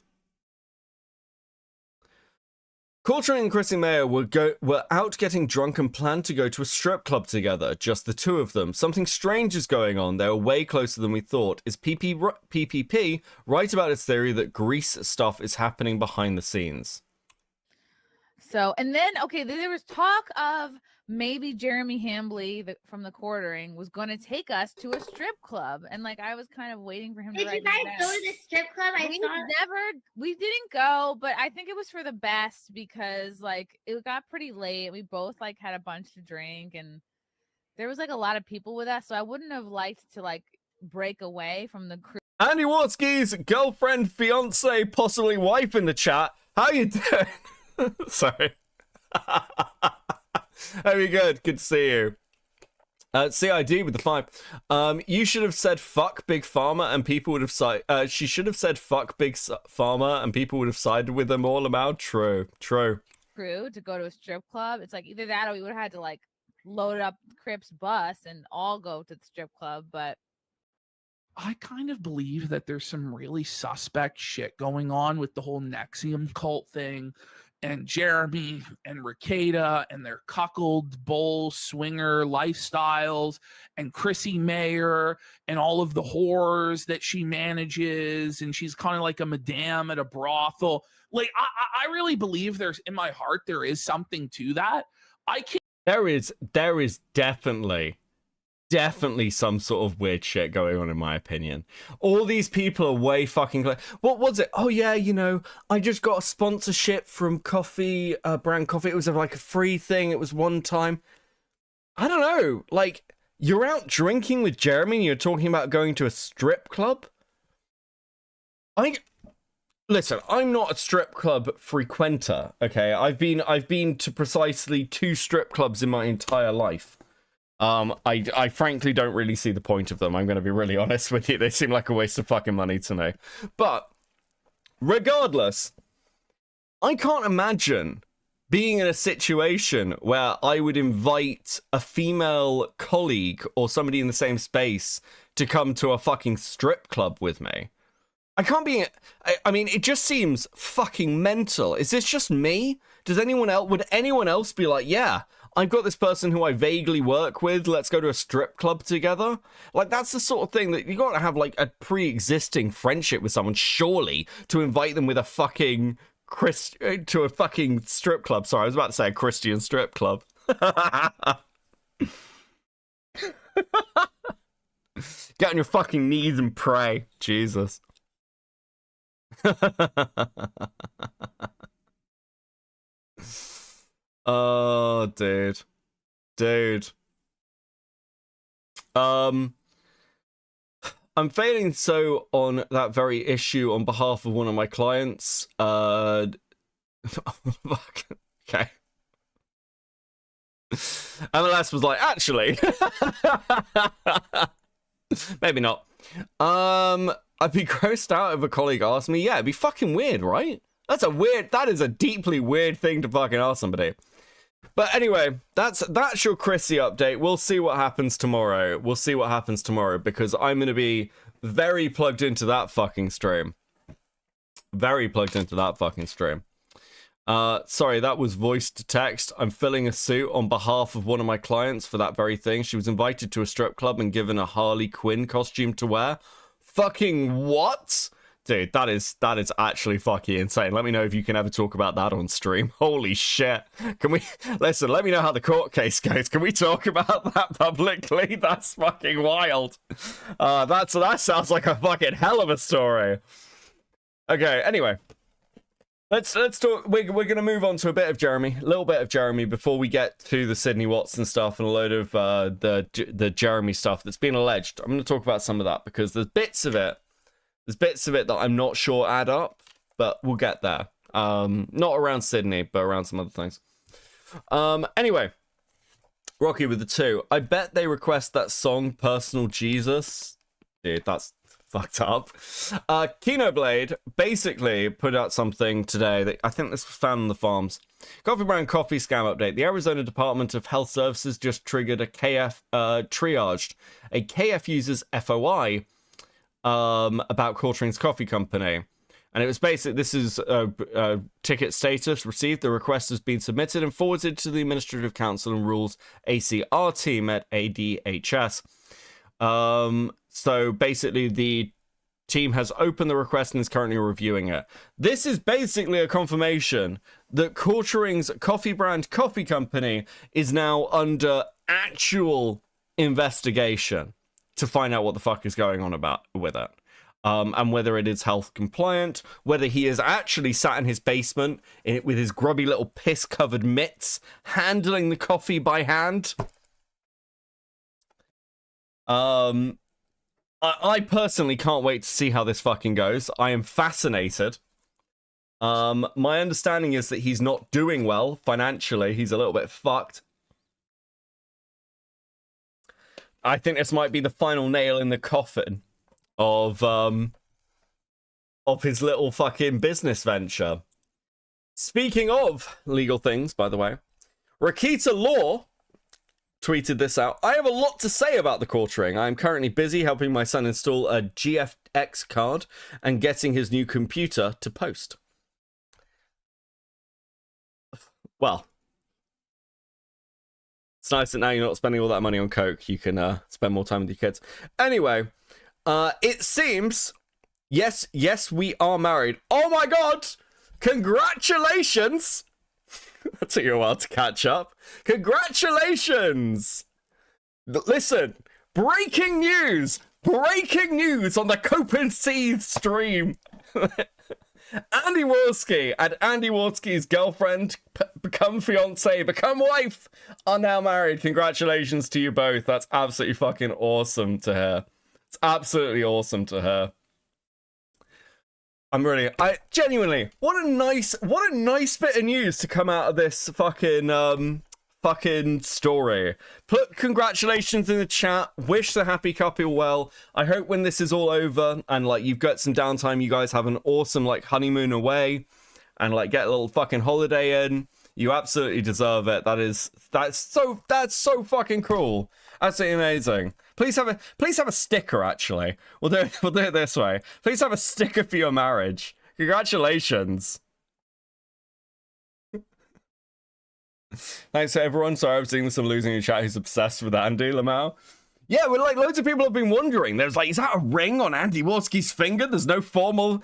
Coulter and Chrissy Mayer were out getting drunk and planned to go to a strip club together, just the two of them. Something strange is going on. They were way closer than we thought. Is PPP right about its theory that Grease stuff is happening behind the scenes? So, and then, okay, there was talk of maybe Jeremy Hambley from the Quartering was going to take us to a strip club. And like, I was kind of waiting for him to Did you guys go to the strip club? We didn't go, but I think it was for the best because like it got pretty late. We both like had a bunch to drink and there was like a lot of people with us. So I wouldn't have liked to like break away from the crew. Andy Watsky's girlfriend, fiance, possibly wife in the chat. How you doing? Sorry. Very good. Good to see you. CID with the 5. You should have said fuck Big Pharma and people would have sided. She should have said fuck Big Pharma and people would have sided with them all about. True. Crew to go to a strip club. It's like either that or we would have had to like load up Crip's bus and all go to the strip club. But I kind of believe that there's some really suspect shit going on with the whole Nexium cult thing. And Jeremy and Ricada and their cuckold bowl swinger lifestyles and Chrissy Mayer and all of the whores that she manages. And she's kind of like a madame at a brothel. Like, I really believe in my heart, there is something to that. There is definitely some sort of weird shit going on, in my opinion. All these people are way fucking what was it? Oh yeah, you know, I just got a sponsorship from coffee, brand coffee. It was like a free thing. It was one time. I don't know. Like, you're out drinking with Jeremy and you're talking about going to a strip club? Listen, I'm not a strip club frequenter, okay? I've been to precisely 2 strip clubs in my entire life. I frankly don't really see the point of them. I'm going to be really honest with you. They seem like a waste of fucking money to me. But regardless, I can't imagine being in a situation where I would invite a female colleague or somebody in the same space to come to a fucking strip club with me. I can't be... I mean, it just seems fucking mental. Is this just me? Would anyone else be like, yeah, I've got this person who I vaguely work with, let's go to a strip club together? Like, that's the sort of thing that you gotta have, like, a pre-existing friendship with someone, surely, to invite them with a fucking... to a fucking strip club. Sorry, I was about to say a Christian strip club. Get on your fucking knees and pray. Jesus. Oh, dude. I'm failing so on that very issue on behalf of one of my clients. Fuck. Okay. MLS was like, actually, maybe not. I'd be grossed out if a colleague asked me. Yeah, it'd be fucking weird, right? That is a deeply weird thing to fucking ask somebody. But anyway, that's your Chrissy update. We'll see what happens tomorrow. Because I'm going to be very plugged into that fucking stream. Sorry, that was voice to text. I'm filling a suit on behalf of one of my clients for that very thing. She was invited to a strip club and given a Harley Quinn costume to wear. Fucking what? Dude, that is actually fucking insane. Let me know if you can ever talk about that on stream. Holy shit. Can we... Listen, let me know how the court case goes. Can we talk about that publicly? That's fucking wild. That sounds like a fucking hell of a story. Okay, anyway. Let's talk... We're going to move on to a little bit of Jeremy before we get to the Sydney Watson stuff and a load of the Jeremy stuff that's been alleged. I'm going to talk about some of that because there's bits of it that I'm not sure add up, but we'll get there. Not around Sydney, but around some other things. Anyway, Rocky with the 2. I bet they request that song Personal Jesus. Dude, that's fucked up. Kinoblade basically put out something today that I think this was found on the farms. Coffee brand coffee scam update. The Arizona Department of Health Services just triggered a triaged a KF user's FOI about Quartering's Coffee Company. And it was basically, this is ticket status received. The request has been submitted and forwarded to the Administrative Council and Rules ACR team at ADHS. So basically the team has opened the request and is currently reviewing it. This is basically a confirmation that Quartering's coffee brand coffee company is now under actual investigation to find out what the fuck is going on with it. And whether it is health compliant, whether he is actually sat in his basement with his grubby little piss-covered mitts, handling the coffee by hand. I personally can't wait to see how this fucking goes. I am fascinated. My understanding is that he's not doing well financially. He's a little bit fucked. I think this might be the final nail in the coffin of his little fucking business venture. Speaking of legal things, by the way, Rakita Law tweeted this out. I have a lot to say about the Quartering. I am currently busy helping my son install a GFX card and getting his new computer to post. Well, it's nice that now you're not spending all that money on coke. You can spend more time with your kids. Anyway, it seems, yes, we are married. Oh my god! Congratulations! That took you a while to catch up. Congratulations! Listen, breaking news on the Cope and Seed stream. Andy Worski and Andy Worski's girlfriend, become fiance, become wife, are now married. Congratulations to you both. That's absolutely fucking awesome to hear. It's absolutely awesome to hear. I genuinely, what a nice bit of news to come out of this fucking story. Put congratulations in the chat. Wish the happy couple well. I hope when this is all over and like you've got some downtime, you guys have an awesome like honeymoon away and like get a little fucking holiday in. You absolutely deserve it. That's so fucking cool. Absolutely amazing. Please have a sticker. Actually, we'll do it this way. Please have a sticker for your marriage. Congratulations. Thanks to everyone. Sorry, I was seeing some losing in chat who's obsessed with Andy Lamau. Yeah, well, like loads of people have been wondering. There's like, is that a ring on Andy Worski's finger? There's no formal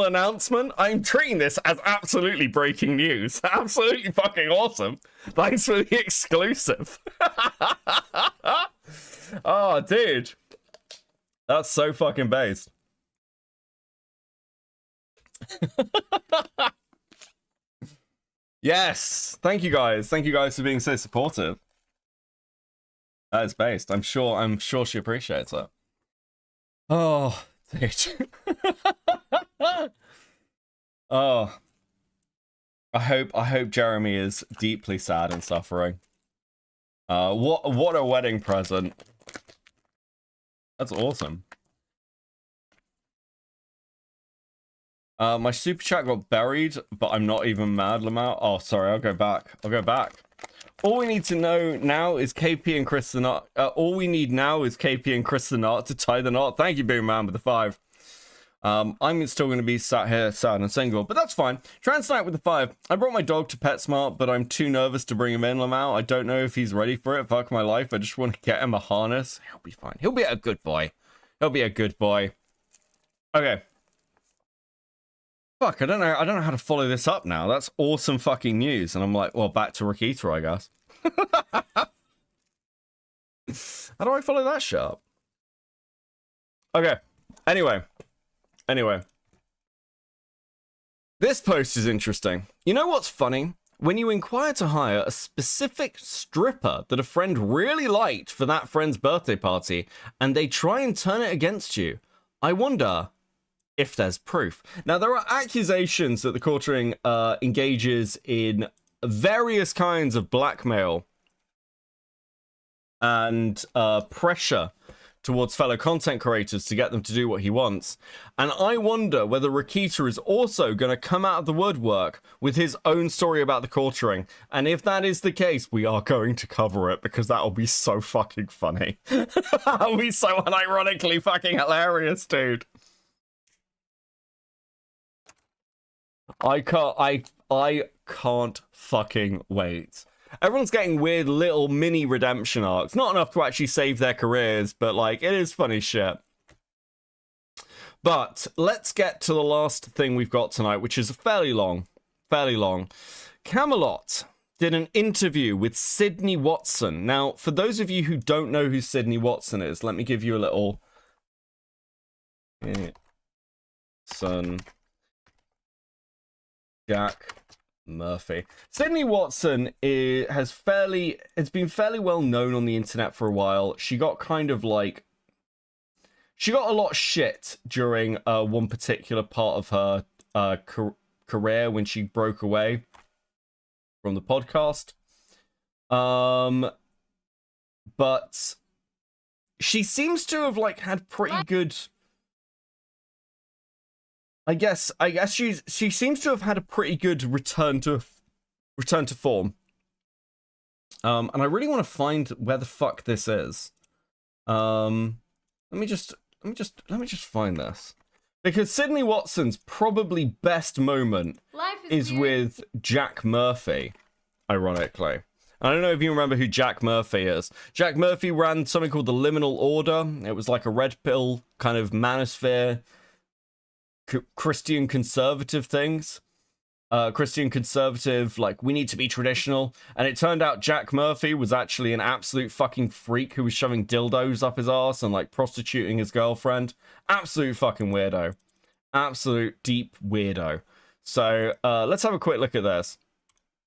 announcement. I'm treating this as absolutely breaking news. Absolutely fucking awesome. Thanks for the exclusive. Oh, dude. That's so fucking based. Yes. Thank you guys. Thank you guys for being so supportive. That is based. I'm sure she appreciates it. Oh, dude. Oh. I hope Jeremy is deeply sad and suffering. What a wedding present. That's awesome. My super chat got buried, but I'm not even mad, Lamau. Oh, sorry, I'll go back. All we need to know now is KP and Chris the Knot. All we need now is KP and Chris the Knot to tie the knot. Thank you, Boom Man, with the 5. I'm still going to be sat here sad and single, but that's fine. Transnight with the 5. I brought my dog to PetSmart, but I'm too nervous to bring him in, Lamau. I don't know if he's ready for it. Fuck my life. I just want to get him a harness. He'll be fine. He'll be a good boy. Okay. Fuck, I don't know how to follow this up now. That's awesome fucking news. And I'm like, well, back to Rakita, I guess. How do I follow that shit up? Okay. Anyway. This post is interesting. You know what's funny? When you inquire to hire a specific stripper that a friend really liked for that friend's birthday party, and they try and turn it against you, I wonder if there's proof. Now, there are accusations that the court ring engages in various kinds of blackmail and pressure towards fellow content creators to get them to do what he wants. And I wonder whether Rakita is also going to come out of the woodwork with his own story about the quartering. And if that is the case, we are going to cover it because that'll be so fucking funny. That'll be so unironically fucking hilarious, dude. I can't fucking wait. Everyone's getting weird little mini redemption arcs. Not enough to actually save their careers, but like, it is funny shit. But let's get to the last thing we've got tonight, which is fairly long. Camelot did an interview with Sydney Watson. Now, for those of you who don't know who Sydney Watson is, let me give you a little... Jack Murphy. Sydney Watson has been fairly well known on the internet for a while. She got kind of like... She got a lot of shit during one particular part of her career when she broke away from the podcast. But she seems to have like had pretty good... I guess she seems to have had a pretty good return to form. And I really want to find where the fuck this is. Let me just find this. Because Sydney Watson's probably best moment is with Jack Murphy, ironically. I don't know if you remember who Jack Murphy is. Jack Murphy ran something called the Liminal Order. It was like a red pill kind of manosphere Christian conservative things. Christian conservative, like, we need to be traditional. And it turned out Jack Murphy was actually an absolute fucking freak who was shoving dildos up his ass and, like, prostituting his girlfriend. Absolute fucking weirdo. Absolute deep weirdo. So, let's have a quick look at this.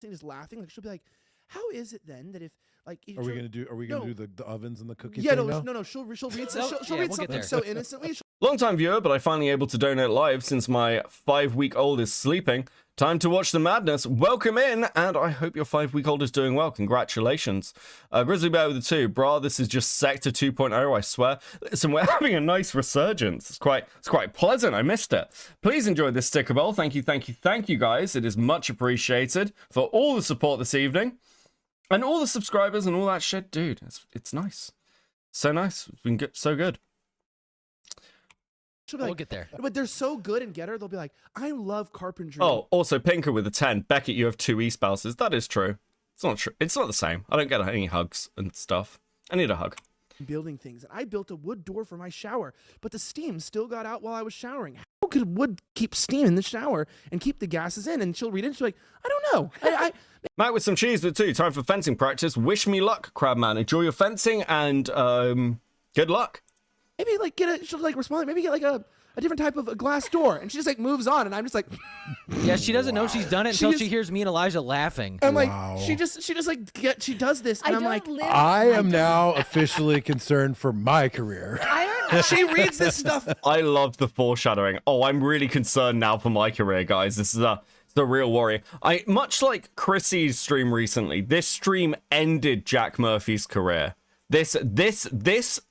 Is laughing. Like, she'll be like, how is it then that if, like... Are we gonna do the ovens and the cookies? Yeah, thing no. She'll read, she'll read something so innocently. Long time viewer, but I finally able to donate live since my 5-week-old is sleeping. Time to watch the madness. Welcome in, and I hope your 5-week-old is doing well. Congratulations. Grizzly Bear with the 2. Brah, this is just Sector 2.0, I swear. Listen, we're having a nice resurgence. It's quite pleasant. I missed it. Please enjoy this sticker bowl. Thank you, guys. It is much appreciated for all the support this evening. And all the subscribers and all that shit. Dude, it's nice. So nice. It's been so good. She'll be like, we'll get there. But they're so good in Getter, they'll be like, I love carpentry. Oh, also Pinker with a 10. Beckett, you have 2 e-spouses. That is true. It's not true. It's not the same. I don't get any hugs and stuff. I need a hug. Building things. And I built a wood door for my shower, but the steam still got out while I was showering. How could wood keep steam in the shower and keep the gases in? And she'll read it and she'll be like, I don't know. Matt with some cheese with 2. Time for fencing practice. Wish me luck, Crabman. Enjoy your fencing and good luck. Maybe like she'll like respond. Maybe get like a different type of a glass door, and she just like moves on, and I'm just like, yeah, she doesn't know she's done it until she hears me and Elijah laughing. I'm like, she just like she does this, and I'm like, I am now officially concerned for my career. She reads this stuff. I love the foreshadowing. Oh, I'm really concerned now for my career, guys. This is the real warrior. Much like Chrissy's stream recently, this stream ended Jack Murphy's career. This,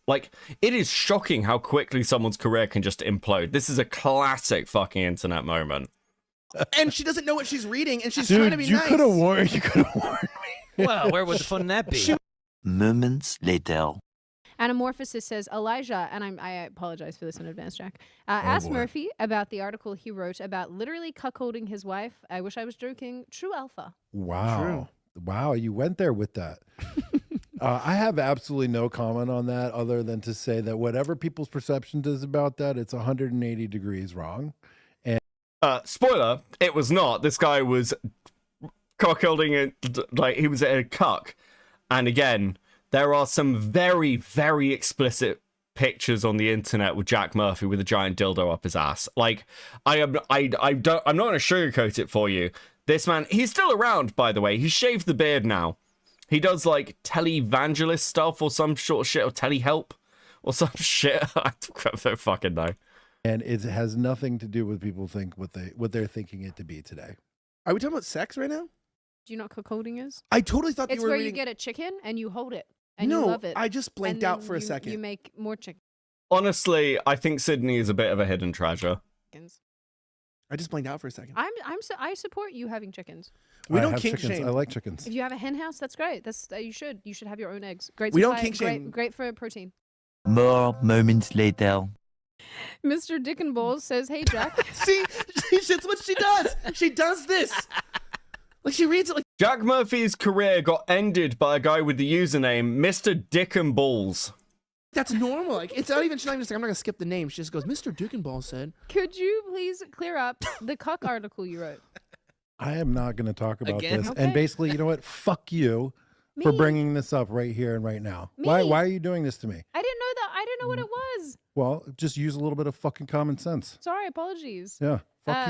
like, it is shocking how quickly someone's career can just implode. This is a classic fucking internet moment. And she doesn't know what she's reading, and she's Dude, trying to be you nice. could have warned. You could have warned me. Well, where would the fun in that be? Moments later. Anamorphosis says, Elijah, and I apologize for this in advance, Jack, asked Murphy about the article he wrote about literally cuckolding his wife. I wish I was joking. True alpha. Wow. True. Wow, you went there with that. I have absolutely no comment on that other than to say that whatever people's perception is about that, it's 180 degrees wrong. And spoiler, it was not. This guy was cuckolding it, like he was a cuck. And again, there are some very, very explicit pictures on the internet with Jack Murphy with a giant dildo up his ass. Like, I'm not going to sugarcoat it for you. This man, he's still around, by the way. He shaved the beard now. He does like televangelist stuff or some sort of shit, or telehelp or some shit. I don't fucking know. And it has nothing to do with people think what they're thinking it to be today. Are we talking about sex right now? Do you know what cuckolding is? I totally thought It's you were where reading... you get a chicken and you hold it and no, you love it. I just blanked and out then for a second. You make more chicken. Honestly, I think Sydney is a bit of a hidden treasure. I just blanked out for a second. I support you having chickens. We I don't have kink chickens. shame. I like chickens. If you have a hen house, that's great. That's you should have your own eggs. Great. We don't supply, kink shame. Great for protein. More moments later. Mr. Dick and Balls says, "Hey Jack." See, that's what she does. She does this. Like she reads it like. Jack Murphy's career got ended by a guy with the username Mr. Dick and Balls. That's normal. Like it's not even. She's not even just like, I'm not gonna skip the name. She just goes, Mr. Dickenball said. Could you please clear up the cuck article you wrote? I am not going to talk about Again? this. Okay. And basically, you know what? Fuck you for bringing this up right here and right now. Why are you doing this to me? I didn't know that. I didn't know what it was. Well, just use a little bit of fucking common sense. Sorry, apologies. Yeah.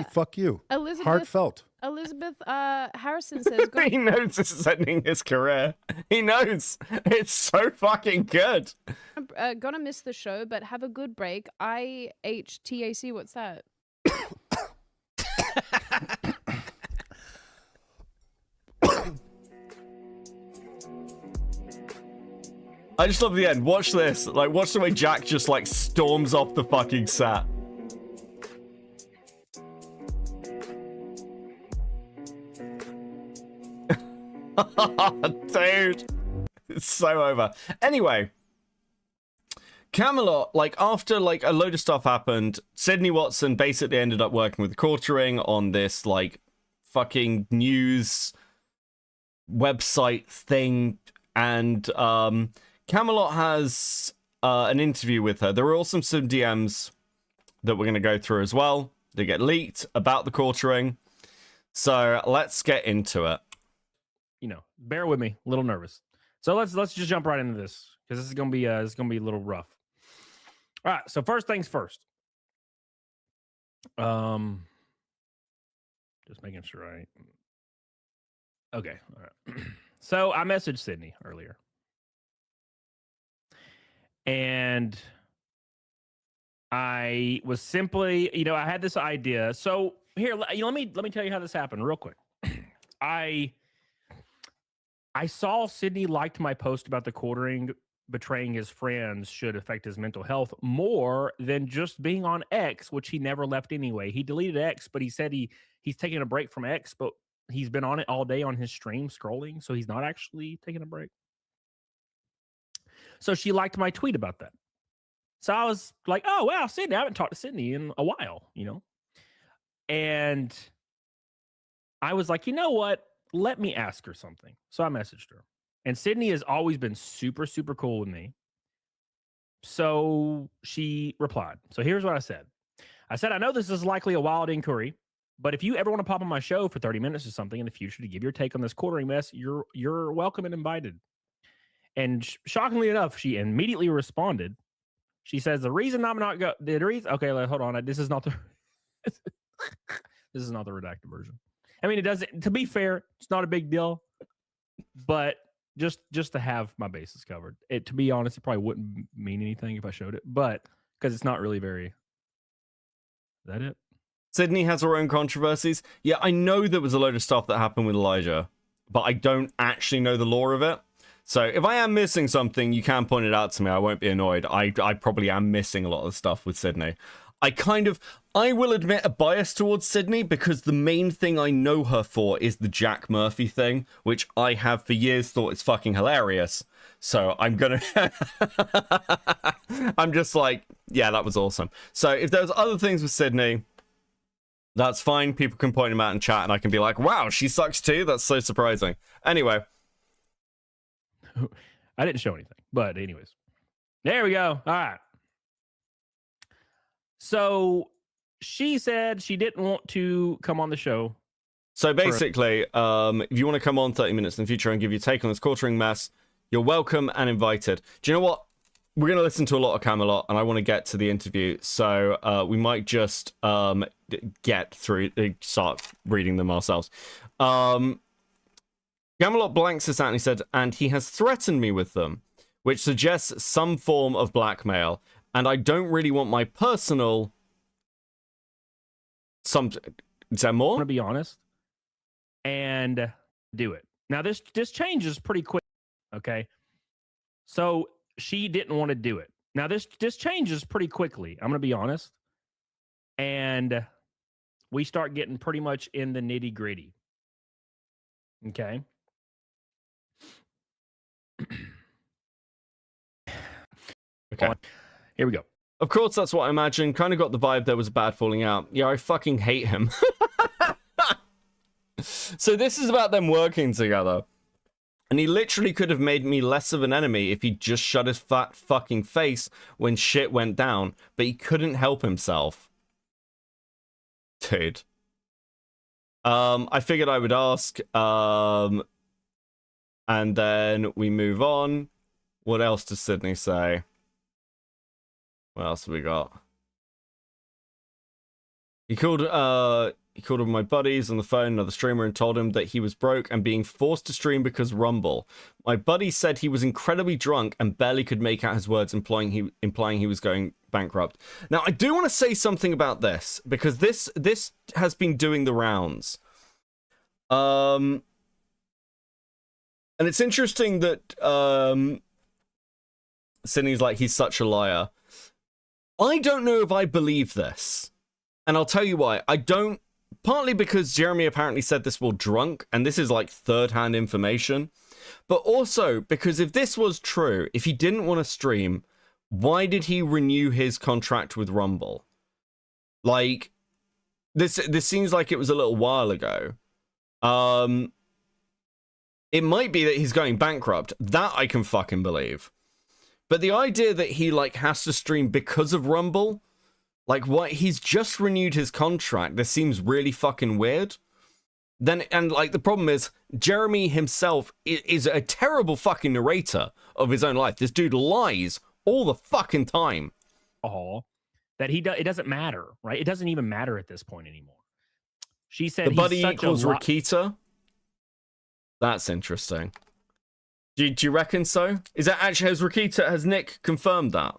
Fuck you. Elizabeth, Heartfelt. Elizabeth Harrison says, "Go." He knows this is ending his career. He knows. It's so fucking good. Gonna miss the show, but have a good break. IHTAC, what's that? I just love the end. Watch this. Like, watch the way Jack just like storms off the fucking set. Dude, it's so over. Anyway, Camelot, like after like a load of stuff happened, Sydney Watson basically ended up working with Quartering on this like fucking news website thing, and Camelot has an interview with her. There were also some DMs that we're going to go through as well. They get leaked about the Quartering. So let's get into it. You know, bear with me, a little nervous. So let's just jump right into this because this is gonna be a little rough. All right, so first things first. Just making sure okay, all right. So I messaged Sydney earlier. And I was simply, I had this idea. So here, let me tell you how this happened real quick. I saw Sydney liked my post about the Quartering betraying his friends should affect his mental health more than just being on X, which he never left anyway. He deleted X, but he said he's taking a break from X, but he's been on it all day on his stream scrolling, so he's not actually taking a break. So she liked my tweet about that. So I was like, oh, wow, Sydney, I haven't talked to Sydney in a while, And I was like, you know what? Let me ask her something. So I messaged her. And Sydney has always been super, super cool with me. So she replied. So here's what I said. I know this is likely a wild inquiry, but if you ever want to pop on my show for 30 minutes or something in the future to give your take on this Quartering mess, you're welcome and invited. And shockingly enough, she immediately responded. She says, the reason I'm not okay, hold on. This is not the this is not the redacted version. I mean, it doesn't, to be fair, it's not a big deal, but just to have my bases covered. To be honest, it probably wouldn't mean anything if I showed it, but because it's not really very, is that it? Sydney has her own controversies. Yeah, I know there was a load of stuff that happened with Elijah, but I don't actually know the lore of it. So if I am missing something, you can point it out to me. I won't be annoyed. I probably am missing a lot of stuff with Sydney. I will admit a bias towards Sydney because the main thing I know her for is the Jack Murphy thing, which I have for years thought is fucking hilarious. So I'm gonna, I'm just like, yeah, that was awesome. So if there's other things with Sydney, that's fine. People can point them out in chat and I can be like, wow, she sucks too. That's so surprising. Anyway. I didn't show anything, but anyways, there we go. All right. So she said she didn't want to come on the show. So basically, if you want to come on 30 minutes in the future and give your take on this quartering mess, you're welcome and invited. Do you know what? We're going to listen to a lot of Camelot, and I want to get to the interview. So we might just get through, start reading them ourselves. Camelot blanks this out and he said, and he has threatened me with them, which suggests some form of blackmail. And I don't really want my personal... Is there more? I'm going to be honest. And do it. Now, this changes pretty quick, okay? So, she didn't want to do it. Now, this changes pretty quickly. I'm going to be honest. And we start getting pretty much in the nitty-gritty. Okay? Okay. Here we go. Of course, that's what I imagined. Kind of got the vibe there was a bad falling out. Yeah, I fucking hate him. So this is about them working together. And he literally could have made me less of an enemy if he just shut his fat fucking face when shit went down. But he couldn't help himself. Dude. I figured I would ask. And then we move on. What else does Sydney say? What else have we got? He called one of my buddies on the phone, another streamer, and told him that he was broke and being forced to stream because Rumble. My buddy said he was incredibly drunk and barely could make out his words, implying he was going bankrupt. Now, I do want to say something about this, because this has been doing the rounds. And it's interesting that Sydney's like, he's such a liar. I don't know if I believe this. And I'll tell you why. I don't. Partly because Jeremy apparently said this while drunk, and this is like third-hand information. But also because if this was true, if he didn't want to stream, why did he renew his contract with Rumble? Like, this seems like it was a little while ago. It might be that he's going bankrupt. That I can fucking believe. But the idea that he, like, has to stream because of Rumble, like, what? He's just renewed his contract. This seems really fucking weird. And, like, the problem is, Jeremy himself is a terrible fucking narrator of his own life. This dude lies all the fucking time. That it doesn't matter, right? It doesn't even matter at this point anymore. She said the buddy equals Rakita? That's interesting. Do you reckon so? Is that actually, has Nick confirmed that?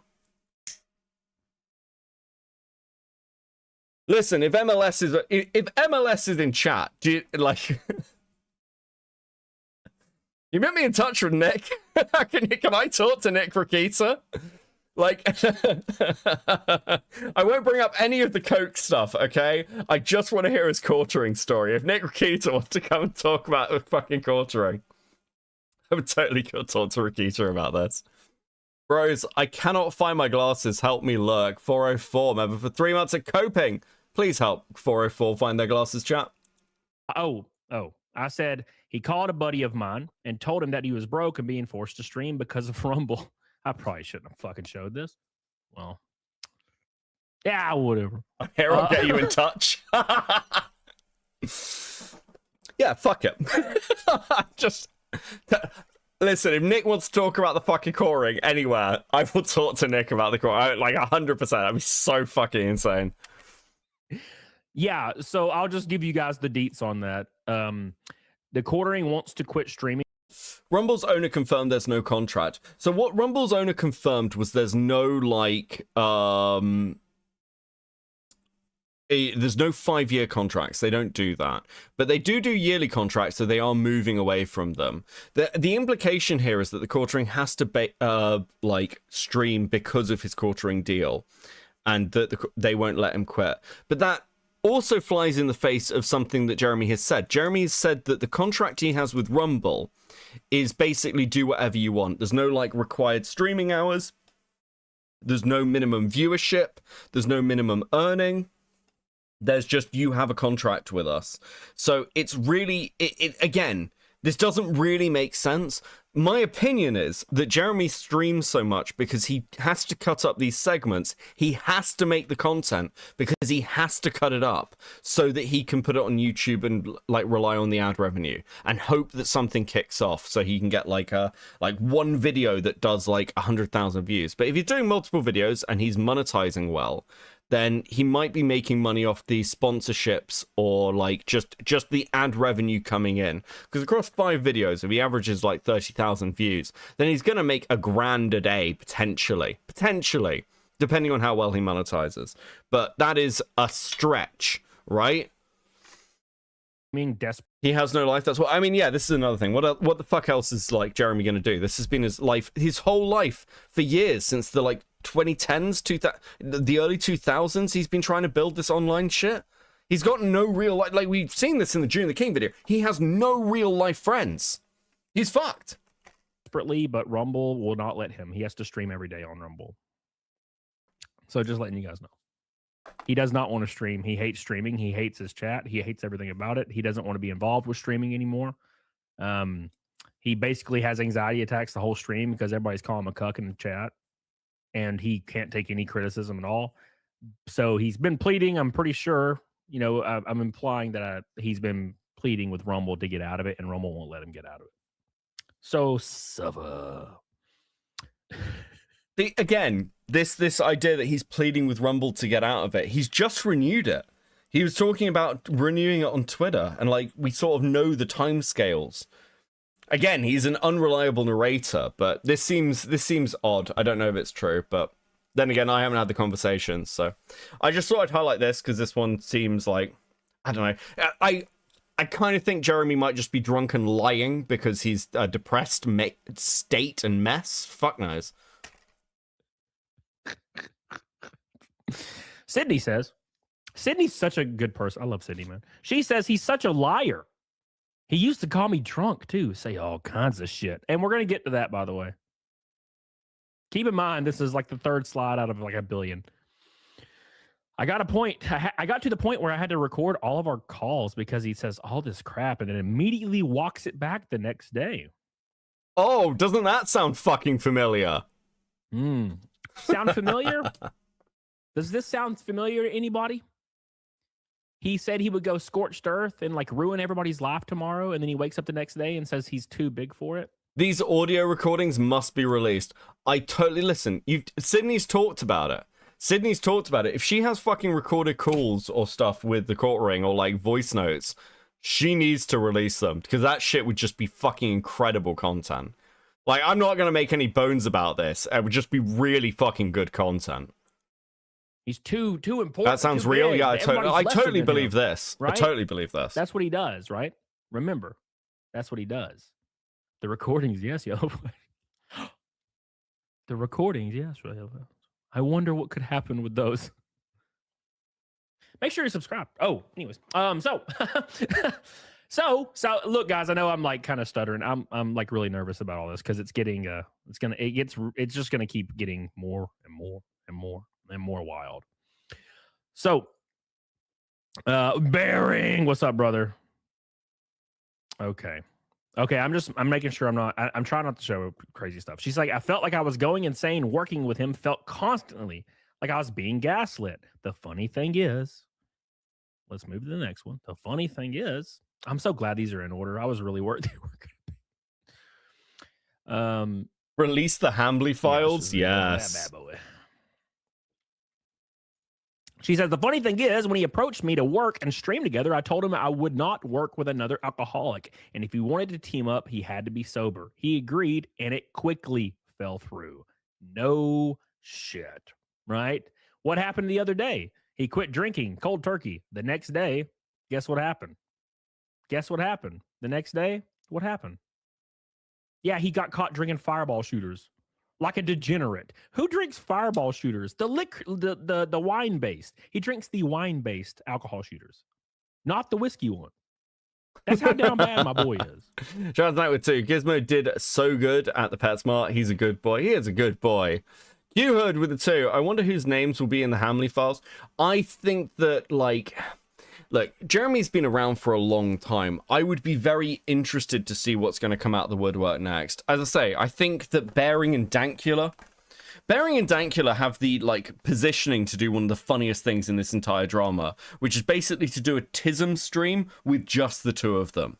Listen, if MLS is in chat, do you, like, you put me in touch with Nick? Can I talk to Nick Rakita? Like, I won't bring up any of the Coke stuff, okay? I just want to hear his quartering story. If Nick Rakita wants to come and talk about the fucking quartering, I would totally go talk to Rakita about this. Bros, I cannot find my glasses. Help me lurk. 404 member for 3 months at Coping. Please help 404 find their glasses, chat. Oh. I said he called a buddy of mine and told him that he was broke and being forced to stream because of Rumble. I probably shouldn't have fucking showed this. Well, yeah, whatever. Here, I'll get you in touch. Yeah, fuck it. Just... Listen, if Nick wants to talk about the fucking coring anywhere, I will talk to Nick about the core. Like 100%. That'd be so fucking insane. Yeah, so I'll just give you guys the deets on that. The quartering wants to quit streaming. Rumble's owner confirmed there's no contract. So what Rumble's owner confirmed was there's no, like, There's no 5-year contracts. They don't do that. But they do yearly contracts, so they are moving away from them. The implication here is that the quartering has to like stream because of his quartering deal, and that they won't let him quit. But that also flies in the face of something that Jeremy has said. Jeremy has said that the contract he has with Rumble is basically do whatever you want. There's no like required streaming hours. There's no minimum viewership. There's no minimum earning. There's just, you have a contract with us. So it's really, again, this doesn't really make sense. My opinion is that Jeremy streams so much because he has to cut up these segments. He has to make the content because he has to cut it up so that he can put it on YouTube and like rely on the ad revenue and hope that something kicks off so he can get like one video that does like 100,000 views. But if he's doing multiple videos and he's monetizing well, then he might be making money off these sponsorships or like just the ad revenue coming in. Because across 5 videos, if he averages like 30,000 views, then he's going to make $1,000 a day, potentially, depending on how well he monetizes. But that is a stretch, right? I mean, he has no life. That's what I mean. Yeah, this is another thing. What the fuck else is like Jeremy going to do? This has been his life, his whole life for years, since the like 2010s, the early 2000s. He's been trying to build this online shit. He's got no real life. Like we've seen this in the June the King video. He has no real life friends. He's fucked. Desperately, but Rumble will not let him. He has to stream every day on Rumble. So just letting you guys know. He does not want to stream. He hates streaming. He hates his chat. He hates everything about it. He doesn't want to be involved with streaming anymore. He basically has anxiety attacks the whole stream because everybody's calling him a cuck in the chat, and he can't take any criticism at all. So he's been pleading. I'm pretty sure, you know, I'm implying that he's been pleading with Rumble to get out of it, and Rumble won't let him get out of it. So suffer. Again, this idea that he's pleading with Rumble to get out of it, he's just renewed it. He was talking about renewing it on Twitter, and like we sort of know the timescales. Again, he's an unreliable narrator, but this seems odd. I don't know if it's true, but then again, I haven't had the conversation, so I just thought I'd highlight this because this one seems like, I don't know. I kind of think Jeremy might just be drunk and lying because he's a depressed state and mess. Fuck knows. Sydney says, Sydney's such a good person. I love Sydney, man. She says he's such a liar. He used to call me drunk too, say all kinds of shit. And we're going to get to that, by the way. Keep in mind, this is like the 3rd slide out of like 1 billion. I got to the point where I had to record all of our calls because he says all this crap and then immediately walks it back the next day. Oh, doesn't that sound fucking familiar? Sound familiar? Does this sound familiar to anybody? He said he would go scorched earth and like ruin everybody's life tomorrow, and then he wakes up the next day and says he's too big for it. These audio recordings must be released. I totally listen. Sydney's talked about it. If she has fucking recorded calls or stuff with the court ring or like voice notes, she needs to release them because that shit would just be fucking incredible content. Like, I'm not going to make any bones about this. It would just be really fucking good content. He's too important. That sounds real. Yeah, I totally believe this. Right? I totally believe this. That's what he does, right? Remember, that's what he does. The recordings, yes, yo. The recordings, yes. I wonder what could happen with those. Make sure you subscribe. Oh, anyways, so look, guys. I know I'm like kind of stuttering. I'm like really nervous about all this because it's just gonna keep getting more and more and more and more wild. So, Bearing, what's up, brother? Okay, I'm making sure I'm trying not to show crazy stuff. She's like, I felt like I was going insane working with him, felt constantly like I was being gaslit. The funny thing is, let's move to the next one. The funny thing is, I'm so glad these are in order. I was really worried they were going to be. Release the Hambly files? Yes. She says, the funny thing is, when he approached me to work and stream together, I told him I would not work with another alcoholic. And if he wanted to team up, he had to be sober. He agreed, and it quickly fell through. No shit, right? What happened the other day? He quit drinking cold turkey. The next day, guess what happened? Guess what happened? The next day, what happened? Yeah, he got caught drinking Fireball shooters like a degenerate. Who drinks Fireball shooters? The wine based. He drinks the wine based alcohol shooters, not the whiskey one. That's how down bad my boy is. Chad's night with 2. Gizmo did so good at the PetSmart. He's a good boy. He is a good boy. You heard with the 2. I wonder whose names will be in the Hamley files. I think that, like, look, Jeremy's been around for a long time. I would be very interested to see what's going to come out of the woodwork next. As I say, I think that Bearing and Dankula have the, like, positioning to do one of the funniest things in this entire drama, which is basically to do a TISM stream with just the 2 of them.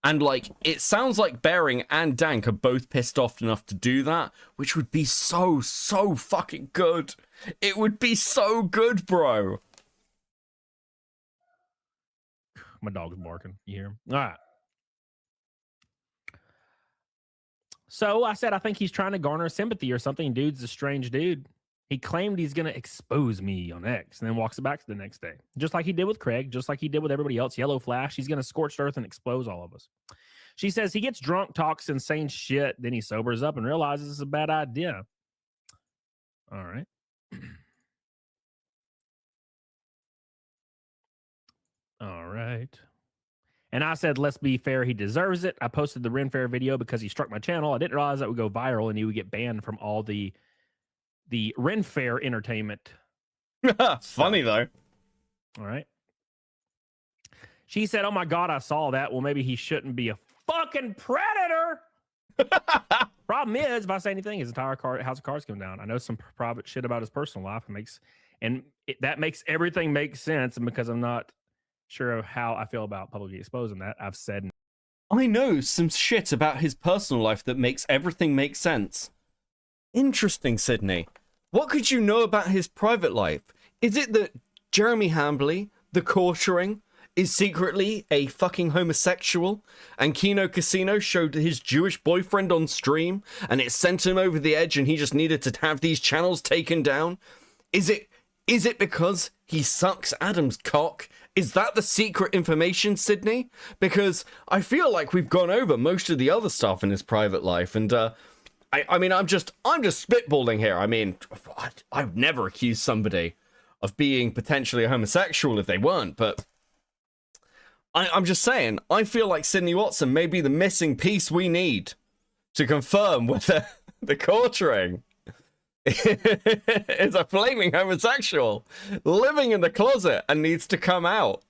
And, like, it sounds like Bearing and Dank are both pissed off enough to do that, which would be so fucking good. It would be so good, bro. My dog's barking. You hear him? All right. So I said, I think he's trying to garner sympathy or something. Dude's a strange dude. He claimed he's going to expose me on X and then walks it back to the next day. Just like he did with Craig, just like he did with everybody else. Yellow Flash, he's going to scorch earth and expose all of us. She says he gets drunk, talks insane shit, then he sobers up and realizes it's a bad idea. All right. All right. And I said, let's be fair, he deserves it. I posted the Ren Fair video because he struck my channel. I didn't realize that would go viral and he would get banned from all the Ren Fair entertainment. Funny, though. All right. She said, oh my God, I saw that. Well, maybe he shouldn't be a fucking predator. Problem is, if I say anything, his entire house of cards come down. I know some private shit about his personal life. That makes everything make sense. And because I'm not sure of how I feel about publicly exposing that, I've said, I know some shit about his personal life that makes everything make sense. Interesting, Sydney. What could you know about his private life? Is it that Jeremy Hambley, the Quartering, is secretly a fucking homosexual, and Kino Casino showed his Jewish boyfriend on stream, and it sent him over the edge and he just needed to have these channels taken down? Is it because he sucks Adam's cock? Is that the secret information, Sydney? Because I feel like we've gone over most of the other stuff in his private life, and I mean, I'm just spitballing here. I mean, I would never accuse somebody of being potentially a homosexual if they weren't, but I'm just saying, I feel like Sydney Watson may be the missing piece we need to confirm whether the Quartering is a flaming homosexual living in the closet and needs to come out.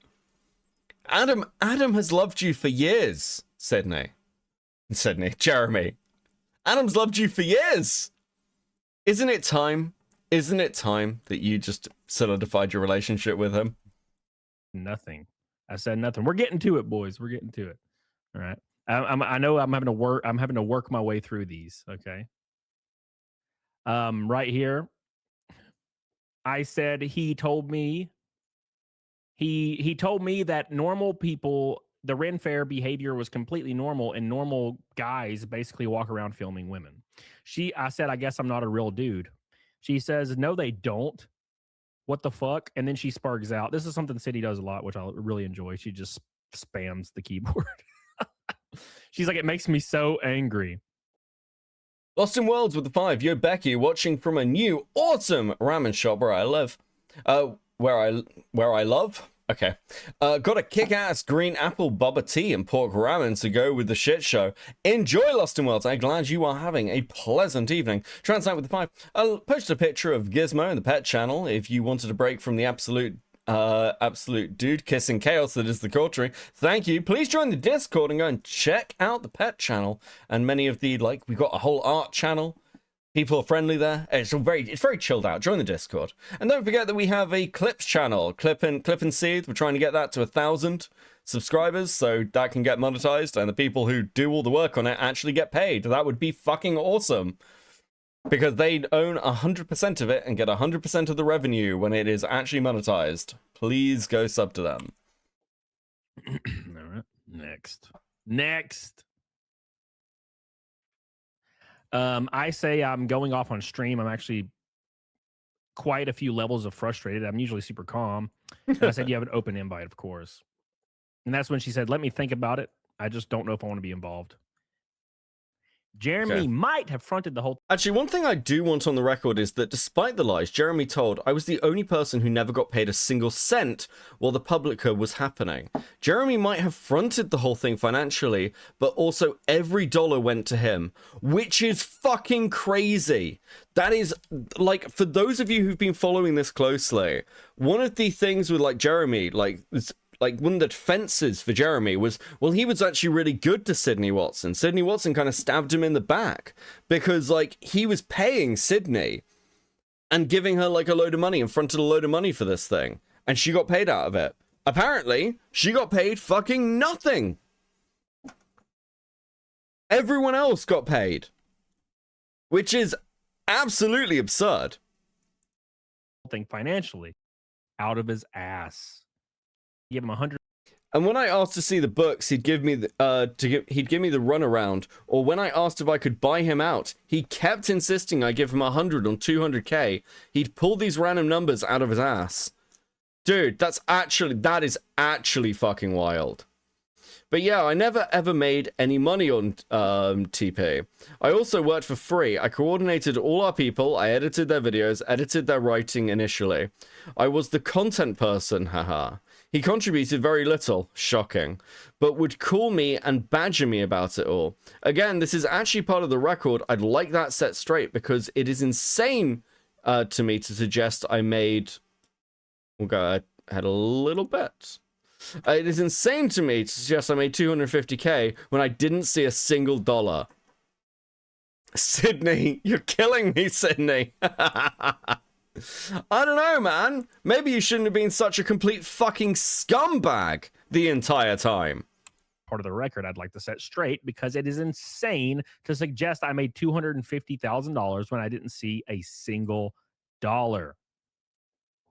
Adam has loved you for years, Jeremy. Adam's loved you for years. Isn't it time that you just solidified your relationship with him? Nothing. I said nothing. We're getting to it, boys. We're getting to it. All right. I know I'm having to work my way through these. Okay. Right here. I said he told me that normal people, the Ren Fair behavior was completely normal, and normal guys basically walk around filming women. I said, I guess I'm not a real dude. She says, no, they don't. What the fuck? And then she sparks out. This is something City does a lot, which I really enjoy. She just spams the keyboard. She's like, it makes me so angry. Lost in Worlds with the 5. Yo, Becky, watching from a new awesome ramen shop where I live. Where I love? Okay. Got a kick-ass green apple bubba tea and pork ramen to go with the shit show. Enjoy Lost in Worlds. I'm glad you are having a pleasant evening. Translate with the 5. I'll post a picture of Gizmo in the pet channel if you wanted a break from the absolute dude kissing chaos that is the Quartering. Thank you. Please join the Discord and go and check out the pet channel and many of the, like, we've got a whole art channel. People are friendly there. It's very chilled out. Join the Discord. And don't forget that we have a clips channel, Clip and Seed. We're trying to get that to 1,000 subscribers so that can get monetized and the people who do all the work on it actually get paid. That would be fucking awesome. Because they own 100% of it and get 100% of the revenue when it is actually monetized. Please go sub to them. All right. Next. I say I'm going off on stream. I'm actually quite a few levels of frustrated. I'm usually super calm. And I said, you have an open invite, of course. And that's when she said, let me think about it. I just don't know if I want to be involved. Jeremy Okay. might have fronted the whole. Actually, one thing I do want on the record is that despite the lies, Jeremy told I was the only person who never got paid a single cent while the Publica was happening. Jeremy might have fronted the whole thing financially, but also every dollar went to him, which is fucking crazy. That is, like, for those of you who've been following this closely, one of the things with, like, Jeremy, like one of the defenses for Jeremy was, well, he was actually really good to Sydney Watson. Sydney Watson kind of stabbed him in the back because, like, he was paying Sydney and giving her, like, a load of money and fronted a load of money for this thing. And she got paid out of it. Apparently, she got paid fucking nothing. Everyone else got paid. Which is absolutely absurd. Thing financially out of his ass. Give him 100. And when I asked to see the books, he'd give me the he'd give me the runaround. Or when I asked if I could buy him out, he kept insisting I give him 100 on 200k. He'd pull these random numbers out of his ass. Dude, that is actually fucking wild. But yeah, I never ever made any money on TP. I also worked for free. I coordinated all our people. I edited their videos, edited their writing initially. I was the content person, haha. He contributed very little, shocking, but would call me and badger me about it all. Again, this is actually part of the record. I'd like that set straight because it is insane to me to suggest I made... We'll go ahead a little bit. It is insane to me to suggest I made 250k when I didn't see a single dollar. Sydney, you're killing me, Sydney. I don't know, man. Maybe you shouldn't have been such a complete fucking scumbag the entire time. Part of the record I'd like to set straight because it is insane to suggest I made $250,000 when I didn't see a single dollar.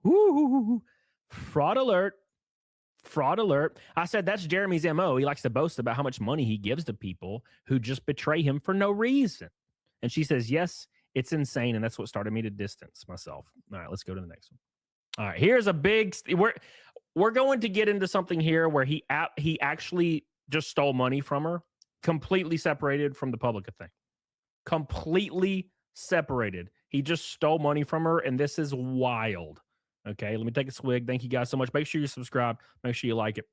Woo! Fraud alert. Fraud alert. I said that's Jeremy's MO. He likes to boast about how much money he gives to people who just betray him for no reason. And she says, yes, it's insane. And that's what started me to distance myself. All right, let's go to the next one. All right, here's a big... We're going to get into something here where he actually just stole money from her, completely separated from the Publica thing. Completely separated. He just stole money from her, and this is wild. Okay, let me take a swig. Thank you guys so much. Make sure you subscribe. Make sure you like it.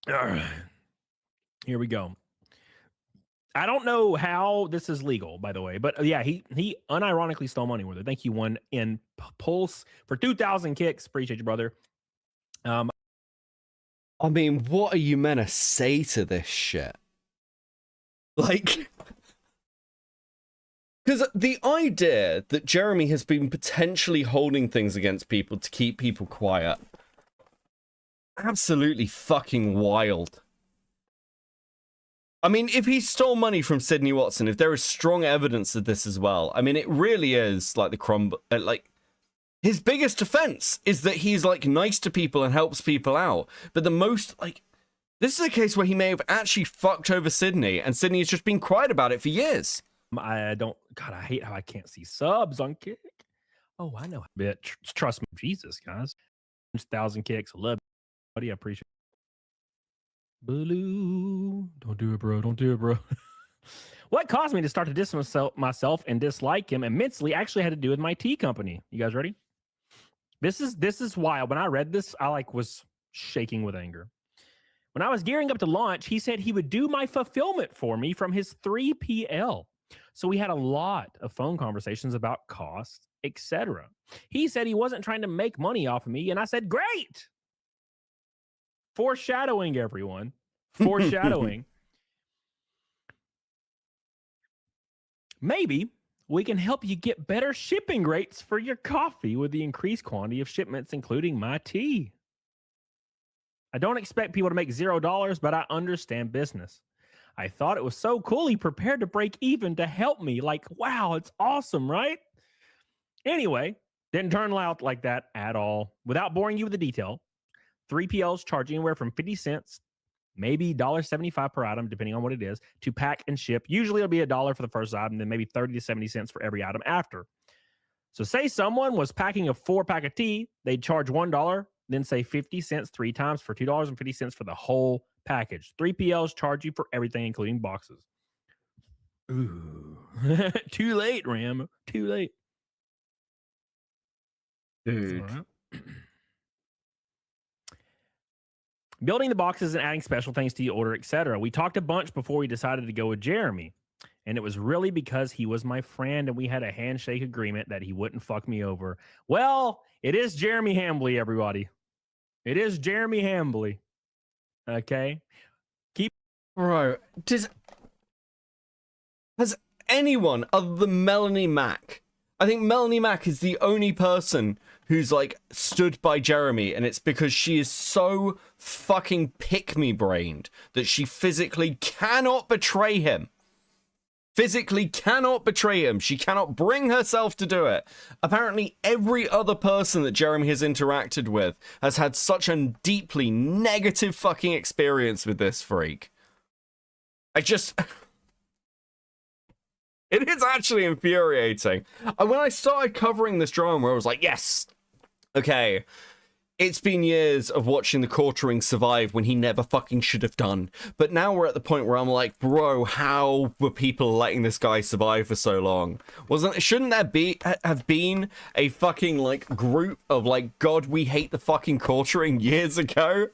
All right. Here we go. I don't know how this is legal, by the way, but yeah, he unironically stole money with her. Thank you, one in Pulse for 2,000 kicks. Appreciate you, brother. I mean, what are you meant to say to this shit? Like, because the idea that Jeremy has been potentially holding things against people to keep people quiet, absolutely fucking wild. I mean, if he stole money from Sydney Watson, if there is strong evidence of this as well, I mean, it really is like like, his biggest offense is that he's like nice to people and helps people out. But the most, like, this is a case where he may have actually fucked over Sydney, and Sydney has just been quiet about it for years. I hate how I can't see subs on Kick. Oh, I know. Bit. Trust me, Jesus, guys. 1,000 kicks. I love it. Buddy, I appreciate it. Blue. Don't do it, bro. Don't do it, bro. What caused me to start to distance myself and dislike him immensely actually had to do with my tea company. You guys ready? This is wild. When I read this, I was shaking with anger. When I was gearing up to launch, he said he would do my fulfillment for me from his 3PL. So we had a lot of phone conversations about costs, etc. He said he wasn't trying to make money off of me, and I said, great. Foreshadowing, everyone. Foreshadowing. Maybe we can help you get better shipping rates for your coffee with the increased quantity of shipments, including my tea. I don't expect people to make $0, but I understand business. I thought it was so cool he prepared to break even to help me. Like, wow, it's awesome, right? Anyway, didn't turn out like that at all. Without boring you with the detail, 3PLs charge anywhere from 50 cents maybe $1.75 per item, depending on what it is, to pack and ship. Usually it'll be $1 for the first item, then maybe 30 to 70 cents for every item after. So say someone was packing a 4-pack of tea, they'd charge $1, then say 50 cents 3 times for $2.50 for the whole package. 3PLs charge you for everything, including boxes. Ooh. Too late, Ram. Too late. Dude. Building the boxes and adding special things to the order, etc. We talked a bunch before we decided to go with Jeremy. And it was really because he was my friend and we had a handshake agreement that he wouldn't fuck me over. Well, it is Jeremy Hambly, everybody. It is Jeremy Hambly. Okay? Bro, has anyone other than Melanie Mack, I think Melanie Mack is the only person who's like stood by Jeremy, and it's because she is so fucking pick-me-brained that she physically cannot betray him. Physically cannot betray him. She cannot bring herself to do it. Apparently, every other person that Jeremy has interacted with has had such a deeply negative fucking experience with this freak. It is actually infuriating. And when I started covering this drama, I was like, yes, okay, it's been years of watching the quartering survive when he never fucking should have done. But now we're at the point where I'm like, bro, how were people letting this guy survive for so long? Shouldn't there have been a fucking like group of like, God, we hate the fucking quartering years ago?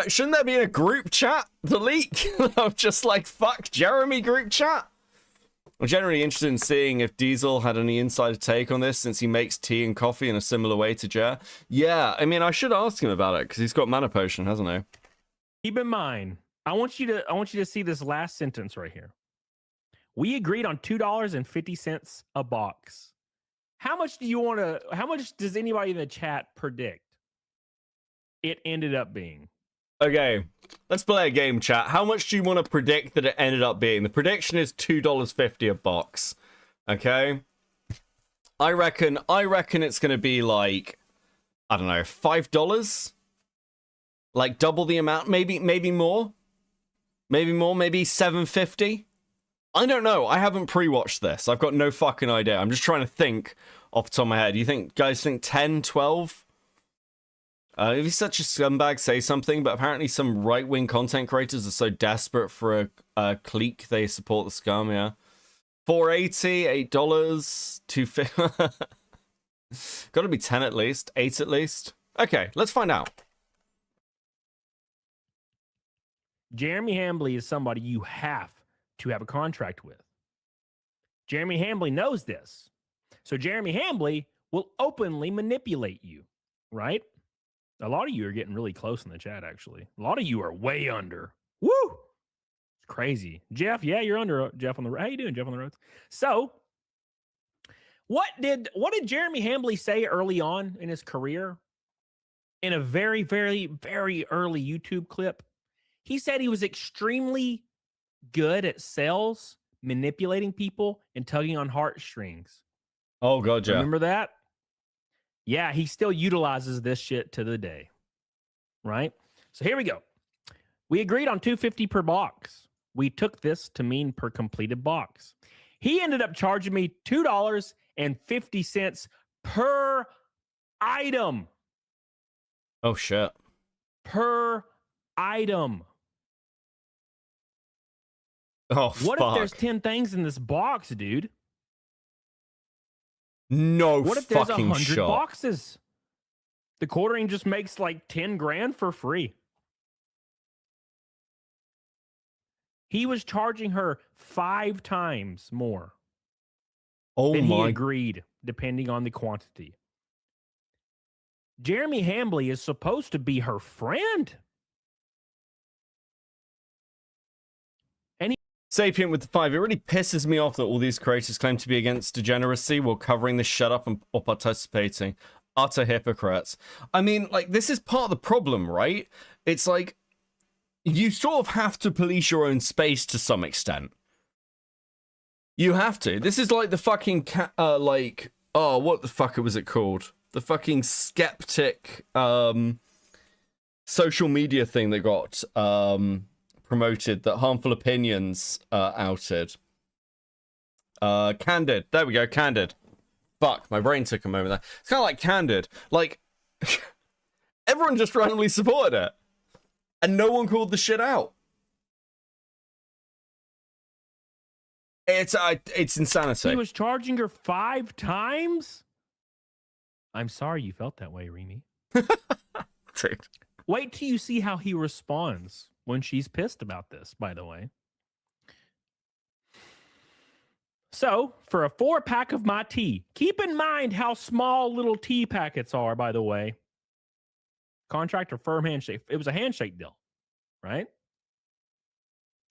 Shouldn't there be a group chat, the leak? Of just like, fuck Jeremy group chat? I'm generally interested in seeing if Diesel had any insider take on this, since he makes tea and coffee in a similar way to Jer. Yeah, I mean, I should ask him about it, because he's got mana potion, hasn't he? Keep in mind, I want you to see this last sentence right here. We agreed on $2.50 a box. How much does anybody in the chat predict it ended up being? Okay, let's play a game, chat. How much do you want to predict that it ended up being? The prediction is $2.50 a box. Okay? I reckon it's going to be like, I don't know, $5? Like double the amount, maybe more? Maybe more, maybe $7.50? I don't know. I haven't pre-watched this. I've got no fucking idea. I'm just trying to think off the top of my head. You guys think 10, 12? If he's such a scumbag, say something, but apparently some right-wing content creators are so desperate for a clique, they support the scum, yeah. $4.80, $8, $2.50. Gotta be 10 at least, 8 at least. Okay, let's find out. Jeremy Hambly is somebody you have to have a contract with. Jeremy Hambly knows this. So Jeremy Hambly will openly manipulate you, right? A lot of you are getting really close in the chat, actually. A lot of you are way under. Woo! It's crazy. Jeff, yeah, you're under. Jeff on the road. How you doing, Jeff on the road? So, what did Jeremy Hambly say early on in his career? In a very, very, very early YouTube clip, he said he was extremely good at sales, manipulating people, and tugging on heartstrings. Oh, God, yeah. Remember that? Yeah, he still utilizes this shit to the day, right? So here we go. We agreed on $2.50 per box. We took this to mean per completed box. He ended up charging me $2.50 per item. Oh, shit. Per item. Oh, what fuck. if there's 10 things in this box, dude? No what if there's fucking 100 shot. boxes? The quartering just makes like 10 grand for free. He was charging her 5 times more than he agreed, depending on the quantity. Jeremy Hambly is supposed to be her friend. Sapient with the 5. It really pisses me off that all these creators claim to be against degeneracy while covering the shut up or participating. Utter hypocrites. I mean, like, this is part of the problem, right? It's like, you sort of have to police your own space to some extent. You have to. This is like the fucking, what the fuck was it called? The fucking skeptic, social media thing that got promoted that Harmful Opinions outed. Candid. There we go, Candid. Fuck, my brain took a moment there. It's kind of like Candid. Like, everyone just randomly supported it. And no one called the shit out. It's insanity. He was charging her 5 times? I'm sorry you felt that way, Remy. Dude. Wait till you see how he responds when she's pissed about this, by the way. So, for a 4-pack of my tea, keep in mind how small little tea packets are, by the way. Contract or firm handshake. It was a handshake deal, right?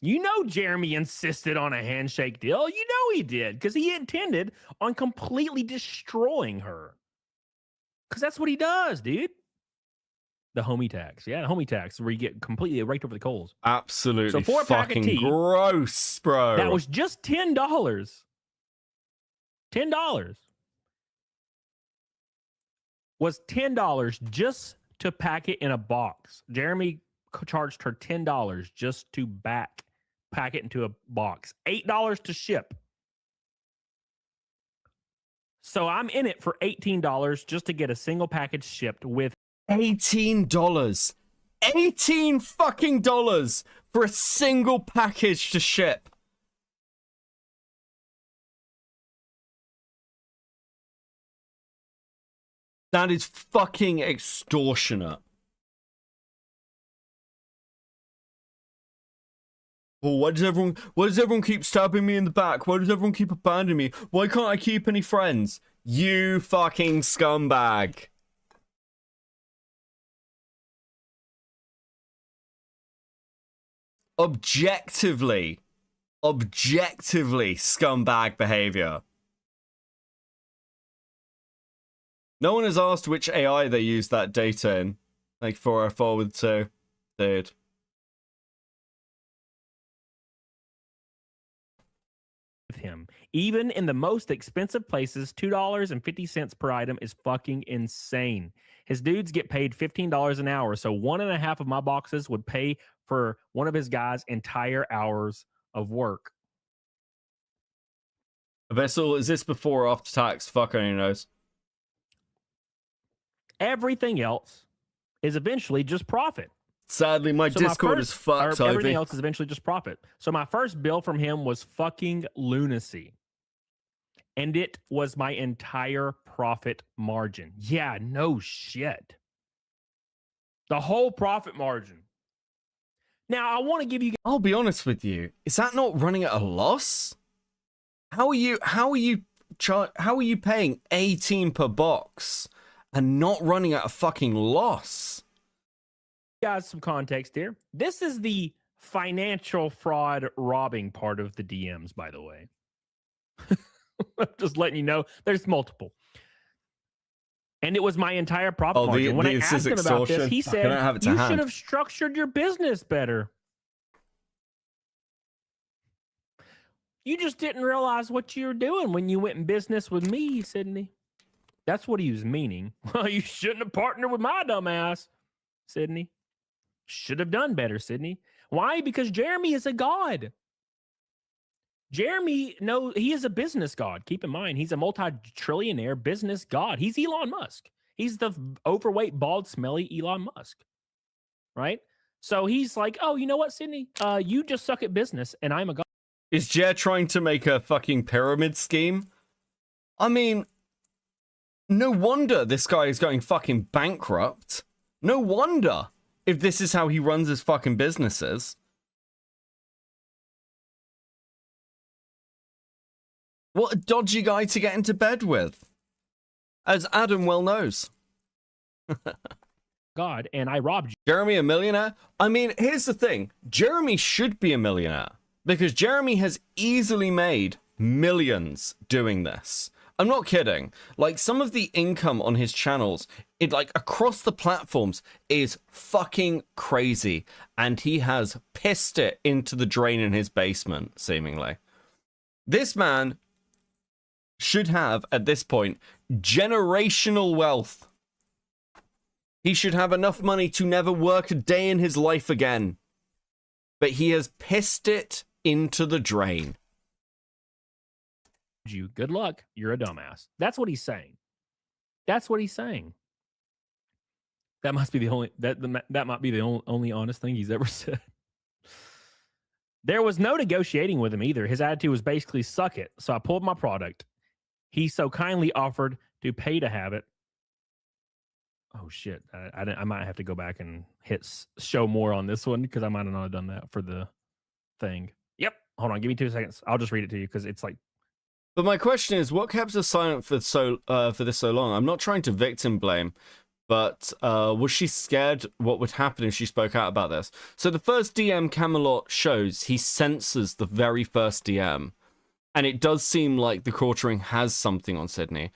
You know Jeremy insisted on a handshake deal. You know he did, because he intended on completely destroying her. Because that's what he does, dude. The homie tax. Yeah, the homie tax, where you get completely raked over the coals. Absolutely So 4-pack fucking of tea, gross, bro. that was just $10. $10 was $10 just to pack it in a box. Jeremy charged her $10 just to pack it into a box. $8 to ship. So I'm in it for $18 just to get a single package shipped with $18. 18 fucking dollars for a single package to ship. That is fucking extortionate. Oh, why does everyone keep stabbing me in the back? Why does everyone keep abandoning me? Why can't I keep any friends? You fucking scumbag. Objectively scumbag behavior. No one has asked which AI they use that data in. Like 404 with 2. Dude. with him. Even in the most expensive places, $2.50 per item is fucking insane. His dudes get paid $15 an hour, so 1.5 of my boxes would pay for one of his guys' entire hours of work. Vessel, is this before or after tax? Fuck only knows. Everything else is eventually just profit. Sadly, my Discord is fucked, everything Ivy. else is eventually just profit. So my first bill from him was fucking lunacy. And it was my entire profit margin. Yeah, no shit. The whole profit margin. Now, I want to give you... I'll be honest with you. Is that not running at a loss? How are you paying 18 per box and not running at a fucking loss? Guys, some context here. This is the financial fraud robbing part of the DMs, by the way. Just letting you know, there's multiple. And it was my entire profit margin. When I asked him about this, he said, you should have structured your business better. You just didn't realize what you were doing when you went in business with me, Sydney. That's what he was meaning. Well, you shouldn't have partnered with my dumb ass, Sydney. Should have done better, Sydney. Why? Because Jeremy is a god. Jeremy, no, he is a business god. Keep in mind, he's a multi-trillionaire business god. He's Elon Musk. He's the overweight, bald, smelly Elon Musk. Right? So he's like, oh, you know what, Sydney? You just suck at business, and I'm a god. Is Jer trying to make a fucking pyramid scheme? I mean, no wonder this guy is going fucking bankrupt. No wonder if this is how he runs his fucking businesses. What a dodgy guy to get into bed with. As Adam well knows. God, and I robbed you. Jeremy a millionaire? I mean, here's the thing. Jeremy should be a millionaire. Because Jeremy has easily made millions doing this. I'm not kidding. Like, some of the income on his channels, across the platforms, is fucking crazy. And he has pissed it into the drain in his basement, seemingly. This man should have, at this point, generational wealth. He should have enough money to never work a day in his life again. But he has pissed it into the drain. You good luck. You're a dumbass. That's what he's saying. That's what he's saying. That must be the only that might be the only honest thing he's ever said. There was no negotiating with him either. His attitude was basically suck it. So I pulled my product. He so kindly offered to pay to have it. Oh shit! I might have to go back and hit show more on this one because I might have not done that for the thing. Yep. Hold on. Give me 2 seconds. I'll just read it to you because it's like. But my question is, what kept us silent for this so long? I'm not trying to victim blame, but was she scared what would happen if she spoke out about this? So the first DM Camelot shows, he censors the very first DM, and it does seem like the quartering has something on Sydney.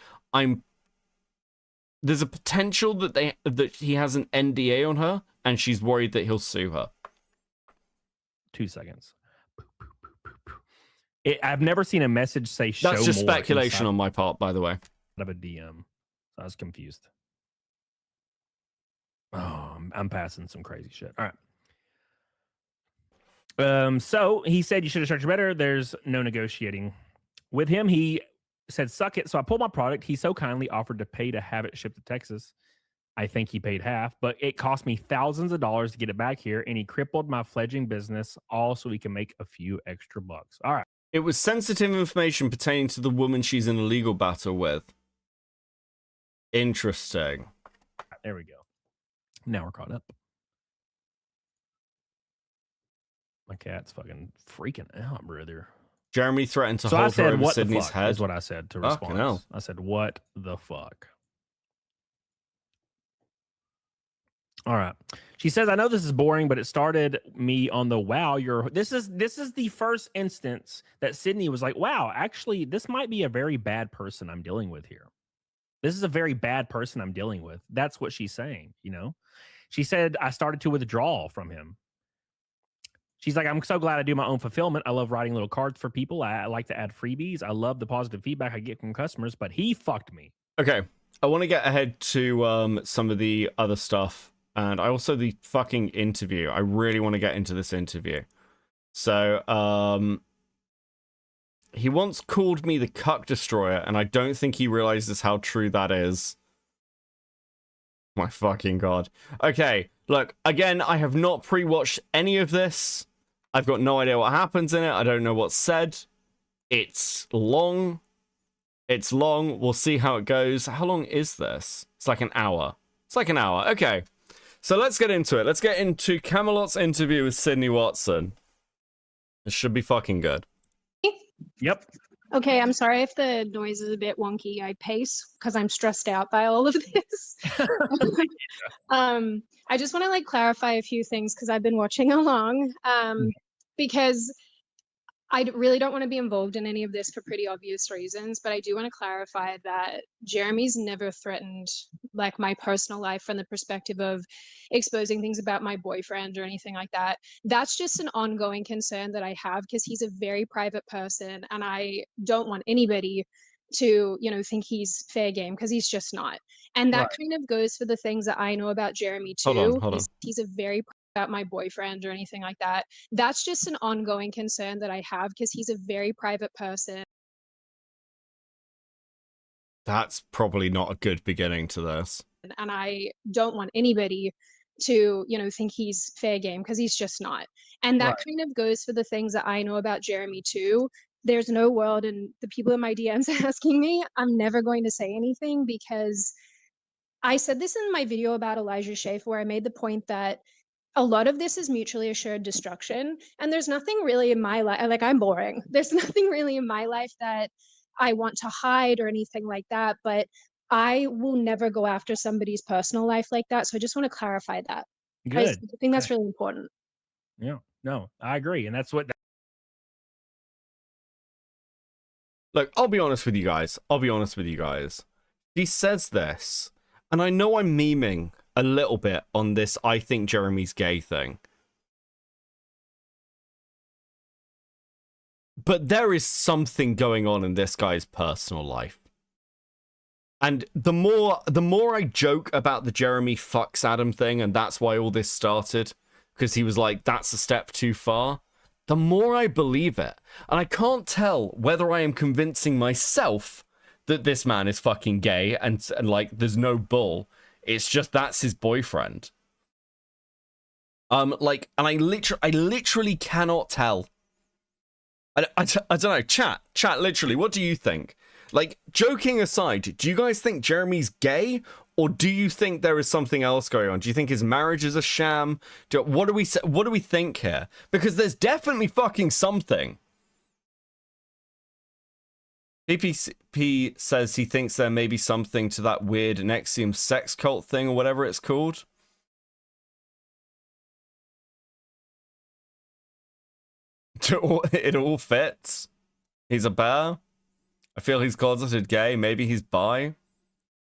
There's a potential that he has an NDA on her, and she's worried that he'll sue her. 2 seconds. I've never seen a message say show more. That's just speculation on my part, by the way. Of a DM. I was confused. Oh, I'm passing some crazy shit. All right. So he said you should have structured better. There's no negotiating with him. He said, suck it. So I pulled my product. He so kindly offered to pay to have it shipped to Texas. I think he paid half, but it cost me thousands of dollars to get it back here, and he crippled my fledgling business all so he can make a few extra bucks. All right. It was sensitive information pertaining to the woman she's in a legal battle with. Interesting. There we go. Now we're caught up. My cat's fucking freaking out, brother. Jeremy threatened to hold her over Sydney's head. Is what I said to respond. I said, what the fuck? All right. She says, I know this is boring, but it started me on the wow. This is the first instance that Sydney was like, wow, actually, this might be a very bad person I'm dealing with here. This is a very bad person I'm dealing with. That's what she's saying, you know? She said, I started to withdraw from him. She's like, I'm so glad I do my own fulfillment. I love writing little cards for people. I like to add freebies. I love the positive feedback I get from customers, but he fucked me. Okay. I want to get ahead to some of the other stuff. And I also the fucking interview. I really want to get into this interview. So, he once called me the cuck destroyer, and I don't think he realizes how true that is. My fucking god. Okay, look, again, I have not pre-watched any of this. I've got no idea what happens in it. I don't know what's said. It's long. It's long. We'll see how it goes. How long is this? It's like an hour. It's like an hour. Okay. So let's get into it. Let's get into Camelot's interview with Sydney Watson. This should be fucking good. Yep. Okay, I'm sorry if the noise is a bit wonky. I pace because I'm stressed out by all of this. I just want to clarify a few things because I've been watching along. Because I really don't want to be involved in any of this for pretty obvious reasons, but I do want to clarify that Jeremy's never threatened my personal life from the perspective of exposing things about my boyfriend or anything like that. That's just an ongoing concern that I have because he's a very private person and I don't want anybody to, think he's fair game because he's just not. And that kind of goes for the things that I know about Jeremy too. Hold on. He's a very about my boyfriend or anything like that. That's just an ongoing concern that I have because he's a very private person. That's probably not a good beginning to this. And I don't want anybody to, think he's fair game because he's just not. And that kind of goes for the things that I know about Jeremy too. There's no world, and the people in my DMs asking me, I'm never going to say anything because I said this in my video about Elijah Schaefer where I made the point that a lot of this is mutually assured destruction. And there's nothing really in my life, I'm boring. There's nothing really in my life that I want to hide or anything like that, but I will never go after somebody's personal life like that. So I just want to clarify that. Good. I think that's really important. Yeah, no, I agree. And that's what. Look, I'll be honest with you guys. She says this, and I know I'm memeing a little bit on this I think Jeremy's gay thing. But there is something going on in this guy's personal life. And the more I joke about the Jeremy fucks Adam thing, and that's why all this started, because he was like, that's a step too far, the more I believe it. And I can't tell whether I am convincing myself that this man is fucking gay and like there's no bull. It's just that's his boyfriend. Like, and I literally cannot tell. I don't know. Chat, literally, what do you think? Like, joking aside, do you guys think Jeremy's gay, or do you think there is something else going on? Do you think his marriage is a sham? What do we think here? Because there's definitely fucking something. PPP says he thinks there may be something to that weird Nexium sex cult thing or whatever it's called. It all fits. He's a bear. I feel he's closeted gay. Maybe he's bi. An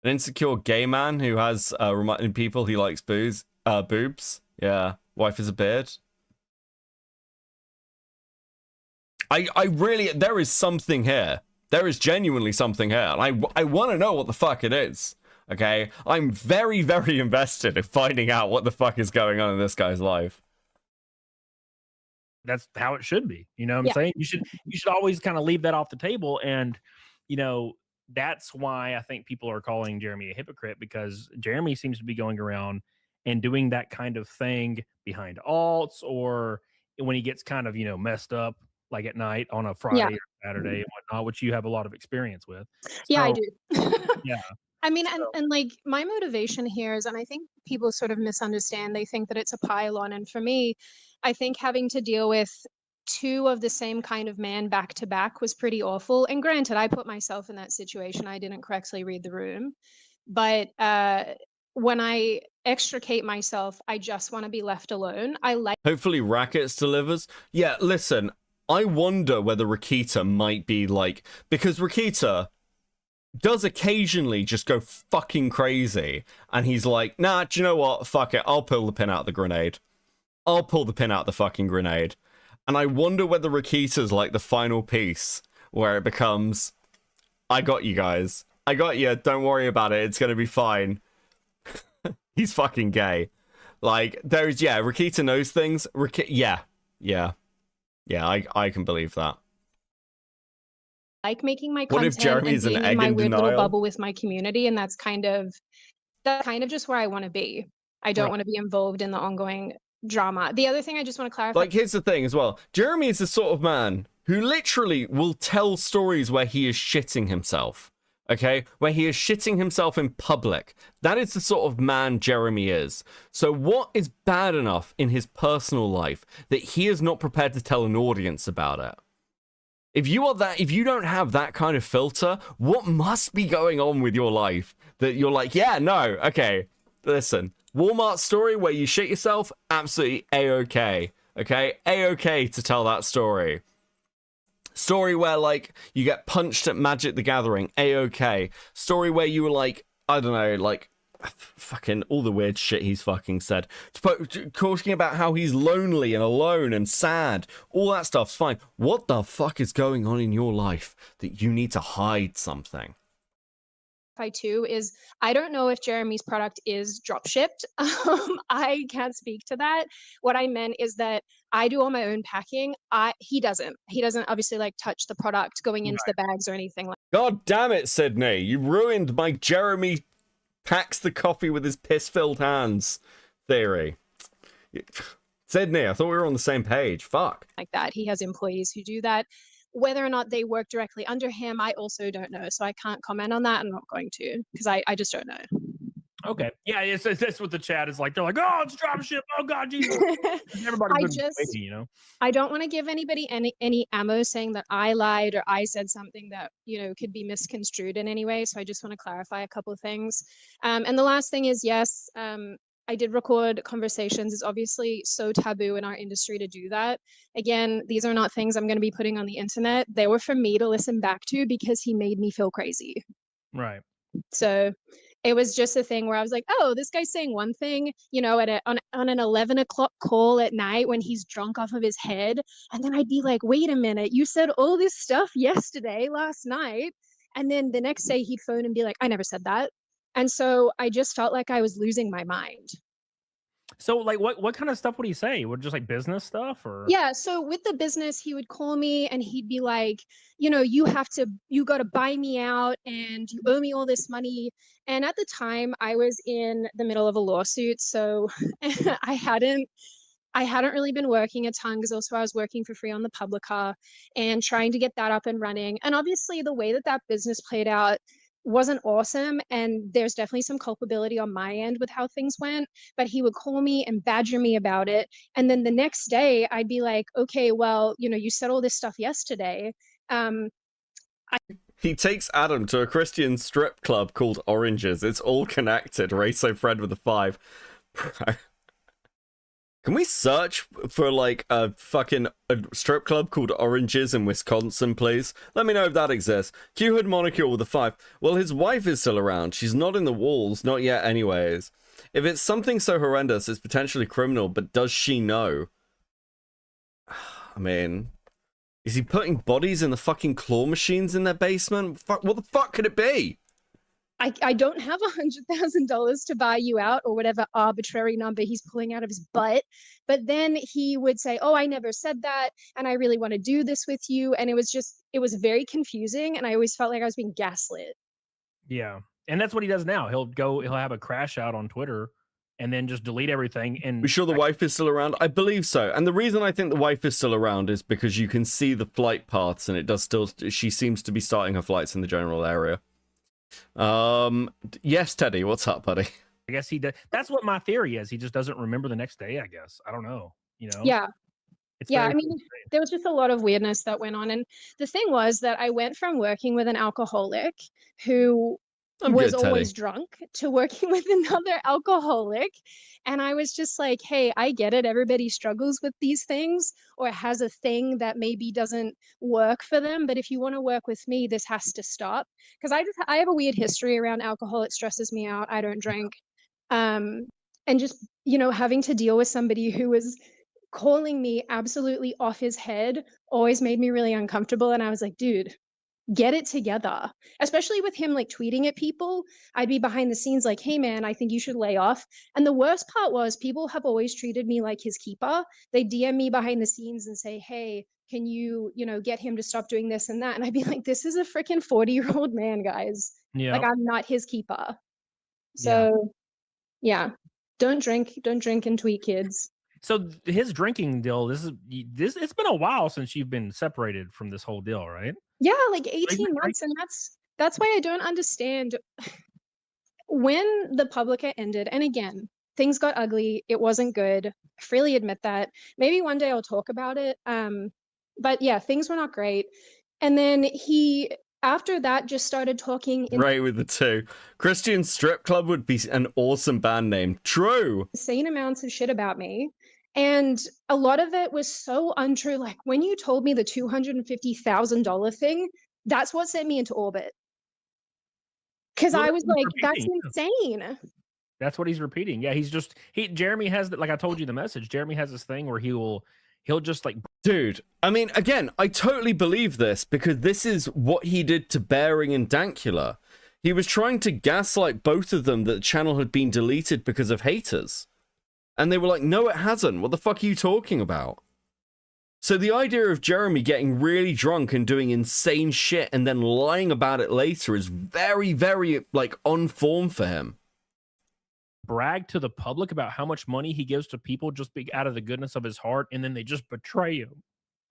insecure gay man who has reminding people he likes boobs. Yeah. Wife is a beard. I really, there is something here. There is genuinely something here. And I want to know what the fuck it is. Okay? I'm very, very invested in finding out what the fuck is going on in this guy's life. That's how it should be. You know what I'm saying? You should always kind of leave that off the table. And, you know, that's why I think people are calling Jeremy a hypocrite, because Jeremy seems to be going around and doing that kind of thing behind alts, or when he gets kind of, you know, messed up, like at night on a Friday or Saturday and whatnot, which you have a lot of experience with. Yeah, I So, do. yeah. I mean, and like my motivation here is, and I think people sort of misunderstand, they think that it's a pile-on. And for me, I think having to deal with two of the same kind of man back to back was pretty awful. And granted, I put myself in that situation. I didn't correctly read the room. But when I extricate myself, I just want to be left alone. Hopefully Rackets delivers. Yeah, listen, I wonder whether Rakita might be like, because Rakita does occasionally just go fucking crazy, and he's like, nah, do you know what? Fuck it, I'll pull the pin out of the grenade. I'll pull the pin out of the fucking grenade. And I wonder whether Rakita's like the final piece, where it becomes, I got you guys. I got you, don't worry about it, it's gonna be fine. He's fucking gay. Like, there's, yeah, Rakita knows things. Yeah, I can believe that. Like making my What if content and Jeremy's an being egg in my in weird little denial? bubble with my community, and that's kind of just where I want to be. I don't Right. want to be involved in the ongoing drama. The other thing I just want to clarify, Like, here's the thing as well. Jeremy is the sort of man who literally will tell stories where he is shitting himself. Okay? Where he is shitting himself in public. That is the sort of man Jeremy is. So what is bad enough in his personal life that he is not prepared to tell an audience about it? If you don't have that kind of filter, what must be going on with your life that you're like, yeah, no, okay, listen, Walmart story where you shit yourself, absolutely A-okay, okay? A-okay to tell that story. Story where, like, you get punched at Magic the Gathering, A-okay. Story where you were like, I don't know, like, fucking all the weird shit he's fucking said. Talking about how he's lonely and alone and sad. All that stuff's fine. What the fuck is going on in your life that you need to hide something? too, is I don't know if Jeremy's product is drop shipped. I can't speak to that. What I meant is that I do all my own packing. He doesn't obviously like touch the product going into the bags or anything like. God damn it, Sydney. You ruined my Jeremy packs the coffee with his piss-filled hands theory. Sydney, I thought we were on the same page. Fuck. Like that. He has employees who do that. Whether or not they work directly under him, I also don't know. So I can't comment on that. I'm not going to, because I just don't know. Okay. Yeah, it's that's what the chat is like. They're like, oh, it's drop ship. Oh God, Jesus. Everybody's waiting, you know. I don't want to give anybody any ammo saying that I lied or I said something that, you know, could be misconstrued in any way. So I just want to clarify a couple of things. And the last thing is, yes, I did record conversations. It's obviously so taboo in our industry to do that. Again, these are not things I'm going to be putting on the internet. They were for me to listen back to because he made me feel crazy. Right. So it was just a thing where I was like, oh, this guy's saying one thing, you know, on an 11 o'clock call at night when he's drunk off of his head. And then I'd be like, wait a minute, you said all this stuff last night. And then the next day he'd phone and be like, I never said that. And so I just felt like I was losing my mind. So like what kind of stuff would he say? Would just like business stuff or Yeah, so with the business, he would call me and he'd be like, you know, you got to buy me out and you owe me all this money. And at the time, I was in the middle of a lawsuit, so I hadn't really been working a ton because also I was working for free on the Publica and trying to get that up and running. And obviously, the way that that business played out wasn't awesome. And there's definitely some culpability on my end with how things went. But he would call me and badger me about it. And then the next day, I'd be like, okay, well, you know, you said all this stuff yesterday. He takes Adam to a Christian strip club called Oranges. It's all connected. Raso Fred with a 5. Can we search for like a strip club called Oranges in Wisconsin, please? Let me know if that exists. Q-Hood Molecule with a 5. Well, his wife is still around. She's not in the walls. Not yet anyways. If it's something so horrendous, it's potentially criminal, but does she know? I mean, is he putting bodies in the fucking claw machines in their basement? What the fuck could it be? I don't have $100,000 to buy you out or whatever arbitrary number he's pulling out of his butt. But then he would say, oh, I never said that. And I really want to do this with you. And it was very confusing. And I always felt like I was being gaslit. yeah. And that's what he does now. He'll have a crash out on Twitter and then just delete everything. And We sure the wife is still around? I believe so. And the reason I think the wife is still around is because you can see the flight paths and she seems to be starting her flights in the general area. Yes, Teddy, what's up, buddy? I guess he does. That's what my theory is. He just doesn't remember the next day, I guess. I don't know. You know? Yeah. It's Yeah, very I mean, there was just a lot of weirdness that went on. And the thing was that I went from working with an alcoholic who was always drunk to working with another alcoholic. And I was just like, hey, I get it. Everybody struggles with these things or has a thing that maybe doesn't work for them. But if you want to work with me, this has to stop. Because I have a weird history around alcohol. It stresses me out. I don't drink. And just, you know, having to deal with somebody who was calling me absolutely off his head always made me really uncomfortable. And I was like, dude, get it together. Especially with him like tweeting at people. I'd be behind the scenes like, hey man, I think you should lay off. And the worst part was people have always treated me like his keeper. They DM me behind the scenes and say, hey, can you, you know, get him to stop doing this and that? And I'd be like, this is a freaking 40-year-old man, guys. Yeah. Like I'm not his keeper. So yeah. Don't drink and tweet, kids. So his drinking deal, this it's been a while since you've been separated from this whole deal, right? Yeah, like 18 months. And that's why I don't understand when the Publica ended. And again, things got ugly. It wasn't good. I freely admit that. Maybe one day I'll talk about it. But yeah, things were not great. And then he, after that, just started talking Right with the 2. Christian Strip Club would be an awesome band name. True. insane amounts of shit about me. And a lot of it was so untrue. Like when you told me the $250,000 thing, that's what sent me into orbit. Because I was like, that's insane. That's what he's repeating. Yeah, Jeremy has like I told you the message. Jeremy has this thing where he'll just like, dude, I mean, again, I totally believe this because this is what he did to Bearing and Dankula. He was trying to gaslight both of them that the channel had been deleted because of haters. And they were like, no, it hasn't. What the fuck are you talking about? So the idea of Jeremy getting really drunk and doing insane shit and then lying about it later is very, very, like, on form for him. brag to the public about how much money he gives to people just out of the goodness of his heart, and then they just betray him.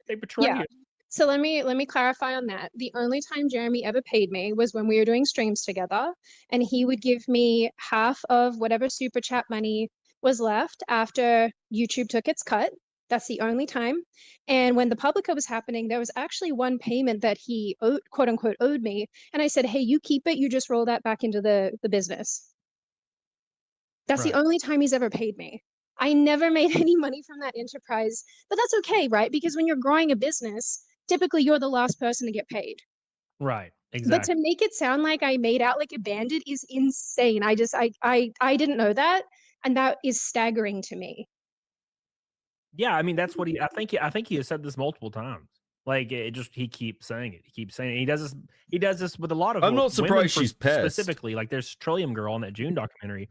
They betray him. So let me clarify on that. The only time Jeremy ever paid me was when we were doing streams together, and he would give me half of whatever super chat money was left after YouTube took its cut. That's the only time. And when the Publica was happening, there was actually one payment that he quote unquote owed me. And I said, hey, you keep it, you just roll that back into the business. That's the only time he's ever paid me. I never made any money from that enterprise, but that's okay, right? Because when you're growing a business, typically you're the last person to get paid. Right. Exactly. But to make it sound like I made out like a bandit is insane. I didn't know that. And that is staggering to me. Yeah, I mean that's what I think he has said this multiple times. Like it just he keeps saying it. He keeps saying it. He does this with a lot of I'm not women surprised she's pissed. specifically. Like there's Trillium Girl in that June documentary.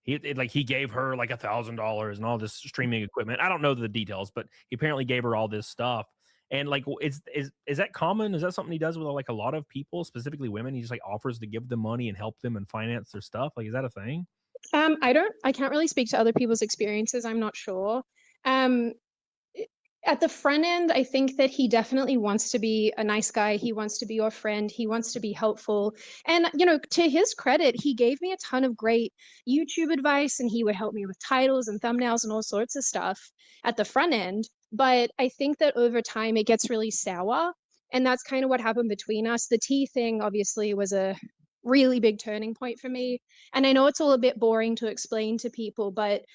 He gave her like $1,000 and all this streaming equipment. I don't know the details, but he apparently gave her all this stuff. And like, is that common? Is that something he does with like a lot of people, specifically women? He just like offers to give them money and help them and finance their stuff. Like, is that a thing? I can't really speak to other people's experiences. I'm not sure. At the front end, I think that he definitely wants to be a nice guy. He wants to be your friend. He wants to be helpful. And, to his credit, he gave me a ton of great YouTube advice and he would help me with titles and thumbnails and all sorts of stuff at the front end. But I think that over time it gets really sour. And that's kind of what happened between us. The tea thing obviously was a really big turning point for me. And I know it's all a bit boring to explain to people, but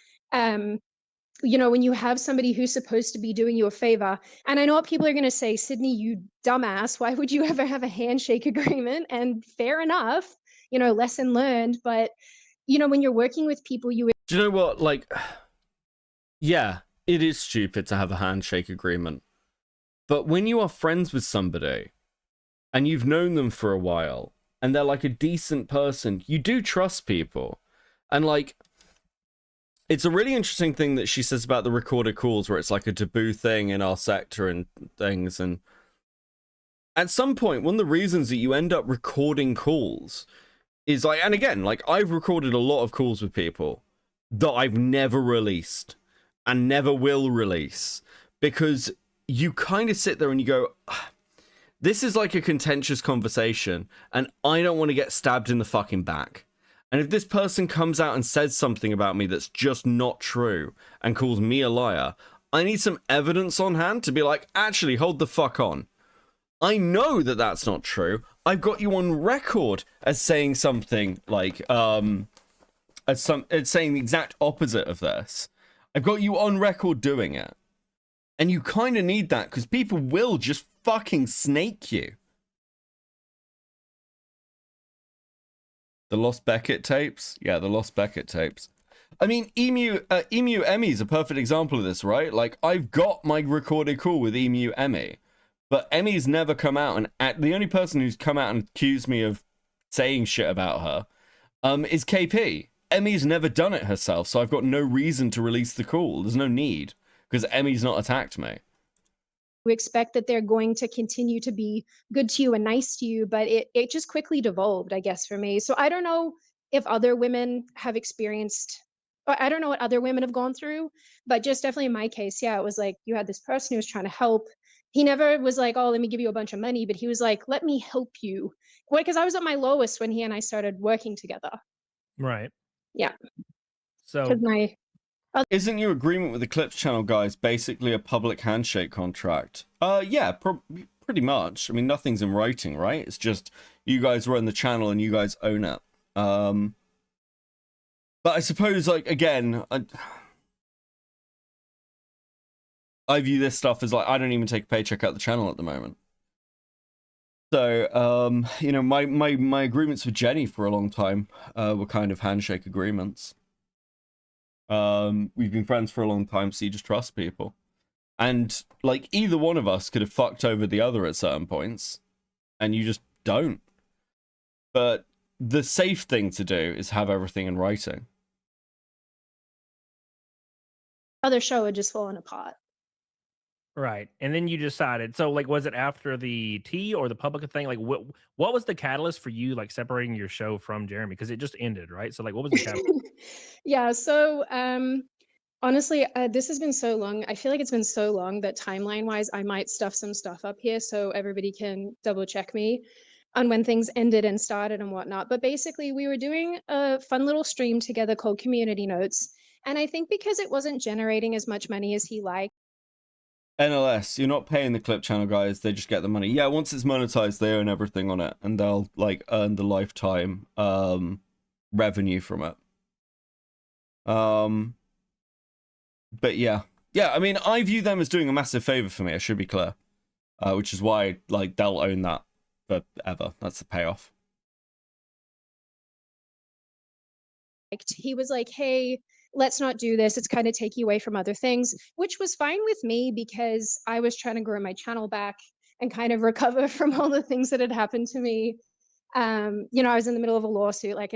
when you have somebody who's supposed to be doing you a favor, and I know what people are going to say, Sydney, you dumbass, why would you ever have a handshake agreement? And fair enough, lesson learned. But, when you're working with people, Do you know what? Like, yeah, it is stupid to have a handshake agreement. But when you are friends with somebody and you've known them for a while and they're like a decent person, you do trust people. And like, it's a really interesting thing that she says about the recorded calls where it's like a taboo thing in our sector and things. And at some point, one of the reasons that you end up recording calls is like, and again, like I've recorded a lot of calls with people that I've never released and never will release because you kind of sit there and you go, this is like a contentious conversation and I don't want to get stabbed in the fucking back. And if this person comes out and says something about me that's just not true and calls me a liar, I need some evidence on hand to be like, actually, hold the fuck on. I know that that's not true. I've got you on record as saying something like, as saying the exact opposite of this. I've got you on record doing it. And you kind of need that because people will just fucking snake you. The Lost Beckett tapes? Yeah, the Lost Beckett tapes. I mean, Emu Emmy is a perfect example of this, right? Like, I've got my recorded call with Emu Emmy, but Emmy's never come out and the only person who's come out and accused me of saying shit about her is KP. Emmy's never done it herself, so I've got no reason to release the call. There's no need, because Emmy's not attacked me. We expect that they're going to continue to be good to you and nice to you, but it just quickly devolved, I guess, for me. So I don't know if other women have experienced, or I don't know what other women have gone through, but just definitely in my case, yeah, it was like you had this person who was trying to help. He never was like, oh, let me give you a bunch of money, but he was like, let me help you. Well, because I was at my lowest when he and I started working together. Right. Yeah. So isn't your agreement with the Clips channel guys basically a public handshake contract? Yeah, pretty much. I mean, nothing's in writing, right? It's just you guys run the channel and you guys own it. But I suppose, like, again, I view this stuff as like, I don't even take a paycheck out of the channel at the moment. So, you know, my agreements with Jenny for a long time were kind of handshake agreements. We've been friends for a long time, so you just trust people. And, like, either one of us could have fucked over the other at certain points, and you just don't. But the safe thing to do is have everything in writing. Other show had just fallen apart. Right. And then you decided, so like, was it after the tea or the public thing? Like, what was the catalyst for you, like, separating your show from Jeremy? Because it just ended, right? So, like, what was the catalyst? Yeah, so honestly, this has been so long. I feel like it's been so long that timeline-wise, I might stuff some stuff up here so everybody can double check me on when things ended and started and whatnot. But basically, we were doing a fun little stream together called Community Notes. And I think because it wasn't generating as much money as he liked, NLS, you're not paying the Clip channel guys, they just get the money. Yeah, once it's monetized, they own everything on it, and they'll, like, earn the lifetime revenue from it. But yeah. Yeah, I mean, I view them as doing a massive favor for me, I should be clear. Which is why, like, they'll own that forever. That's the payoff. he was like, hey, let's not do this. It's kind of take you away from other things, which was fine with me because I was trying to grow my channel back. and kind of recover from all the things that had happened to me. You know, I was in the middle of a lawsuit. Like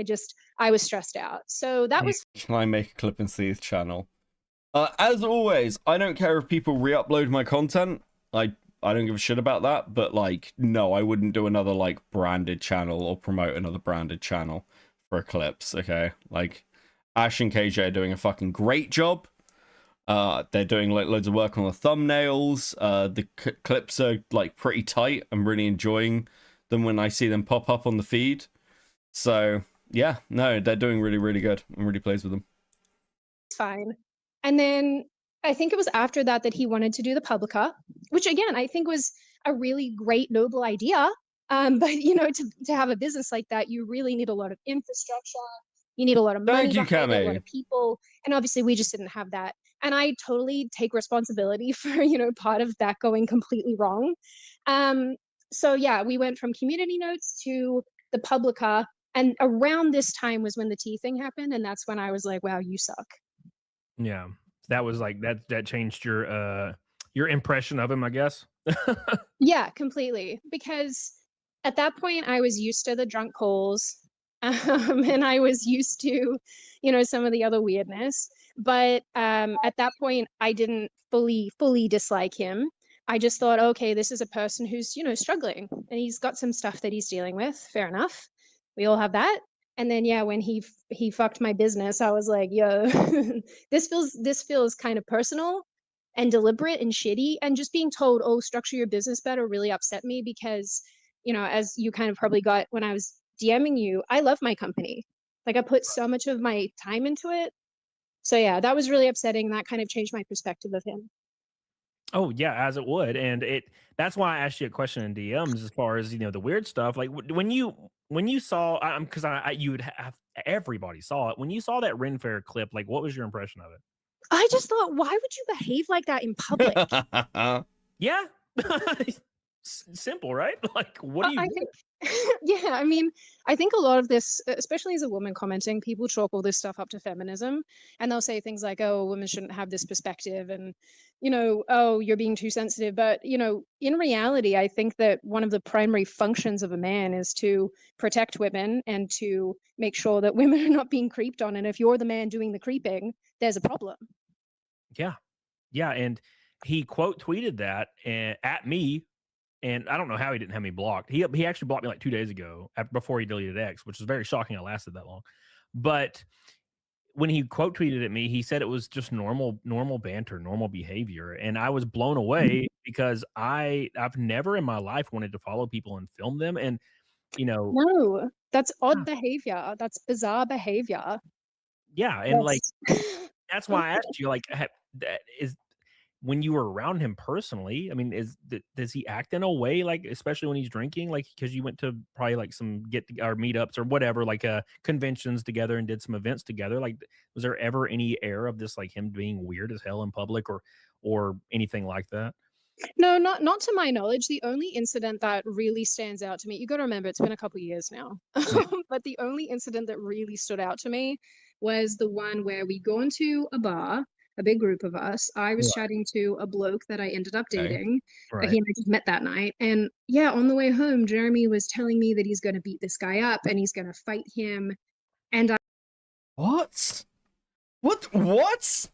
I was stressed out. So that was Can I make a clip and see his channel? As always, I don't care if people re-upload my content. I don't give a shit about that. But like, no, I wouldn't do another like branded channel or promote another branded channel for clips. Okay, like Ash and KJ are doing a fucking great job. They're doing like loads of work on the thumbnails. The clips are like pretty tight. I'm really enjoying them when I see them pop up on the feed. So yeah, no, they're doing really, really good. I'm really pleased with them. fine. And then I think it was after that he wanted to do the Publica, which again, I think was a really great, noble idea. But you know, to have a business like that, you really need a lot of infrastructure. You need a lot of money behind it, a lot of people. And obviously we just didn't have that. And I totally take responsibility for, you know, part of that going completely wrong. So yeah, we went from community notes to the Publica. And around this time was when the tea thing happened. And that's when I was like, wow, you suck. Yeah, that was like that changed your impression of him, I guess. Yeah, completely. Because at that point I was used to the drunk calls, and I was used to, you know, some of the other weirdness. But at that point I didn't fully dislike him. I just thought, okay, this is a person who's, you know, struggling and he's got some stuff that he's dealing with. Fair enough. We all have that. And then yeah, when he fucked my business, I was like, yo, this feels kind of personal and deliberate and shitty. And just being told, oh, structure your business better really upset me because, you know, as you kind of probably got when I was DMing you, I love my company. Like I put so much of my time into it. So yeah, that was really upsetting. That kind of changed my perspective of him. Oh yeah, as it would, and that's why I asked you a question in DMs as far as, you know, the weird stuff. Like when you saw, because you would have everybody saw it when you saw that Ren Fair clip. Like, what was your impression of it? I just thought, why would you behave like that in public? Yeah. Simple, right? Like, what do you I do? think, yeah, I mean, I think a lot of this, especially as a woman commenting, people chalk all this stuff up to feminism, and they'll say things like, oh, women shouldn't have this perspective, and, you know, oh, you're being too sensitive. But, you know, in reality, I think that one of the primary functions of a man is to protect women and to make sure that women are not being creeped on. And if you're the man doing the creeping, there's a problem. Yeah. Yeah. And he quote tweeted that at me. And I don't know how he didn't have me blocked. He actually blocked me like 2 days ago before he deleted X, which was very shocking. It lasted that long. But when he quote tweeted at me, he said it was just normal banter, normal behavior. And I was blown away because I've never in my life wanted to follow people and film them. And, you know, No, that's odd behavior. That's bizarre behavior. yeah. And like, that's why I asked you, like, is when you were around him personally, I mean, does he act in a way like, especially when he's drinking, like, because you went to probably like some or meetups or whatever, like conventions together and did some events together, like, was there ever any air of this, like him being weird as hell in public or anything like that? No, not to my knowledge. The only incident that really stands out to me, you got to remember, it's been a couple of years now, but the only incident that really stood out to me was the one where we go into a bar, a big group of us. I was Right. chatting to a bloke that I ended up Okay. dating. Right. He and I just met that night. And yeah, on the way home, Jeremy was telling me that he's going to beat this guy up and he's going to fight him. And I What? What?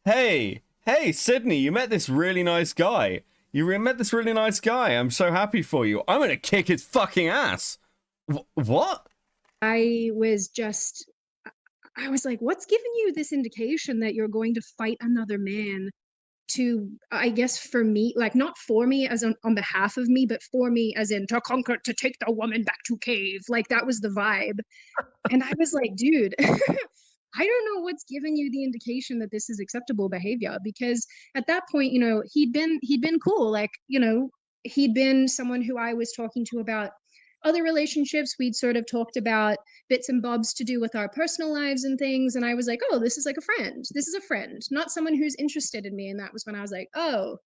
Hey, Sydney, you met this really nice guy. Met this really nice guy. I'm so happy for you. I'm gonna kick his fucking ass. What? I was like, what's giving you this indication that you're going to fight another man to, I guess, for me, like not for me as on behalf of me, but for me as in to conquer, to take the woman back to cave. Like that was the vibe. And I was like, dude, I don't know what's giving you the indication that this is acceptable behavior, because at that point, you know, he'd been cool. Like, you know, he'd been someone who I was talking to about other relationships. We'd sort of talked about bits and bobs to do with our personal lives and things. And I was like, oh, this is like a friend. This is a friend, not someone who's interested in me. And that was when I was like, oh,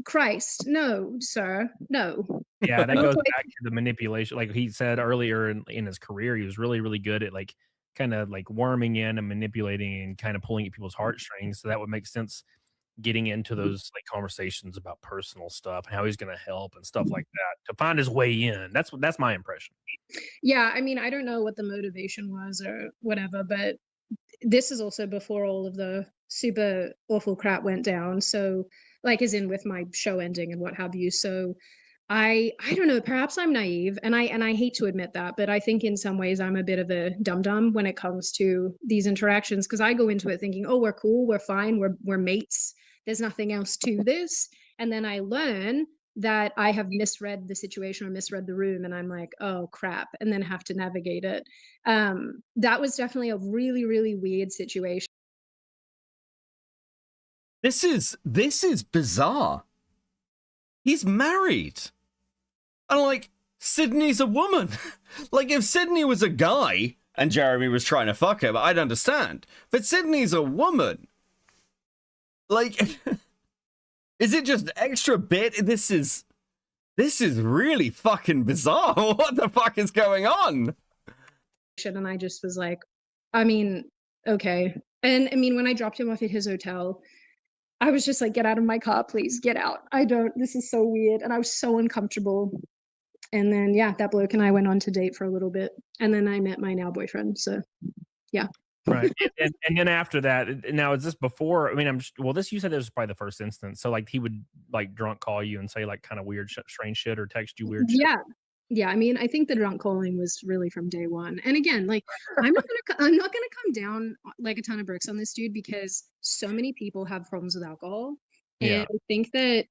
Christ, no, sir, no. Yeah, that Not goes like- back to the manipulation. Like he said earlier in his career, he was really, really good at like kind of like worming in and manipulating and kind of pulling at people's heartstrings. So that would make sense getting into those like conversations about personal stuff and how he's going to help and stuff like that to find his way in. That's my impression. Yeah, I mean, I don't know what the motivation was or whatever, but this is also before all of the super awful crap went down. So, like, as in with my show ending and what have you. So, I don't know. Perhaps I'm naive, and I hate to admit that, but I think in some ways I'm a bit of a dum dum when it comes to these interactions because I go into it thinking, oh, we're cool, we're fine, we're mates. There's nothing else to this, and then I learn that I have misread the situation or misread the room, and I'm like, oh crap, and then have to navigate it. That was definitely a really, really weird situation. This is bizarre. He's married. And like, Sydney's a woman. Like, if Sydney was a guy and Jeremy was trying to fuck him, I'd understand. But Sydney's a woman. Like, is it just extra bit? This is really fucking bizarre. What the fuck is going on? And I just was like, I mean, okay. And I mean, when I dropped him off at his hotel, I was just like, get out of my car, please, get out. This is so weird. And I was so uncomfortable. And then, yeah, that bloke and I went on to date for a little bit. And then I met my now boyfriend. So, yeah. Right. And then after that, now is this before? I mean, you said this was probably the first instance. So, like, he would, like, drunk call you and say, like, kind of weird, strange shit or text you weird shit? Yeah. Yeah, I mean, I think the drunk calling was really from day one. And again, like, I'm not gonna come down like a ton of bricks on this dude because so many people have problems with alcohol. And Yeah. I think that,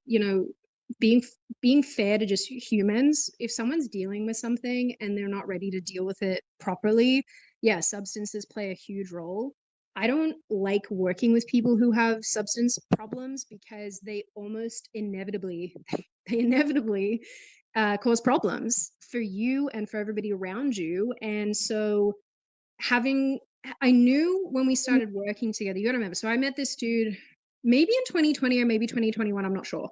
being fair to just humans, if someone's dealing with something and they're not ready to deal with it properly, yeah, substances play a huge role. I don't like working with people who have substance problems because they almost inevitably cause problems for you and for everybody around you. And so I knew when we started working together, you gotta remember, so I met this dude maybe in 2020 or maybe 2021, I'm not sure.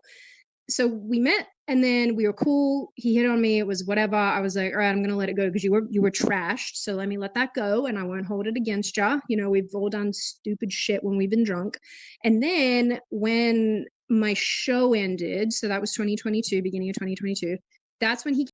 So we met and then we were cool. He hit on me. It was whatever. I was like, all right, I'm going to let it go because you were trashed. So let me let that go and I won't hold it against you. We've all done stupid shit when we've been drunk. And then when my show ended, so that was 2022, beginning of 2022, that's when he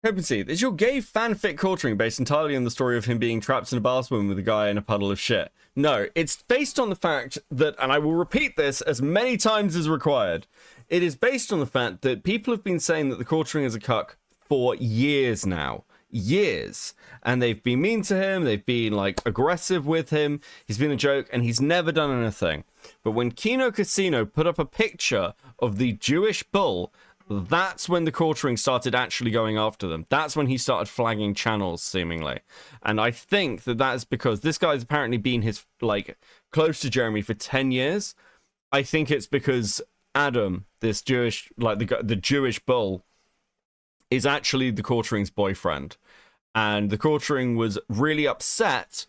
Copency, is your gay fanfic culturing based entirely on the story of him being trapped in a bathroom with a guy in a puddle of shit? No, it's based on the fact that, and I will repeat this as many times as required, it is based on the fact that people have been saying that the culturing is a cuck for years now. Years. And they've been mean to him, they've been like aggressive with him, he's been a joke, and he's never done anything. But when Kino Casino put up a picture of the Jewish bull, that's when the culturing started actually going after them. That's when he started flagging channels, seemingly. And I think that is because this guy's apparently been close to Jeremy for 10 years. I think it's because Adam, this Jewish, the Jewish bull, is actually the culturing's boyfriend. And the culturing was really upset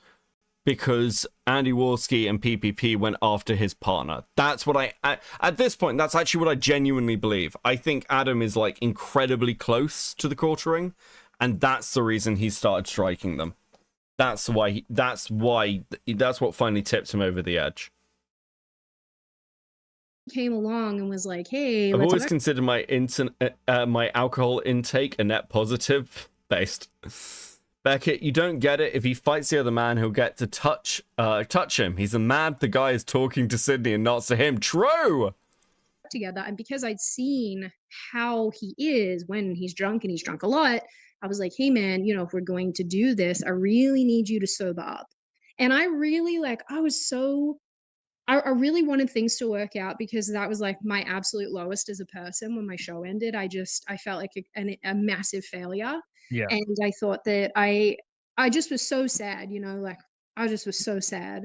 because Andy Wolski and PPP went after his partner. That's what at this point, that's actually what I genuinely believe. I think Adam is like incredibly close to the culturing, and that's the reason he started striking them. That's what finally tipped him over the edge. came along and was like, hey, I've let's always work. considered my alcohol intake a net positive based. Beckett, you don't get it. If he fights the other man, he'll get to touch him. He's mad the guy is talking to Sydney and not to him. True! Together. And because I'd seen how he is when he's drunk, and he's drunk a lot, I was like, hey man, if we're going to do this, I really need you to sober up. And I really I really wanted things to work out because that was like my absolute lowest as a person. When my show ended, I felt like a massive failure. Yeah. And I thought that I just was so sad, I just was so sad.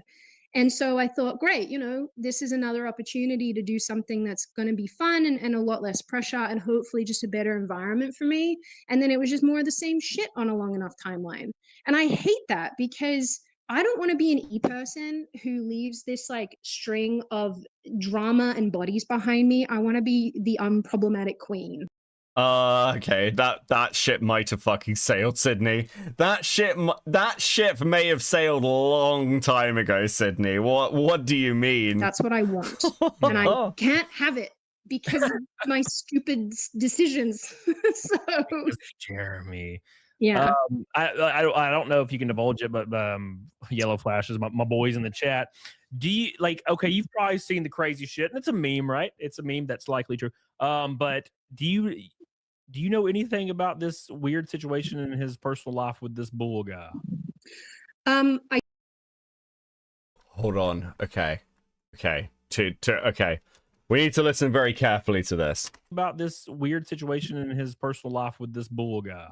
And so I thought, great, this is another opportunity to do something that's going to be fun and a lot less pressure and hopefully just a better environment for me. And then it was just more of the same shit on a long enough timeline. And I hate that because I don't want to be an e-person who leaves this like string of drama and bodies behind me. I want to be the unproblematic queen. Okay, that ship might have fucking sailed, Sydney. That ship may have sailed a long time ago, Sydney. What do you mean? That's what I want, and I can't have it because of my stupid decisions. So Jeremy. yeah. I don't know if you can divulge it, but Yellow Flashes, my boys in the chat. Do you like? Okay, you've probably seen the crazy shit, and it's a meme, right? It's a meme that's likely true. But do you know anything about this weird situation in his personal life with this bull guy? I Hold on. Okay. Okay. We need to listen very carefully to this. About this weird situation in his personal life with this bull guy.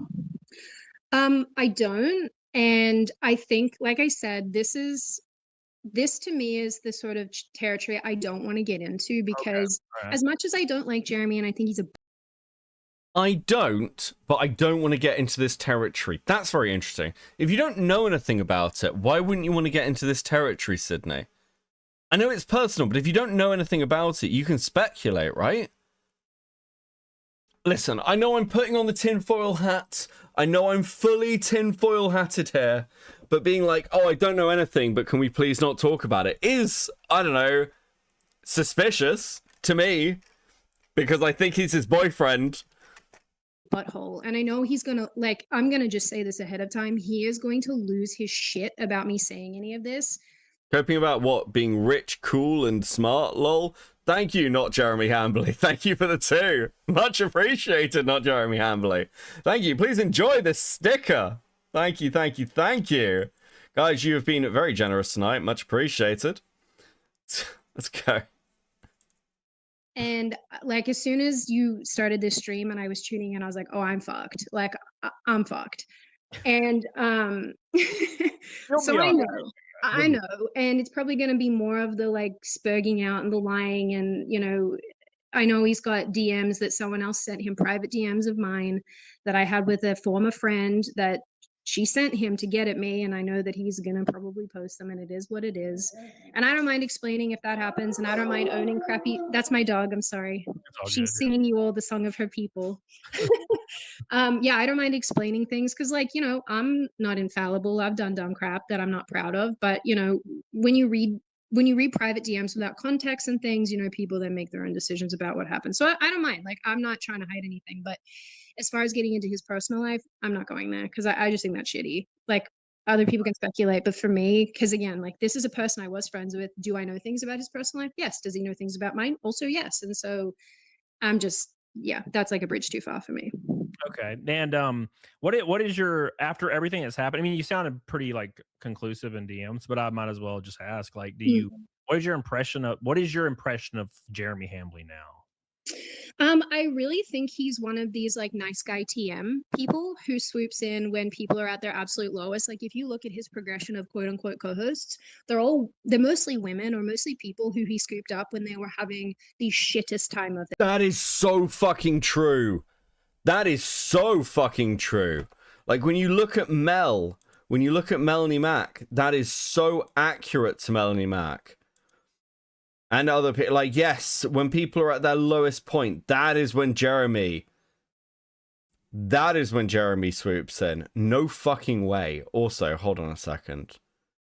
I don't, and I think, like I said, this to me is the sort of territory I don't want to get into because Alright. as much as I don't like Jeremy and I think he's a I don't, but I don't want to get into this territory. That's very interesting. If you don't know anything about it, why wouldn't you want to get into this territory, Sydney? I know it's personal, but if you don't know anything about it, you can speculate, right? Listen, I know I'm putting on the tinfoil hat. I know I'm fully tinfoil hatted here. But being like, oh, I don't know anything, but can we please not talk about it is, I don't know, suspicious to me. Because I think he's his boyfriend. butthole, and I know he's gonna, like, I'm gonna just say this ahead of time, he is going to lose his shit about me saying any of this. Coping about what? Being rich, cool, and smart, lol? Thank you, not Jeremy Hambley. Thank you for the 2. Much appreciated, not Jeremy Hambley. Thank you. Please enjoy this sticker. Thank you. Guys, you have been very generous tonight. Much appreciated. Let's go. And like, as soon as you started this stream and I was tuning in, I was like, oh, I'm fucked. Like, I'm fucked. And so I know, and it's probably going to be more of the like spurging out and the lying, and I know he's got DMs that someone else sent him, private DMs of mine that I had with a former friend that she sent him to get at me, and I know that he's going to probably post them, and it is what it is. And I don't mind explaining if that happens, and I don't mind owning crappy. That's my dog. I'm sorry. She's singing you all the song of her people. Yeah, I don't mind explaining things because, like, I'm not infallible. I've done dumb crap that I'm not proud of. But when you read private DMs without context and things, people then make their own decisions about what happened. So I don't mind. Like, I'm not trying to hide anything. But as far as getting into his personal life, I'm not going there because I just think that's shitty. Like, other people can speculate, but for me, because again, like, this is a person I was friends with. Do I know things about his personal life? Yes. Does he know things about mine? Also, yes. And so I'm just, yeah, that's like a bridge too far for me. Okay. And what is your, after everything that's happened? I mean, you sounded pretty like conclusive in DMs, but I might as well just ask, like, what is your impression of Jeremy Hambley now? I really think he's one of these like nice guy TM people who swoops in when people are at their absolute lowest. Like, if you look at his progression of quote unquote co-hosts, they're mostly women or mostly people who he scooped up when they were having the shittest time of their. That is so fucking true. That is so fucking true. Like, when you look at Melanie Mac, that is so accurate to Melanie Mac. And other people, like, yes, when people are at their lowest point, that is when Jeremy swoops in. No fucking way. Also, hold on a second.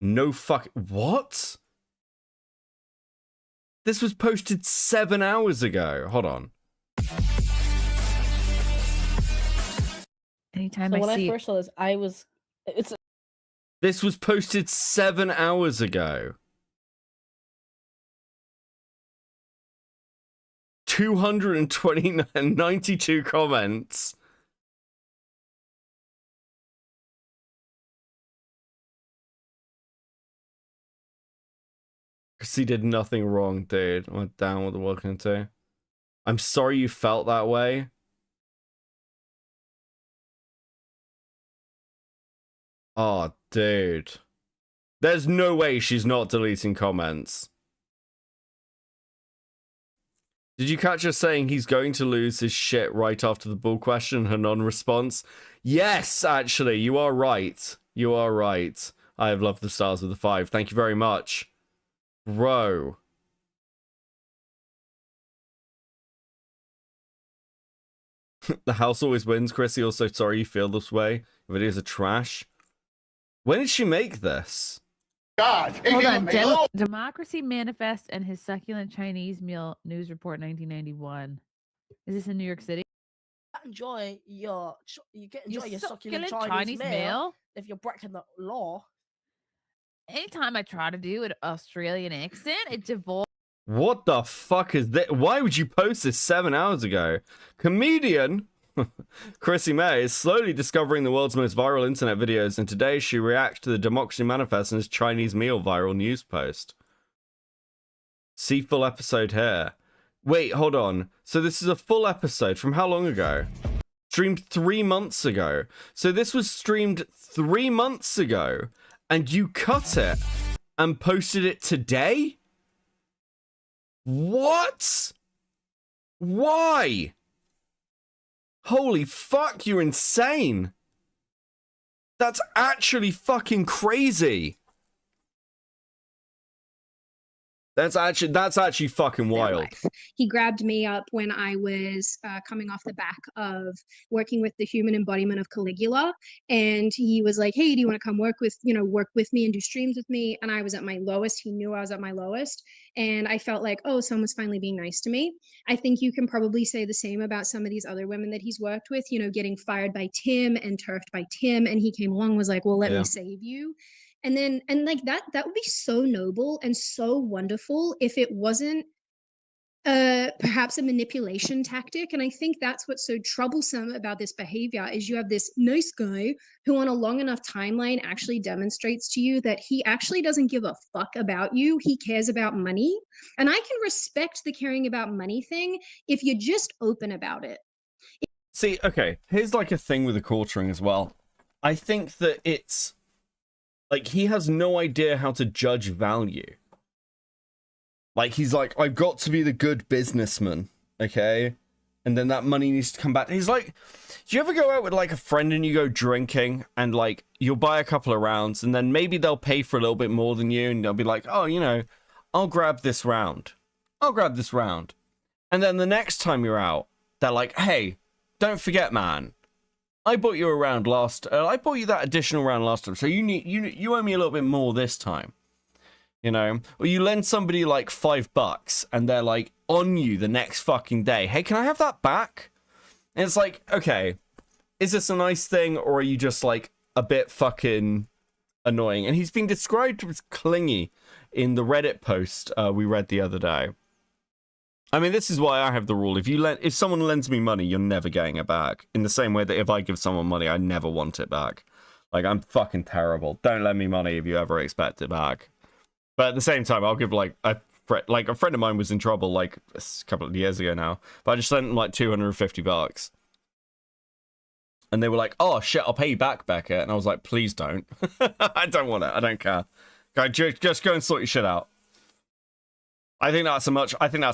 What? This was posted 7 hours ago. Hold on. Anytime when I first saw this, This was posted 7 hours ago. 292 comments. Because he did nothing wrong, dude. I went down with the welcome to. I'm sorry you felt that way. Oh, dude. There's no way she's not deleting comments. Did you catch her saying he's going to lose his shit right after the bull question, her non-response? Yes, actually, you are right. You are right. I have loved the stars with the 5. Thank you very much. Bro. The house always wins. Chrissy, also sorry you feel this way. Videos are trash. When did she make this? Hold on. Democracy Manifest and his succulent Chinese meal news report 1991. Is this in New York City? Enjoy your you get enjoy your succulent succulent Chinese meal if you're breaking the law. Anytime I try to do an Australian accent, it devolves. What the fuck is that? Why would you post this 7 hours ago? Comedian Chrissy May is slowly discovering the world's most viral internet videos, and today she reacts to the Democracy Manifest and his Chinese meal viral news post. See full episode here. Wait, hold on. So this is a full episode from how long ago? Streamed 3 months ago. So this was streamed 3 months ago, and you cut it and posted it today? What? Why? Holy fuck, you're insane. That's actually fucking crazy. That's actually fucking wild. He grabbed me up when I was coming off the back of working with the human embodiment of Caligula, and he was like, "Hey, do you want to come work with me and do streams with me?" And I was at my lowest. He knew I was at my lowest, and I felt like, oh, someone's finally being nice to me. I think you can probably say the same about some of these other women that he's worked with. You know, getting fired by Tim and turfed by Tim, and he came along, was like, "Well, let me save you." And like that would be so noble and so wonderful if it wasn't perhaps a manipulation tactic. And I think that's what's so troublesome about this behavior is you have this nice guy who on a long enough timeline actually demonstrates to you that he actually doesn't give a fuck about you. He cares about money. And I can respect the caring about money thing if you're just open about it. See, okay, here's like a thing with the quartering as well. I think that it's like he has no idea how to judge value. Like he's like, I've got to be the good businessman, okay? And then that money needs to come back. He's like, do you ever go out with like a friend and you go drinking and like you'll buy a couple of rounds and then maybe they'll pay for a little bit more than you and they'll be like, oh, you know, I'll grab this round. I'll grab this round. And then the next time you're out, they're like, hey, don't forget, man. I bought you a round I bought you that additional round last time, so you owe me a little bit more this time, you know. Or you lend somebody like $5, and they're like on you the next fucking day. Hey, can I have that back? And it's like, okay, is this a nice thing, or are you just like a bit fucking annoying? And he's been described as clingy in the Reddit post we read the other day. I mean, this is why I have the rule. If someone lends me money, you're never getting it back. In the same way that if I give someone money, I never want it back. Like, I'm fucking terrible. Don't lend me money if you ever expect it back. But at the same time, I'll give like a friend of mine was in trouble like a couple of years ago now, but I just lent him like $250. And they were like, "Oh shit, I'll pay you back, Becca." And I was like, "Please don't." I don't want it. I don't care. Just go and sort your shit out. I think that's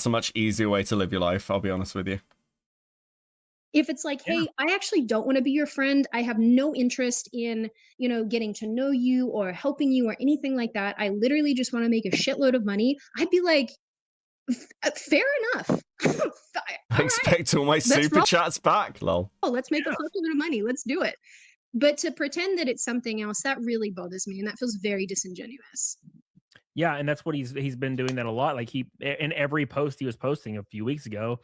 a much easier way to live your life, I'll be honest with you. If it's like, hey, I actually don't want to be your friend. I have no interest in, you know, getting to know you or helping you or anything like that. I literally just want to make a shitload of money. I'd be like, fair enough. I expect all my super chats back, lol. Oh, let's make a fuckload of money. Let's do it. But to pretend that it's something else, that really bothers me. And that feels very disingenuous. Yeah, and that's what he's been doing that a lot. Like he in every post he was posting a few weeks ago,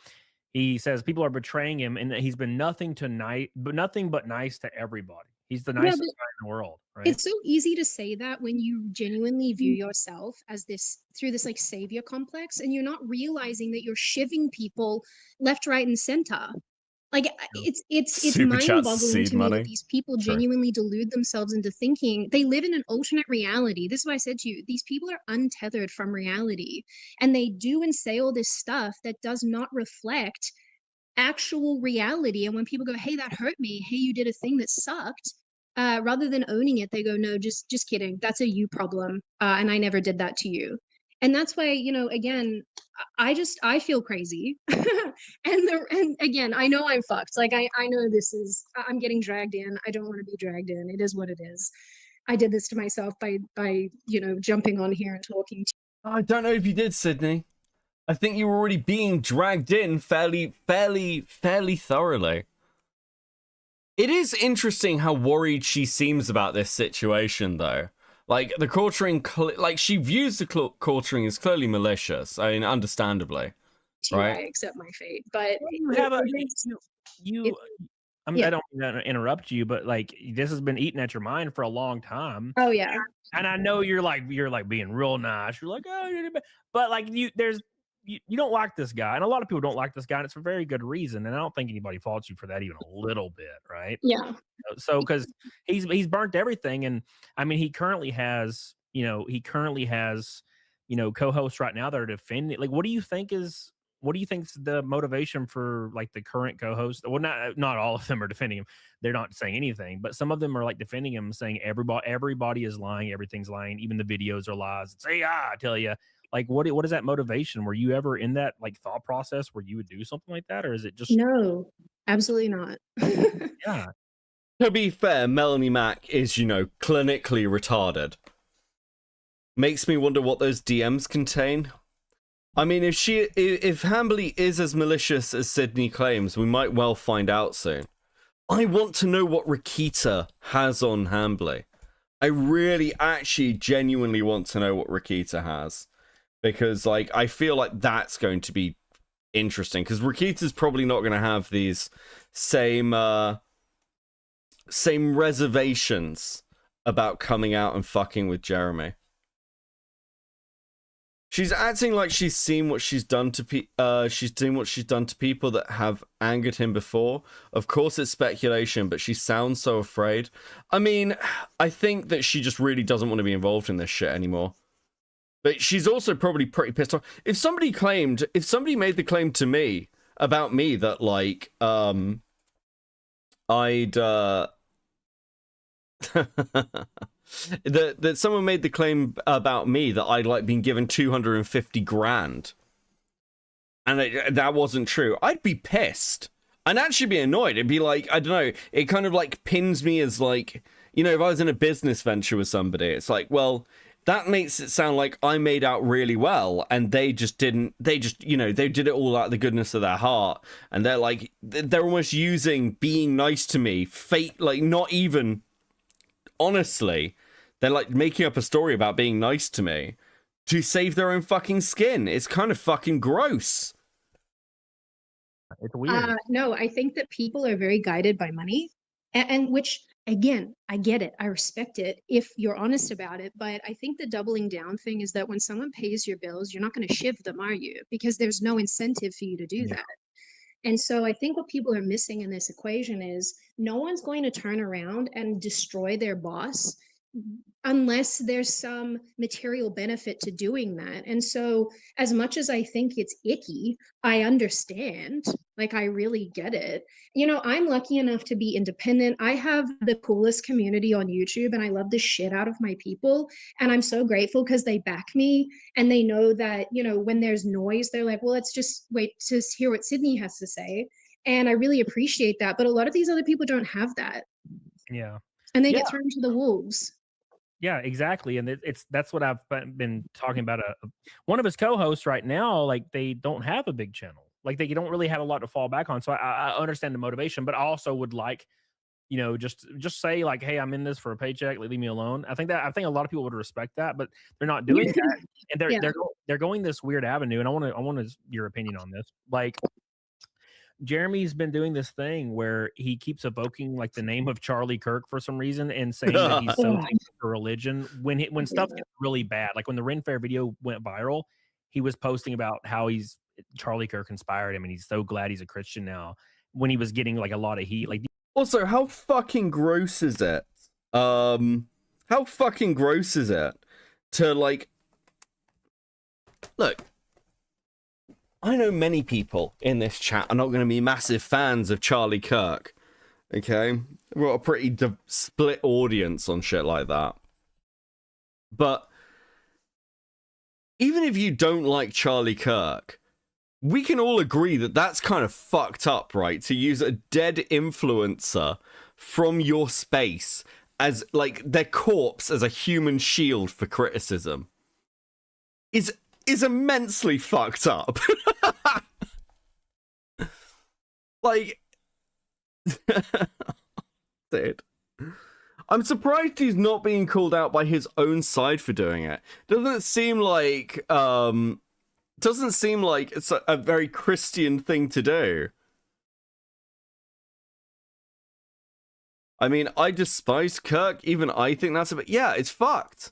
he says people are betraying him, and he's been nothing but nice to everybody. He's the nicest guy in the world, right? It's so easy to say that when you genuinely view yourself as through this like savior complex, and you're not realizing that you're shivving people left, right, and center. Like it's mind-boggling to me that these people genuinely delude themselves into thinking they live in an alternate reality. This is why I said to you, these people are untethered from reality, and they do and say all this stuff that does not reflect actual reality. And when people go, "Hey, that hurt me. Hey, you did a thing that sucked," rather than owning it, they go, "No, just kidding. That's a you problem, and I never did that to you." And that's why, you know, again, I feel crazy. and again, I know I'm fucked. Like I know I'm getting dragged in. I don't want to be dragged in. It is what it is. I did this to myself by you know, jumping on here and talking to you. I don't know if you did, Sydney. I think you were already being dragged in fairly thoroughly. It is interesting how worried she seems about this situation, though. Like, the quartering, like, she views the quartering as clearly malicious. I mean, understandably. I Right? accept my fate. But You have a you. I yeah. don't mean to interrupt you, but like this has been eating at your mind for a long time. Oh yeah. And I know you're like being real nice. You're like, oh, but like you don't like this guy, and a lot of people don't like this guy, and it's for very good reason. And I don't think anybody faults you for that even a little bit, right? Yeah. So because he's burnt everything, and I mean he currently has co-hosts right now that are defending. Like, what do you think is the motivation for like the current co-host? Well, not all of them are defending him. They're not saying anything, but some of them are like defending him, saying everybody is lying, everything's lying, even the videos are lies. Say, I tell you, like, what is that motivation? Were you ever in that like thought process where you would do something like that, or is it just No, absolutely not. yeah? To be fair, Melanie Mac is, clinically retarded. Makes me wonder what those DMs contain. I mean, if Hambly is as malicious as Sydney claims, we might well find out soon. I want to know what Rakita has on Hambly. I really, actually, genuinely want to know what Rakita has. Because, like, I feel like that's going to be interesting. Because Rakita's probably not going to have these same reservations about coming out and fucking with Jeremy. She's acting like she's seen what she's done to people that have angered him before. Of course, it's speculation, but she sounds so afraid. I mean, I think that she just really doesn't want to be involved in this shit anymore. But she's also probably pretty pissed off. If somebody made the claim to me about me that like I'd that someone made the claim about me that I'd like been given 250 grand and that wasn't true, I'd be pissed. I'd actually be annoyed. It'd be like, I don't know, it kind of like pins me as like, if I was in a business venture with somebody, it's like, well, that makes it sound like I made out really well and they did it all out of the goodness of their heart, and they're almost using being nice to me, like not even honestly, they're like making up a story about being nice to me to save their own fucking skin. It's kind of fucking gross. It's weird. No, I think that people are very guided by money, and which, again, I get it. I respect it if you're honest about it. But I think the doubling down thing is that when someone pays your bills, you're not going to shiv them, are you? Because there's no incentive for you to do that. And so I think what people are missing in this equation is no one's going to turn around and destroy their boss unless there's some material benefit to doing that. And so as much as I think it's icky, I understand, like I really get it. I'm lucky enough to be independent. I have the coolest community on YouTube and I love the shit out of my people. And I'm so grateful because they back me and they know that, when there's noise, they're like, well, let's just wait to hear what Sydney has to say. And I really appreciate that. But a lot of these other people don't have that. Yeah. And they get thrown to the wolves. Yeah, exactly. And that's what I've been talking about. One of his co-hosts right now, like they don't have a big channel. Like they don't really have a lot to fall back on. So I understand the motivation, but I also would like, just say like, hey, I'm in this for a paycheck. Leave me alone. I think a lot of people would respect that, but they're not doing that. And they're going this weird avenue. And I want your opinion on this. Like, Jeremy's been doing this thing where he keeps evoking like the name of Charlie Kirk for some reason and saying that he's so thankful for religion when stuff gets really bad. Like when the Ren Fair video went viral, he was posting about how Charlie Kirk inspired him and he's so glad he's a Christian now, when he was getting like a lot of heat. Like, also, how fucking gross is it? How fucking gross is it to like look? I know many people in this chat are not going to be massive fans of Charlie Kirk. Okay? We've got a pretty split audience on shit like that. But even if you don't like Charlie Kirk, we can all agree that that's kind of fucked up, right? To use a dead influencer from your space as like their corpse as a human shield for criticism is immensely fucked up. Like Dude. I'm surprised he's not being called out by his own side for doing it. Doesn't seem like it's a very Christian thing to do. I mean, I despise Kirk. Even I think that's a bit... Yeah, it's fucked.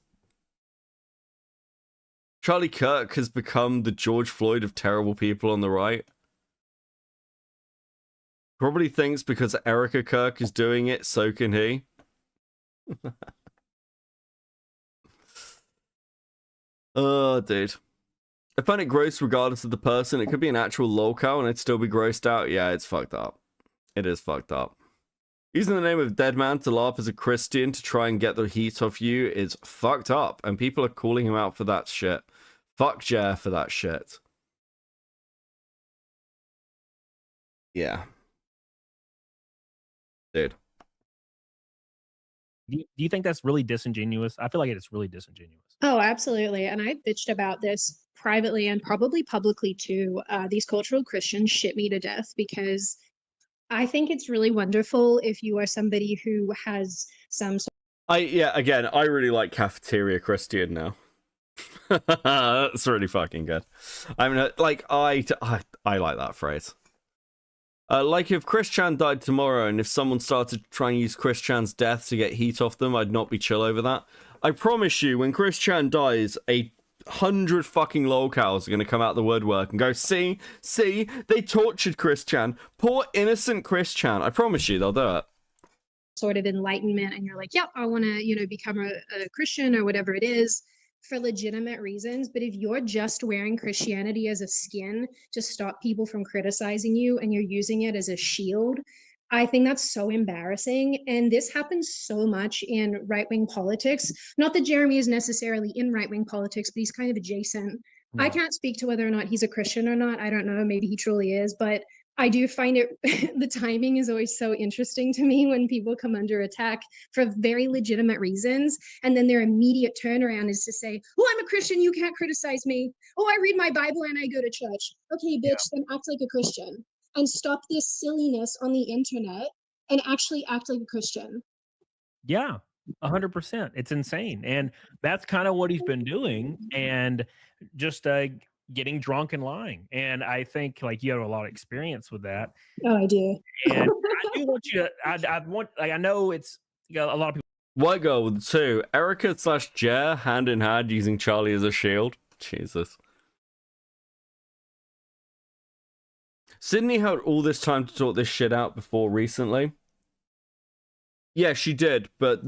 Charlie Kirk has become the George Floyd of terrible people on the right. Probably thinks because Erica Kirk is doing it, so can he. Oh, dude. I find it gross regardless of the person. It could be an actual lolcow and I'd still be grossed out. Yeah, it's fucked up. It is fucked up. Using the name of Dead Man to laugh as a Christian to try and get the heat off you is fucked up. And people are calling him out for that shit. Fuck Jer for that shit. Yeah. Dude. Do you think that's really disingenuous? I feel like it's really disingenuous. Oh, absolutely. And I bitched about this privately and probably publicly too. These cultural Christians shit me to death because I think it's really wonderful if you are somebody who has some sort Again, I really like Cafeteria Christian now. That's really fucking good. I mean, like, I like that phrase. Like if Chris Chan died tomorrow and if someone started to try and use Chris Chan's death to get heat off them, I'd not be chill over that. I promise you, when Chris Chan dies, 100 fucking lolcows are going to come out the woodwork and go, see, they tortured Chris Chan. Poor innocent Chris Chan. I promise you, they'll do it. Sort of enlightenment and you're like, yep, I want to, become a Christian or whatever it is for legitimate reasons. But if you're just wearing Christianity as a skin to stop people from criticizing you and you're using it as a shield, I think that's so embarrassing. And this happens so much in right-wing politics. Not that Jeremy is necessarily in right-wing politics, but he's kind of adjacent. I can't speak to whether or not he's a Christian or not. I don't know. Maybe he truly is. But I do find it, the timing is always so interesting to me when people come under attack for very legitimate reasons. And then their immediate turnaround is to say, oh, I'm a Christian, you can't criticize me. Oh, I read my Bible and I go to church. Okay, bitch, then act like a Christian. And stop this silliness on the internet and actually act like a Christian. Yeah, 100%. It's insane. And that's kind of what he's been doing. And just getting drunk and lying. And I think like you have a lot of experience with that. Oh, I do. And I do want you to, I know it's, a lot of people. White girl with two. Erica / Jer hand in hand using Charlie as a shield. Jesus. Sydney had all this time to sort this shit out before recently. Yeah, she did, but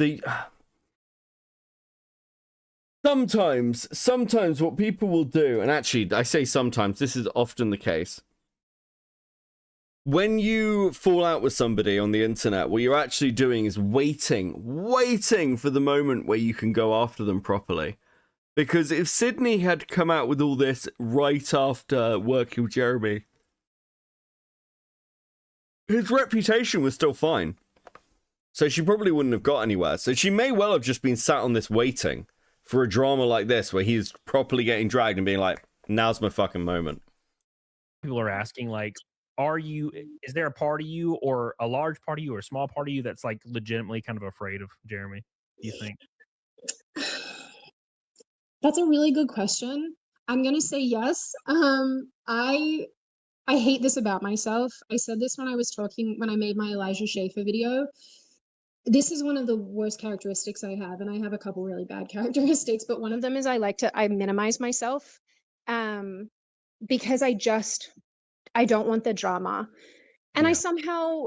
sometimes what people will do, and actually I say sometimes, this is often the case. When you fall out with somebody on the internet, what you're actually doing is waiting for the moment where you can go after them properly. Because if Sydney had come out with all this right after working with Jeremy, his reputation was still fine. So she probably wouldn't have got anywhere. So she may well have just been sat on this waiting for a drama like this where he's properly getting dragged and being like, now's my fucking moment. People are asking, like, is there a part of you or a large part of you or a small part of you that's like legitimately kind of afraid of Jeremy, do you think? That's a really good question. I'm going to say yes. I hate this about myself. I said this when I made my Elijah Schaefer video. This is one of the worst characteristics I have, and I have a couple really bad characteristics, but one of them is I minimize myself because I don't want the drama. And I somehow,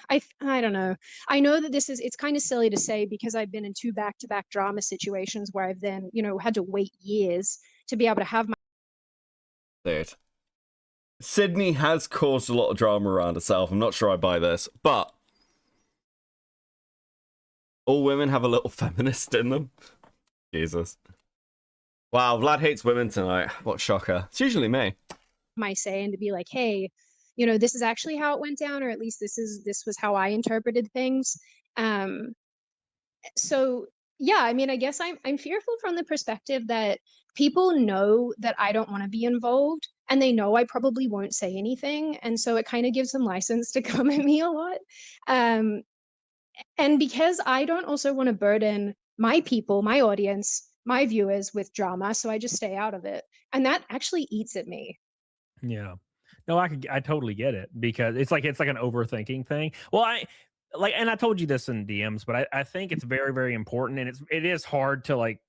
I don't know. I know that it's kind of silly to say because I've been in 2 back-to-back drama situations where I've then, had to wait years to be able to have my... Dude. Sydney has caused a lot of drama around herself. I'm not sure I buy this, but all women have a little feminist in them. Jesus. Wow, Vlad hates women tonight. What shocker. It's usually me. My say and to be like, hey, this is actually how it went down, or at least this was how I interpreted things. So yeah, I mean, I guess I'm fearful from the perspective that people know that I don't want to be involved, and they know I probably won't say anything, and so it kind of gives them license to come at me a lot. And because I don't also want to burden my people, my audience, my viewers with drama, so I just stay out of it. And that actually eats at me. Yeah. No, I totally get it because it's like an overthinking thing. Well, and I told you this in DMs, but I think it's very, very important, and it is hard to like,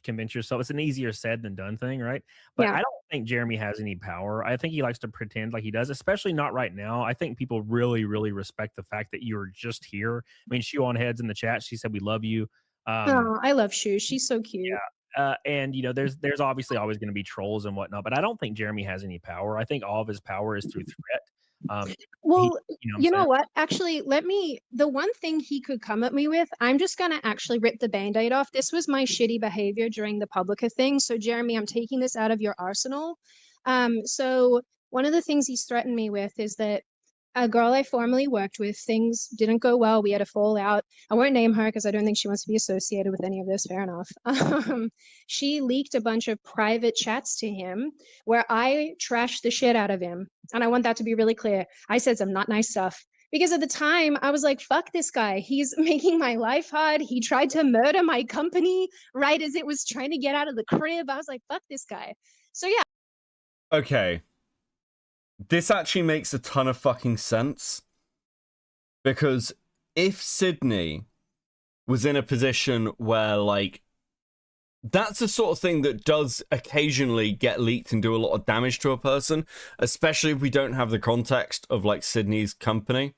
convince yourself. It's an easier said than done thing, right? But Yeah. I don't think Jeremy has any power. I think he likes to pretend like he does, especially not right now. I think people really, really respect the fact that you're just here. I mean, Shoe on Heads in the chat, she said we love you. Oh, I love Shu. She's so cute. Yeah. And there's obviously always going to be trolls and whatnot, but I don't think Jeremy has any power. I think all of his power is through threat. Well, you know what? Actually, the one thing he could come at me with, I'm just going to actually rip the Band-Aid off. This was my shitty behavior during the Publica thing. So, Jeremy, I'm taking this out of your arsenal. So one of the things he's threatened me with is that a girl I formerly worked with, things didn't go well. We had a fallout. I won't name her because I don't think she wants to be associated with any of this. Fair enough. She leaked a bunch of private chats to him where I trashed the shit out of him. And I want that to be really clear. I said some not nice stuff. Because at the time, I was like, fuck this guy. He's making my life hard. He tried to murder my company right as it was trying to get out of the crib. I was like, fuck this guy. So, yeah. Okay. This actually makes a ton of fucking sense. Because if Sydney was in a position where, like, that's the sort of thing that does occasionally get leaked and do a lot of damage to a person, especially if we don't have the context of, like, Sydney's company.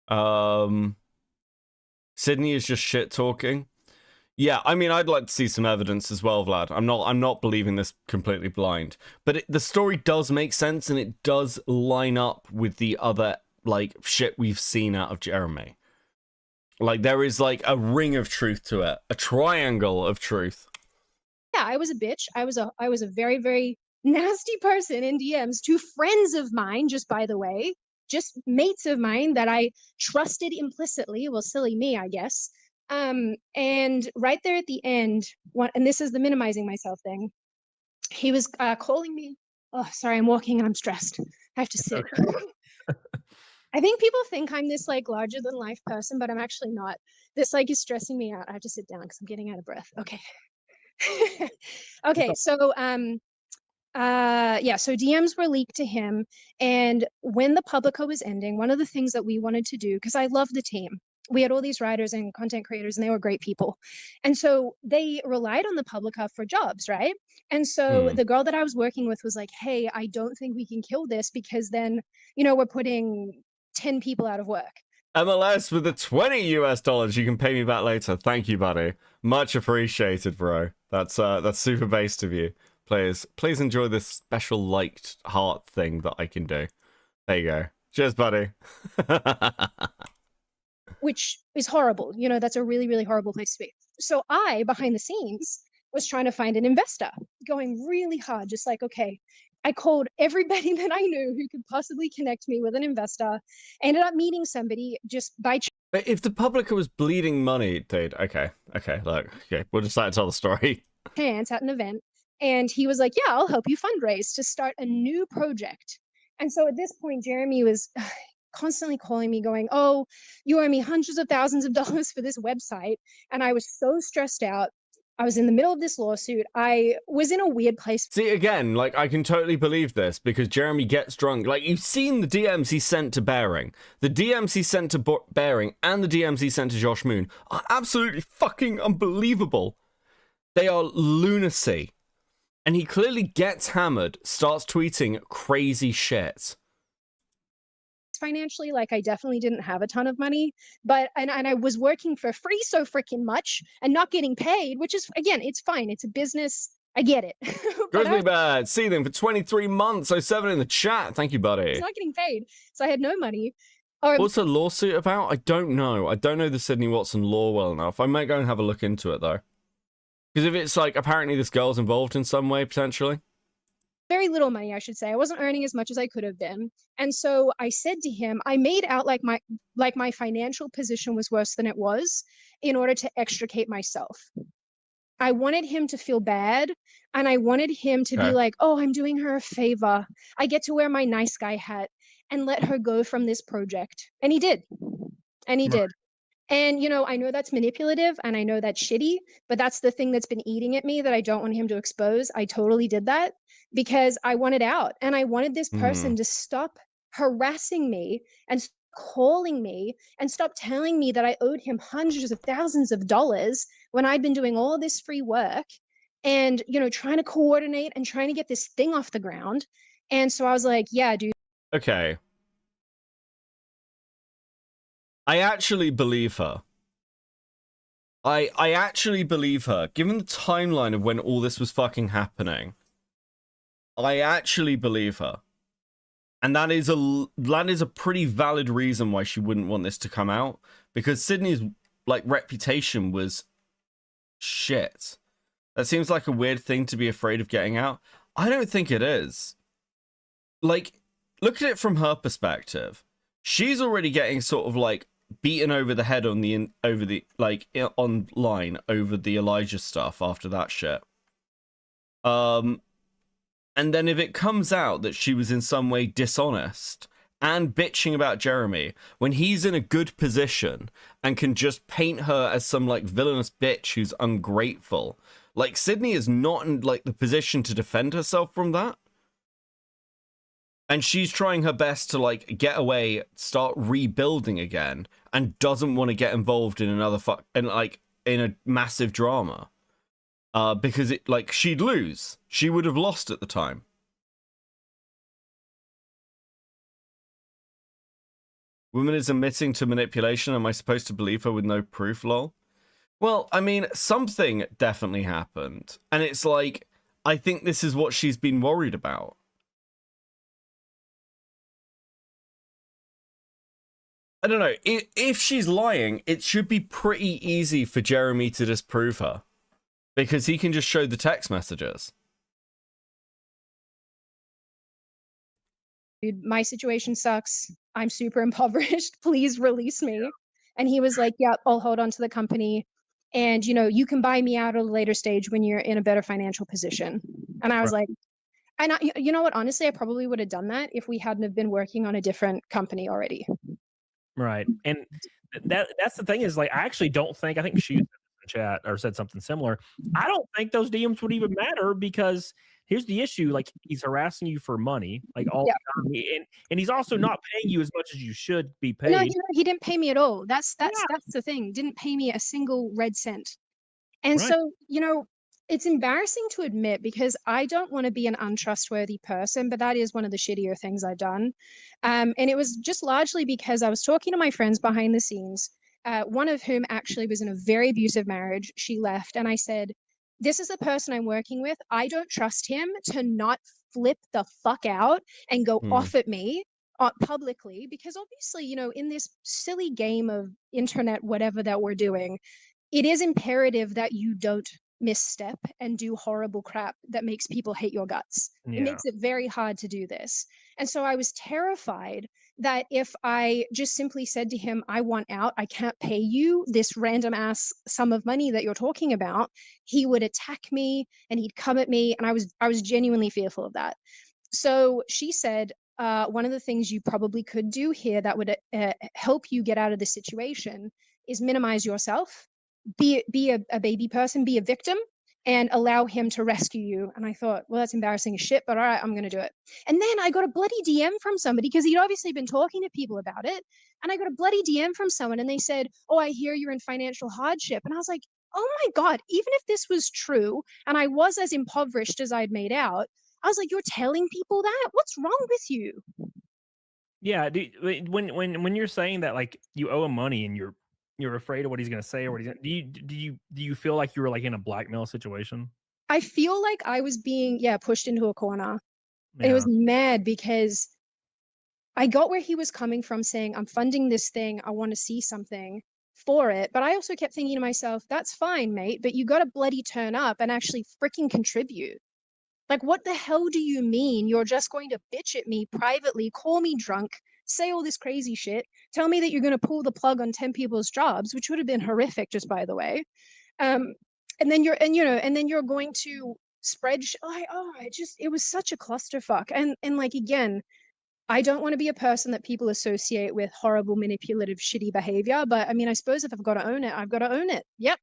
Sydney is just shit talking. Yeah, I mean, I'd like to see some evidence as well, Vlad. I'm not believing this completely blind, but the story does make sense and it does line up with the other like shit we've seen out of Jeremy. Like there is like a ring of truth to it, a triangle of truth. Yeah, I was a bitch. I was a very, very nasty person in DMs to friends of mine, just by the way, just mates of mine that I trusted implicitly. Well, silly me, I guess. And right there at the end, and this is the minimizing myself thing, he was calling me. Oh, sorry, I'm walking and I'm stressed. I have to sit. Okay. I think people think I'm this like larger than life person, but I'm actually not. This like is stressing me out. I have to sit down because I'm getting out of breath. Okay. Okay, so so DMs were leaked to him, and when the Publica was ending, one of the things that we wanted to do, because I love the team, we had all these writers and content creators and they were great people, and so they relied on the Publica for jobs, right? And so the girl that I was working with was like, hey, I don't think we can kill this because then we're putting 10 people out of work. MLS with the $20 you can pay me back later. Thank you, buddy. Much appreciated, bro. That's super based of you. Please enjoy this special liked heart thing that I can do. There you go. Cheers, buddy. Which is horrible. That's a really, really horrible place to be. So I, behind the scenes, was trying to find an investor, going really hard, just like, okay, I called everybody that I knew who could possibly connect me with an investor. I ended up meeting somebody just by chance. But if the Publica was bleeding money, dude, okay, look, okay, we'll just tell the story. At an event, and he was like, yeah, I'll help you fundraise to start a new project. And so at this point, Jeremy was constantly calling me going, oh, you owe me hundreds of thousands of dollars for this website. And I was so stressed out. I was in the middle of this lawsuit. I was in a weird place. See, again, like, I can totally believe this because Jeremy gets drunk. Like, you've seen the DMs he sent to Bearing. The DMs he sent to Bearing and the DMs he sent to Josh Moon are absolutely fucking unbelievable. They are lunacy. And he clearly gets hammered, starts tweeting crazy shit. Financially, like I definitely didn't have a ton of money, but and I was working for free so freaking much and not getting paid, which is, again, it's fine. It's a business. I get it. Grizzly Bad, see them for 23 months. 07 in the chat. Thank you, buddy. It's not getting paid, so I had no money. What's the lawsuit about? I don't know. I don't know the Sydney Watson law well enough. I might go and have a look into it, though. Because if it's like, apparently this girl's involved in some way, potentially. Very little money, I should say. I wasn't earning as much as I could have been. And so I said to him, I made out like my financial position was worse than it was in order to extricate myself. I wanted him to feel bad, and I wanted him to be like, oh, I'm doing her a favor. I get to wear my nice guy hat and let her go from this project. And he did. And he Right. did. And, I know that's manipulative and I know that's shitty, but that's the thing that's been eating at me that I don't want him to expose. I totally did that because I wanted out and I wanted this person to stop harassing me and calling me and stop telling me that I owed him hundreds of thousands of dollars when I'd been doing all this free work and, trying to coordinate and trying to get this thing off the ground. And so I was like, yeah, dude. Okay. I actually believe her. I actually believe her. Given the timeline of when all this was fucking happening, I actually believe her. And that is a pretty valid reason why she wouldn't want this to come out, because Sydney's reputation was shit. That seems like a weird thing to be afraid of getting out. I don't think it is. Look at it from her perspective. She's already getting sort of beaten over the head on online over the Elijah stuff after that shit. And then if it comes out that she was in some way dishonest and bitching about Jeremy when he's in a good position and can just paint her as some villainous bitch who's ungrateful, Sydney is not in the position to defend herself from that. And she's trying her best to get away, start rebuilding again, and doesn't want to get involved in another in a massive drama. Because she'd lose. She would have lost at the time. Woman is admitting to manipulation. Am I supposed to believe her with no proof, lol? Well, I mean, something definitely happened. And it's I think this is what she's been worried about. I don't know. If she's lying, it should be pretty easy for Jeremy to disprove her. Because he can just show the text messages. Dude, my situation sucks. I'm super impoverished. Please release me. And he was like, yeah, I'll hold on to the company. And, you can buy me out at a later stage when you're in a better financial position. And I was like, and you know what? Honestly, I probably would have done that if we hadn't have been working on a different company already. Right. And that's the thing is I actually don't think, I think she said in chat or said something similar. I don't think those DMs would even matter because here's the issue. He's harassing you for money, all the time. And he's also not paying you as much as you should be paid. No, he didn't pay me at all. That's the thing. Didn't pay me a single red cent. And so, it's embarrassing to admit because I don't want to be an untrustworthy person, but that is one of the shittier things I've done. And it was just largely because I was talking to my friends behind the scenes, one of whom actually was in a very abusive marriage. She left and I said, this is the person I'm working with. I don't trust him to not flip the fuck out and go off at me publicly because obviously, in this silly game of internet, whatever that we're doing, it is imperative that you don't misstep and do horrible crap that makes people hate your guts. It makes it very hard to do this. And so I was terrified that if I just simply said to him, I want out, I can't pay you this random ass sum of money that you're talking about, he would attack me and he'd come at me. And I was genuinely fearful of that. So she said, one of the things you probably could do here that would help you get out of this situation is minimize yourself. Be a baby person, be a victim, and allow him to rescue you. And I thought, well, that's embarrassing as shit, but all right, I'm going to do it. And then I got a bloody DM from somebody because he'd obviously been talking to people about it. And I got a bloody DM from someone and they said, oh, I hear you're in financial hardship. And I was like, oh my God, even if this was true and I was as impoverished as I'd made out, I was like, you're telling people that? What's wrong with you? Yeah, when you're saying that you owe him money and you're afraid of what he's going to say or what he's going to, do you feel like you were in a blackmail situation? I feel like I was being pushed into a corner. Yeah. It was mad because I got where he was coming from saying, I'm funding this thing, I want to see something for it. But I also kept thinking to myself, that's fine, mate, but you got to bloody turn up and actually freaking contribute. What the hell do you mean you're just going to bitch at me privately, call me drunk, say all this crazy shit, tell me that you're going to pull the plug on 10 people's jobs, which would have been horrific, just by the way. And then you're going to spread, it was such a clusterfuck. And again, I don't want to be a person that people associate with horrible, manipulative, shitty behavior. But I mean, I suppose if I've got to own it, I've got to own it. Yep.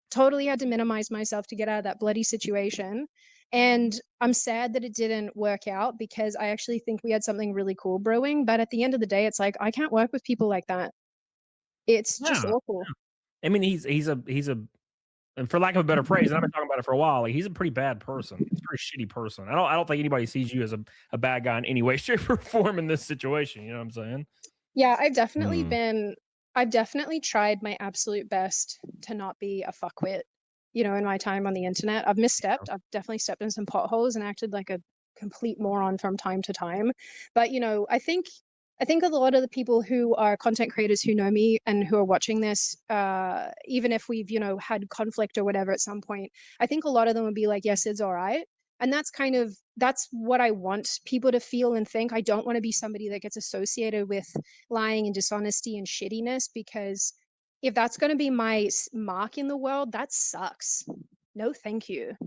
Totally had to minimize myself to get out of that bloody situation. And I'm sad that it didn't work out because I actually think we had something really cool brewing. But at the end of the day, it's like, I can't work with people like that. It's just awful. I mean, he's a, and for lack of a better phrase, and I've been talking about it for a while. Like, he's a pretty bad person. He's a pretty shitty person. I don't think anybody sees you as a bad guy in any way, shape, or form in this situation. You know what I'm saying? Yeah, I've definitely tried my absolute best to not be a fuckwit, you know, in my time on the internet. I've misstepped. I've definitely stepped in some potholes and acted like a complete moron from time to time. But, you know, I think a lot of the people who are content creators who know me and who are watching this, even if we've, you know, had conflict or whatever at some point, I think a lot of them would be like, yes, it's all right. And that's what I want people to feel and think. I don't want to be somebody that gets associated with lying and dishonesty and shittiness, because if that's going to be my mark in the world, that sucks. No, thank you.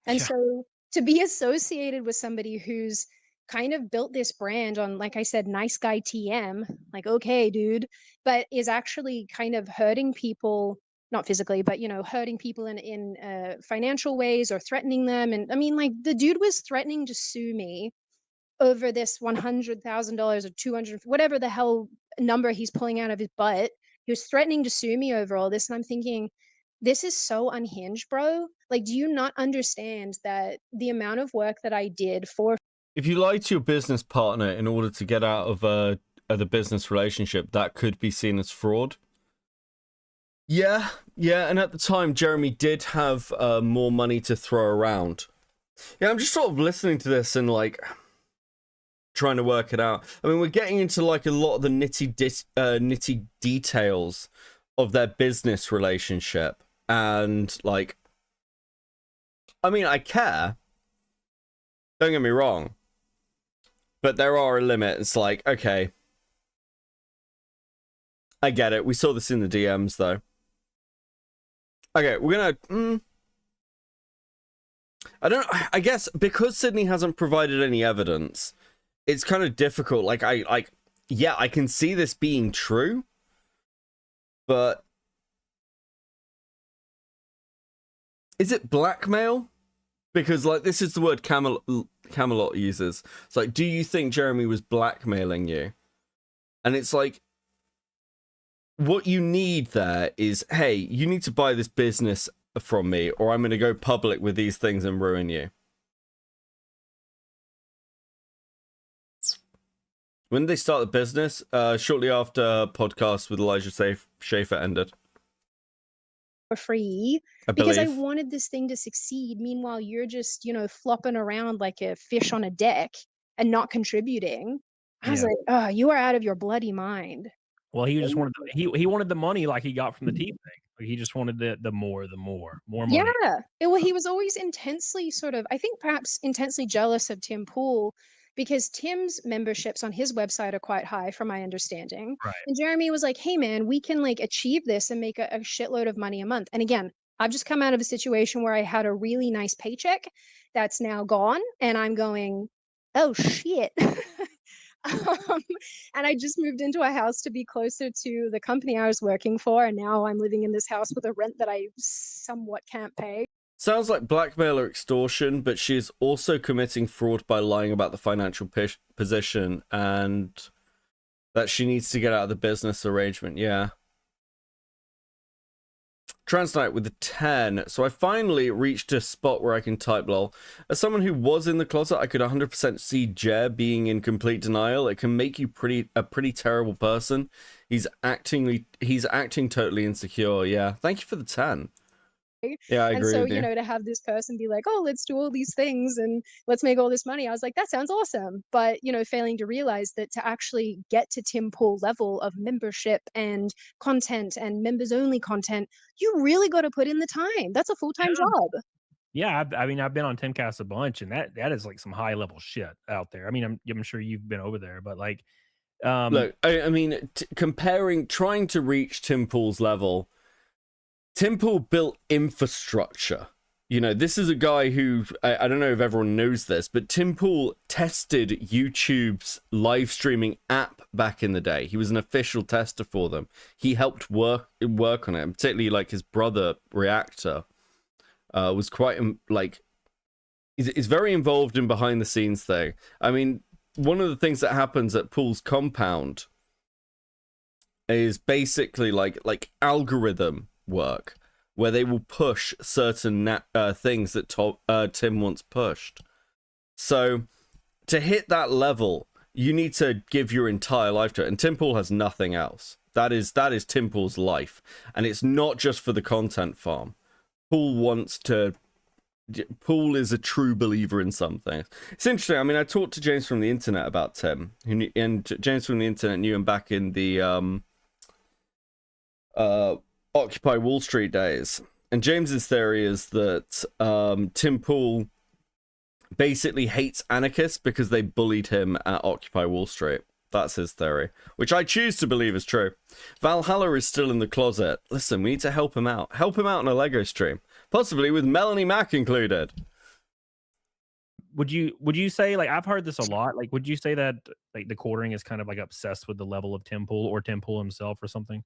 And so to be associated with somebody who's kind of built this brand on, like I said, nice guy TM, like, okay, dude, but is actually kind of hurting people, not physically, but, you know, hurting people in financial ways or threatening them. And I mean, like, the dude was threatening to sue me over this $100,000 or 200, whatever the hell number he's pulling out of his butt. He was threatening to sue me over all this. And I'm thinking, this is so unhinged, bro. Like, do you not understand that the amount of work that I did for... If you lie to your business partner in order to get out of the business relationship, that could be seen as fraud. Yeah, and at the time, Jeremy did have more money to throw around. Yeah, I'm just sort of listening to this and, like, trying to work it out. I mean, we're getting into, like, a lot of the nitty details of their business relationship. And, like, I mean, I care. Don't get me wrong. But there are a limit. It's like, okay. I get it. We saw this in the DMs, though. Okay, we're gonna... I guess because Sydney hasn't provided any evidence, it's kind of difficult. Like, yeah, I can see this being true. But... is it blackmail? Because, like, this is the word Camelot uses. It's like, do you think Jeremy was blackmailing you? And it's like, what you need there is, hey, you need to buy this business from me, or I'm going to go public with these things and ruin you. When did they start the business? Shortly after podcast with Elijah Schaefer ended. For free, because I wanted this thing to succeed. Meanwhile, you're just, you know, flopping around like a fish on a deck and not contributing. I was like, oh, you are out of your bloody mind. Well, he just wanted he wanted the money like he got from the team thing. Like, he just wanted the more money. Yeah. Well, he was always intensely sort of, I think perhaps intensely jealous of Tim Pool, because Tim's memberships on his website are quite high, from my understanding. Right. And Jeremy was like, hey, man, we can, like, achieve this and make a shitload of money a month. And again, I've just come out of a situation where I had a really nice paycheck that's now gone. And I'm going, oh, shit. And I just moved into a house to be closer to the company I was working for. And now I'm living in this house with a rent that I somewhat can't pay. Sounds like blackmail or extortion, but she's also committing fraud by lying about the financial position and that she needs to get out of the business arrangement. Yeah. Transnight with a 10. So I finally reached a spot where I can type lol. As someone who was in the closet, I could 100% see Jer being in complete denial. It can make you a pretty terrible person. He's acting totally insecure. Yeah. Thank you for the 10. Yeah, I agree. And so, with you. you know, to have this person be like, oh, let's do all these things and let's make all this money. I was like, that sounds awesome. But, you know, failing to realize that to actually get to Tim Pool level of membership and content and members only content, you really got to put in the time. That's a full-time job. Yeah, I mean, I've been on Timcast a bunch, and that is like some high level shit out there. I mean, I'm sure you've been over there, but like, look, I mean, trying to reach Tim Pool's level. Tim Pool built infrastructure. you know, this is a guy who, I don't know if everyone knows this, but Tim Pool tested YouTube's live streaming app back in the day. He was an official tester for them. He helped work on it, and particularly like his brother Reactor was quite like, he's very involved in behind the scenes thing. I mean, one of the things that happens at Pool's compound is basically like algorithm work, where they will push certain things that Tim wants pushed. So to hit that level, you need to give your entire life to it. And Tim Pool has nothing else. That is Tim Pool's life. And it's not just for the content farm. Pool is a true believer in something. It's interesting. I mean, I talked to James from the internet about Tim, and James from the internet knew him back in the Occupy Wall Street days. And James's theory is that Tim Pool basically hates anarchists because they bullied him at Occupy Wall Street. That's his theory, which I choose to believe is true. Valhalla is still in the closet. Listen, we need to help him out. Help him out on a Lego stream, possibly with Melanie Mack included. Would you say, like, I've heard this a lot, like, would you say that like the quartering is kind of like obsessed with the level of Tim Pool or Tim Pool himself or something?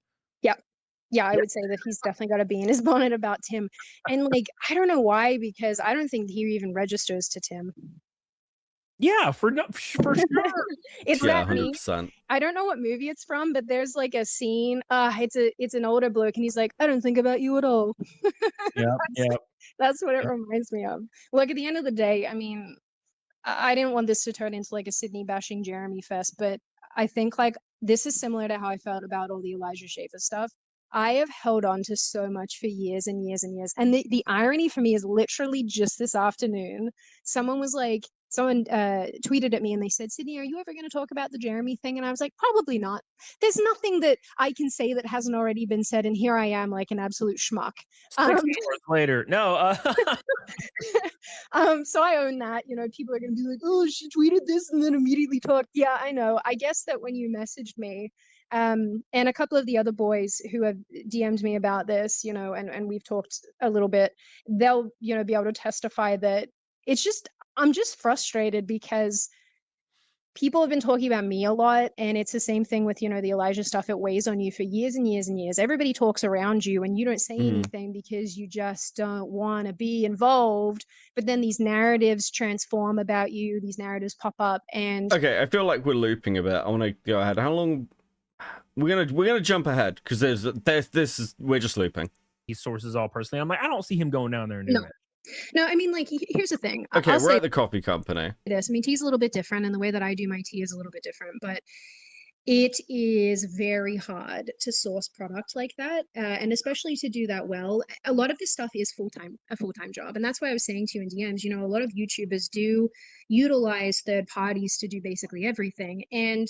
Yeah, I would say that he's definitely got a bee in his bonnet about Tim. And like, I don't know why, because I don't think he even registers to Tim. Yeah, for sure. It's Yeah, that meme. 100%. I don't know what movie it's from, but there's like a scene. It's an older bloke, and he's like, "I don't think about you at all." Yeah. That's what it reminds me of. Look, at the end of the day, I mean, I didn't want this to turn into like a Sydney bashing Jeremy fest, but I think like this is similar to how I felt about all the Elijah Schaefer stuff. I have held on to so much for years and years and years. And the irony for me is literally just this afternoon, someone tweeted at me and they said, Sydney, are you ever going to talk about the Jeremy thing? And I was like, probably not. There's nothing that I can say that hasn't already been said. And here I am like an absolute schmuck. 6 hours later. No. So I own that. You know, people are going to be like, oh, she tweeted this and then immediately talked. Yeah, I know. I guess that when you messaged me, and a couple of the other boys who have DM'd me about this, you know, and we've talked a little bit, they'll, you know, be able to testify that it's just, I'm just frustrated because people have been talking about me a lot, and it's the same thing with, you know, the Elijah stuff. It weighs on you for years and years and years. Everybody talks around you and you don't say anything because you just don't want to be involved. But then these narratives transform about you, these narratives pop up, and Okay, I feel like we're looping a bit. I want to go ahead. How long? We're gonna jump ahead because we're just looping. These sources all personally. I'm like, I don't see him going down there and doing it. No, I mean, like, here's the thing. Okay, I'll we're say at the coffee company. this. I mean, tea's a little bit different, and the way that I do my tea is a little bit different, but it is very hard to source product like that, and especially to do that well. A lot of this stuff is a full-time job, and that's why I was saying to you in DMs, you know, a lot of YouTubers do utilize third parties to do basically everything, and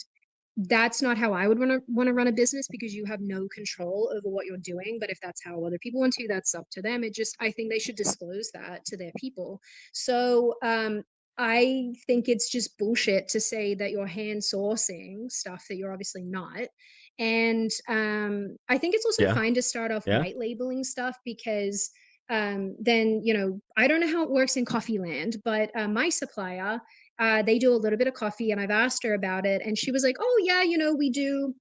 that's not how I would want to run a business, because you have no control over what you're doing. But if that's how other people want to, that's up to them. I think they should disclose that to their people. So I think it's just bullshit to say that you're hand sourcing stuff that you're obviously not. And I think it's also fine to start off white labeling stuff, because then, you know, I don't know how it works in coffee land, but my supplier, they do a little bit of coffee, and I've asked her about it, and she was like, oh yeah, you know, we do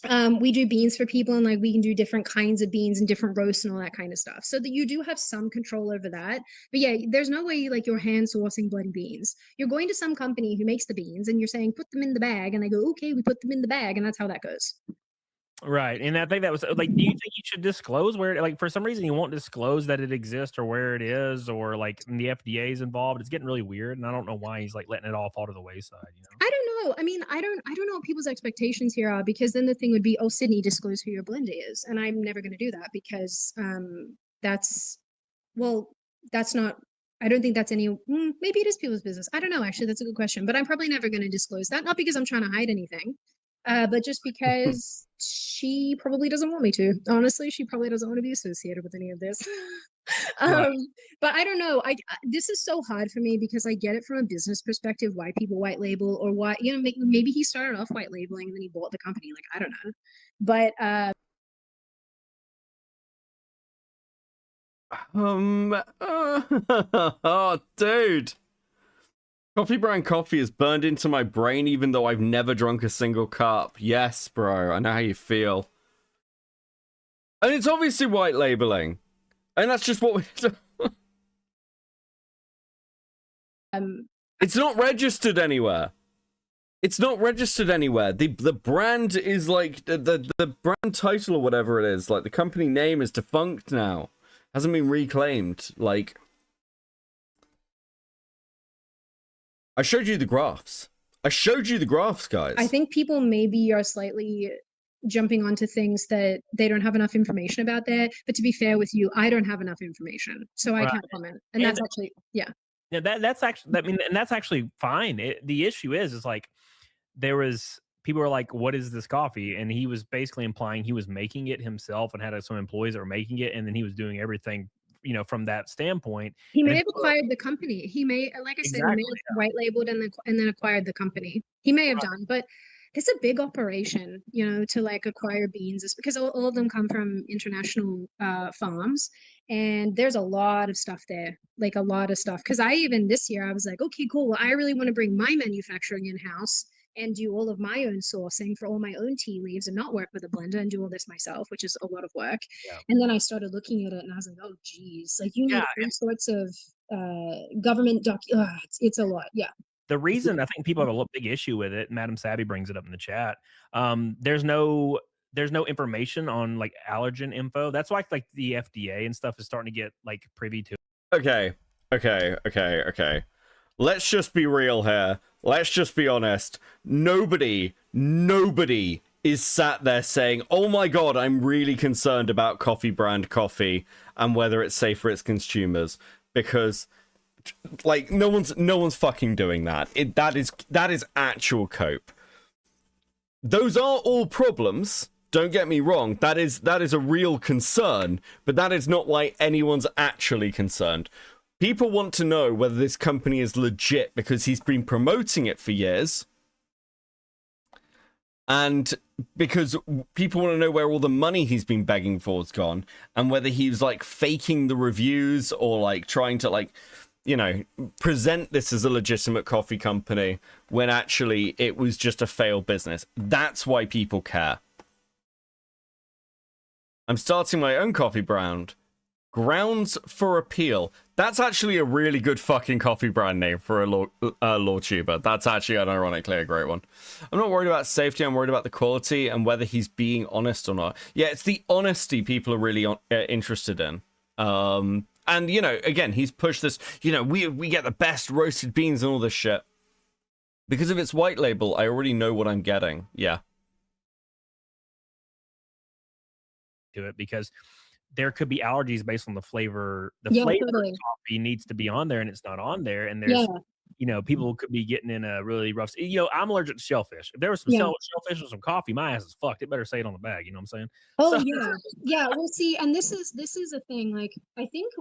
beans for people, and like we can do different kinds of beans and different roasts and all that kind of stuff, so that you do have some control over that. But yeah, there's no way like you're hand sourcing bloody beans. You're going to some company who makes the beans and you're saying put them in the bag, and they go, okay, we put them in the bag, and that's how that goes. Right. And I think that was like, do you think you should disclose where, like, for some reason you won't disclose that it exists or where it is, or like the FDA is involved? It's getting really weird, and I don't know why he's like letting it all fall to the wayside, you know? I don't know. I mean, I don't know what people's expectations here are, because then the thing would be, oh, Sydney, disclose who your blend is. And I'm never going to do that, because that's not, I don't think that's any, maybe it is people's business. I don't know, actually, that's a good question, but I'm probably never going to disclose that. Not because I'm trying to hide anything, but just because she probably doesn't want me to. Honestly, she probably doesn't want to be associated with any of this. But I don't know. This is so hard for me, because I get it from a business perspective, why people white label, or why, you know, maybe he started off white labeling and then he bought the company. Like, I don't know. But Oh, dude. Coffee brand coffee is burned into my brain even though I've never drunk a single cup. Yes, bro. I know how you feel. And it's obviously white labeling. And that's just what we do. It's not registered anywhere. It's not registered anywhere. The brand is like the brand title or whatever it is, like the company name is defunct now. Hasn't been reclaimed. Like, I showed you the graphs. Guys. I think people maybe are slightly jumping onto things that they don't have enough information about there. But to be fair with you, I don't have enough information, so I can't comment. And that's actually, yeah. Yeah, that's actually, I mean, and that's actually fine. The issue is like there was people were like, "What is this coffee?" And he was basically implying he was making it himself and had some employees that were making it, and then he was doing everything, from that standpoint. He may have acquired the company. He may, like I said, he may have white labeled and then acquired the company. He may have done, but it's a big operation, to like acquire beans. It's because all of them come from international farms, and there's a lot of stuff there, like a lot of stuff. Because this year I was like, okay, cool. Well, I really want to bring my manufacturing in house and do all of my own sourcing for all my own tea leaves and not work with a blender and do all this myself, which is a lot of work. And then I started looking at it and I was like, oh geez, like you need all sorts of government it's a lot. Yeah. The reason I think people have a big issue with it, Madam Sabby brings it up in the chat. There's no information on like allergen info. That's why like the FDA and stuff is starting to get like privy to. Okay. Let's just be real here. Let's just be honest. Nobody is sat there saying, "Oh my god, I'm really concerned about coffee brand coffee and whether it's safe for its consumers," because like no one's fucking doing that. That is actual cope. Those are all problems. Don't get me wrong. That is a real concern, but that is not why anyone's actually concerned. People want to know whether this company is legit because he's been promoting it for years. And because people want to know where all the money he's been begging for is gone, and whether he's like faking the reviews or like trying to like, present this as a legitimate coffee company when actually it was just a failed business. That's why people care. I'm starting my own coffee brand. Grounds for Appeal. That's actually a really good fucking coffee brand name for a law tuber. That's actually unironically a great one. I'm not worried about safety. I'm worried about the quality and whether he's being honest or not. Yeah, it's the honesty people are really interested in. And, again, he's pushed this, we get the best roasted beans and all this shit. Because if it's white label, I already know what I'm getting. Yeah. To it because there could be allergies based on the flavor. The flavor of the coffee needs to be on there, and it's not on there. And there's, people could be getting in a really rough. I'm allergic to shellfish. If there was some shellfish or some coffee, my ass is fucked. It better say it on the bag. You know what I'm saying? Oh yeah. Well, see, and this is a thing. Like, I think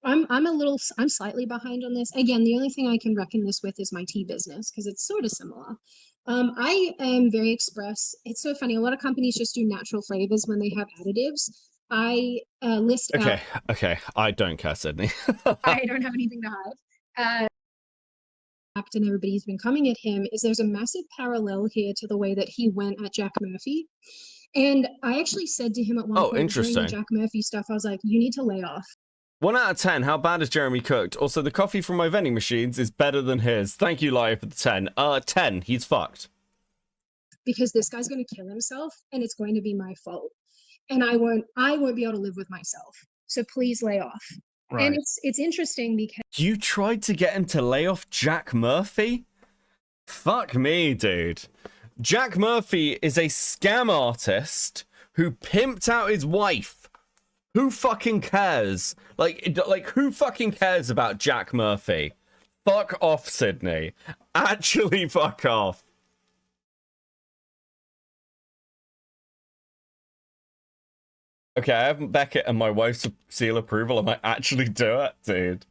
I'm slightly behind on this. Again, the only thing I can reckon this with is my tea business because it's sort of similar. I am very express. It's so funny. A lot of companies just do natural flavors when they have additives. I list Okay. I don't care, Sydney. I don't have anything to hide. And everybody's been coming at him is there's a massive parallel here to the way that he went at Jack Murphy. And I actually said to him at one point during the Jack Murphy stuff, I was like, you need to lay off. 1 out of 10. How bad is Jeremy cooked? Also, the coffee from my vending machines is better than his. Thank you, Liar, for the 10. 10. He's fucked. Because this guy's going to kill himself, and it's going to be my fault. And I won't be able to live with myself. So please lay off. Right. And it's interesting because you tried to get him to lay off Jack Murphy? Fuck me, dude. Jack Murphy is a scam artist who pimped out his wife. Who fucking cares? Like who fucking cares about Jack Murphy? Fuck off, Sydney. Actually, fuck off. Okay, I have Beckett and my wife's seal approval. I might actually do it, dude.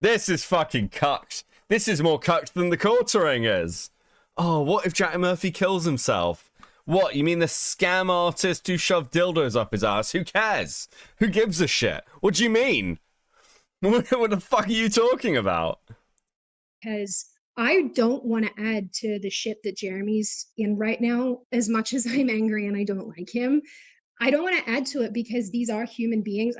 This is fucking cucked. This is more cucked than the quartering is. Oh, what if Jack Murphy kills himself? What, you mean the scam artist who shoved dildos up his ass? Who cares? Who gives a shit? What do you mean? What the fuck are you talking about? Because I don't want to add to the shit that Jeremy's in right now, as much as I'm angry and I don't like him. I don't want to add to it because these are human beings.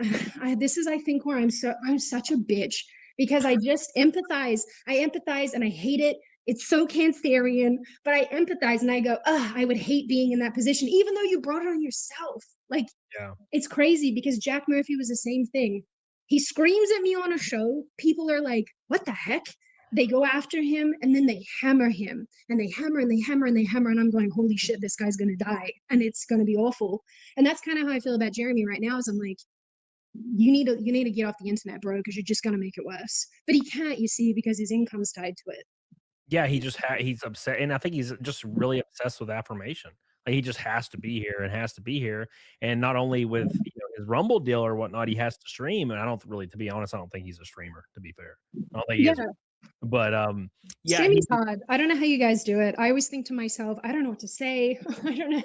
This is, I think, where I'm such a bitch because I just empathize. I empathize and I hate it. It's so Cancerian, but I empathize and I go, ugh, I would hate being in that position, even though you brought it on yourself. Like, it's crazy because Jack Murphy was the same thing. He screams at me on a show. People are like, what the heck? They go after him and then they hammer him and they hammer and they hammer and they hammer. And I'm going, holy shit, this guy's going to die and it's going to be awful. And that's kind of how I feel about Jeremy right now is I'm like, you need to get off the internet, bro, because you're just going to make it worse. But he can't, you see, because his income's tied to it. Yeah, he's upset, and I think he's just really obsessed with affirmation. Like he just has to be here and has to be here, and not only with his Rumble deal or whatnot, he has to stream. And I don't really, to be honest, I don't think he's a streamer. To be fair, I don't think he is. But yeah, streaming's hard. I don't know how you guys do it. I always think to myself, I don't know what to say. I don't know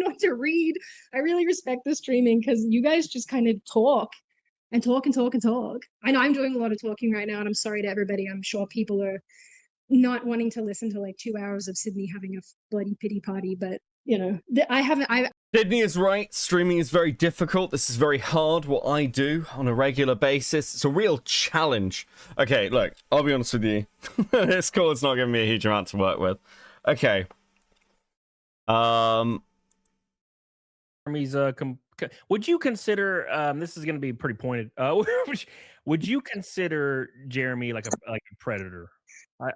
what to read. I really respect the streaming because you guys just kind of talk and talk and talk and talk. I know I'm doing a lot of talking right now, and I'm sorry to everybody. I'm sure people are not wanting to listen to like 2 hours of Sydney having a bloody pity party, but Sydney is right. Streaming is very difficult. This is very hard. What I do on a regular basis, it's a real challenge. Okay, look, I'll be honest with you. This call is not giving me a huge amount to work with. Okay. Would you consider? This is going to be pretty pointed. Would you consider Jeremy like a predator?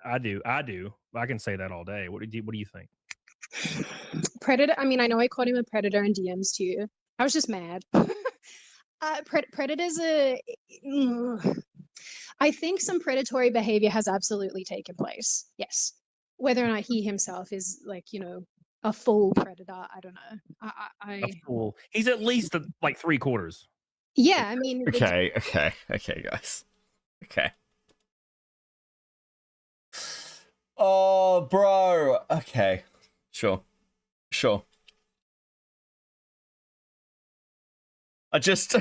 I do. I can say that all day. What do you think? Predator. I mean, I know I called him a predator in DMs to you. I was just mad. Predators I think some predatory behavior has absolutely taken place. Yes. Whether or not he himself is like, a full predator, I don't know. A fool. He's at least like 3/4. Yeah, I mean. Okay, guys. Okay. Oh, bro. Okay. Sure. I just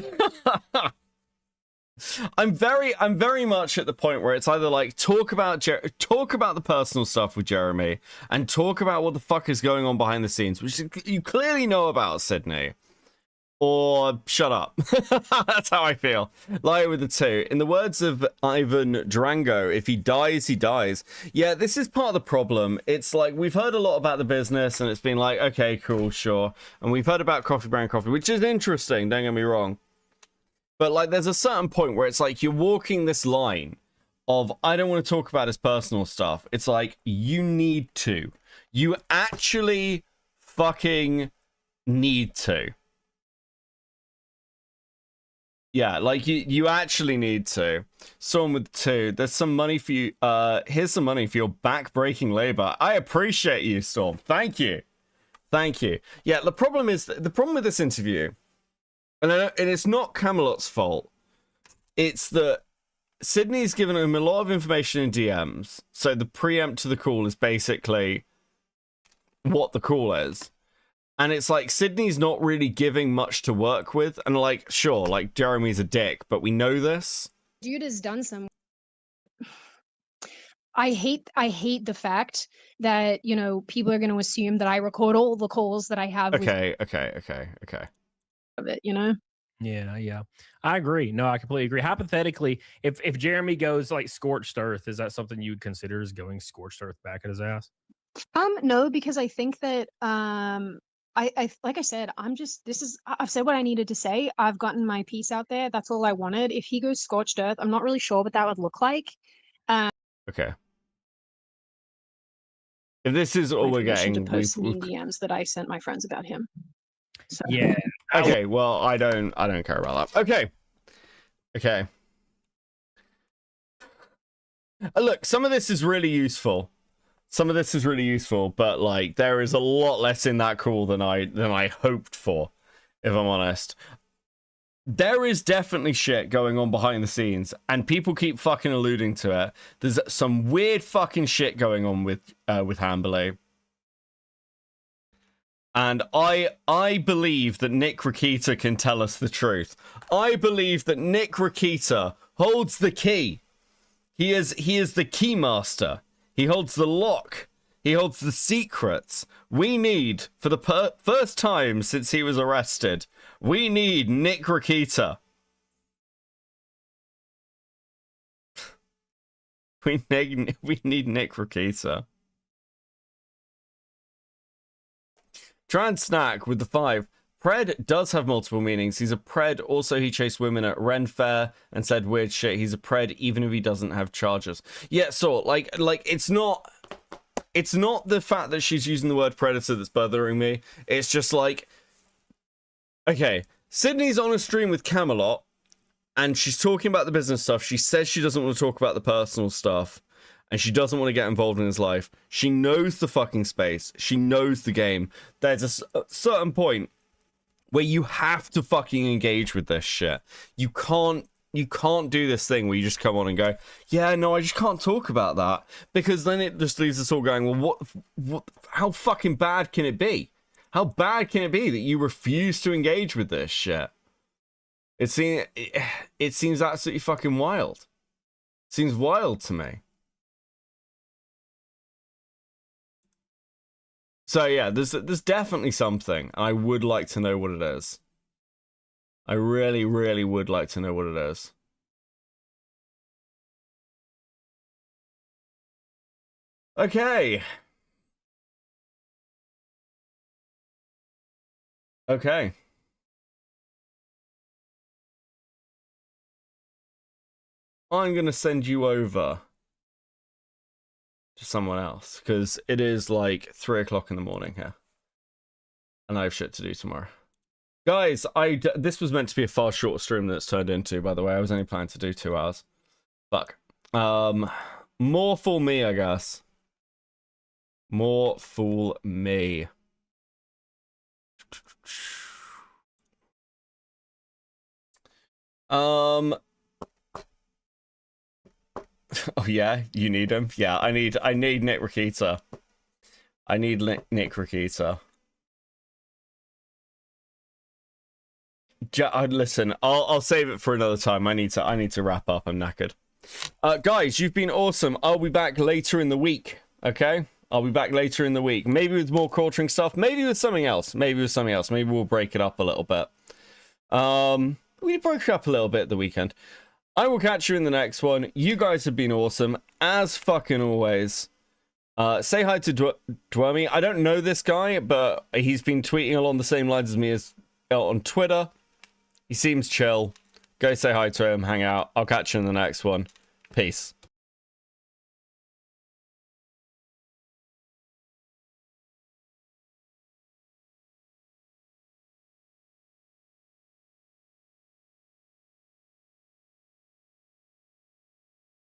I'm very much at the point where it's either like talk about the personal stuff with Jeremy and talk about what the fuck is going on behind the scenes, which you clearly know about, Sydney, or shut up. That's how I feel. Lie with the two. In the words of Ivan Drango, if he dies, he dies. Yeah, this is part of the problem. It's like we've heard a lot about the business and it's been like, okay, cool, sure. And we've heard about Coffee Brand Coffee, which is interesting, don't get me wrong. But like there's a certain point where it's like you're walking this line of I don't want to talk about his personal stuff. It's like you need to. You actually fucking need to. Yeah, like you actually need to. Storm with 2. There's some money for you. Here's some money for your back-breaking labor. I appreciate you, Storm. Thank you. Yeah, the problem with this interview, and it's not Camelot's fault. It's that Sydney's given him a lot of information in DMs. So the preempt to the call is basically what the call is. And it's like Sydney's not really giving much to work with. And like, sure, like Jeremy's a dick, but we know this. Dude has done some. I hate the fact that, people are going to assume that I record all the calls that I have. Okay. Of it, Yeah. I agree. No, I completely agree. Hypothetically, if Jeremy goes like scorched earth, is that something you would consider as going scorched earth back at his ass? No, because I think that I like I said, I've said what I needed to say. I've gotten my piece out there. That's all I wanted. If he goes scorched earth, I'm not really sure what that would look like. Okay. If this is all we're getting, to post me DMs that I sent my friends about him. So. Yeah. Okay. Well, I don't care about that. Okay. Look, some of this is really useful. But like there is a lot less in that call than I hoped for, if I'm honest. There is definitely shit going on behind the scenes, and people keep fucking alluding to it. There's some weird fucking shit going on with Hamberley. And I believe that Nick Rakita can tell us the truth. I believe that Nick Rakita holds the key. He is the key master. He holds the lock. He holds the secrets. We need, for the first time since he was arrested, we need Nick Rakita. We need Nick Rakita. Trans Snack with the 5. Pred does have multiple meanings. He's a pred. Also, he chased women at Ren Fair and said weird shit. He's a pred even if he doesn't have charges. Yeah, so like it's not the fact that she's using the word predator that's bothering me. It's just like, okay, Sydney's on a stream with Camelot and she's talking about the business stuff. She says she doesn't want to talk about the personal stuff. And she doesn't want to get involved in his life. She knows the fucking space. She knows the game. There's a certain point where you have to fucking engage with this shit. You can't do this thing where you just come on and go, yeah, no, I just can't talk about that. Because then it just leaves us all going, well, what, how fucking bad can it be? How bad can it be that you refuse to engage with this shit? It seems absolutely fucking wild. It seems wild to me. So yeah, there's definitely something, and I would like to know what it is. I really, really would like to know what it is. Okay. Okay. I'm gonna send you over to someone else, because it is like 3 o'clock in the morning here. And I have shit to do tomorrow. Guys, this was meant to be a far shorter stream than it's turned into, by the way. I was only planning to do 2 hours. Fuck. More fool me, I guess. More fool me. Oh yeah, you need him? Yeah, I need Nick Rakita. I need Nick Rakita. Listen, I'll save it for another time. I need to wrap up. I'm knackered. Guys, you've been awesome. I'll be back later in the week. Okay, I'll be back later in the week. Maybe with more culturing stuff. Maybe with something else. Maybe we'll break it up a little bit. We broke it up a little bit at the weekend. I will catch you in the next one. You guys have been awesome, as fucking always. Say hi to Dwami. I don't know this guy, but he's been tweeting along the same lines as me on Twitter. He seems chill. Go say hi to him, hang out. I'll catch you in the next one. Peace.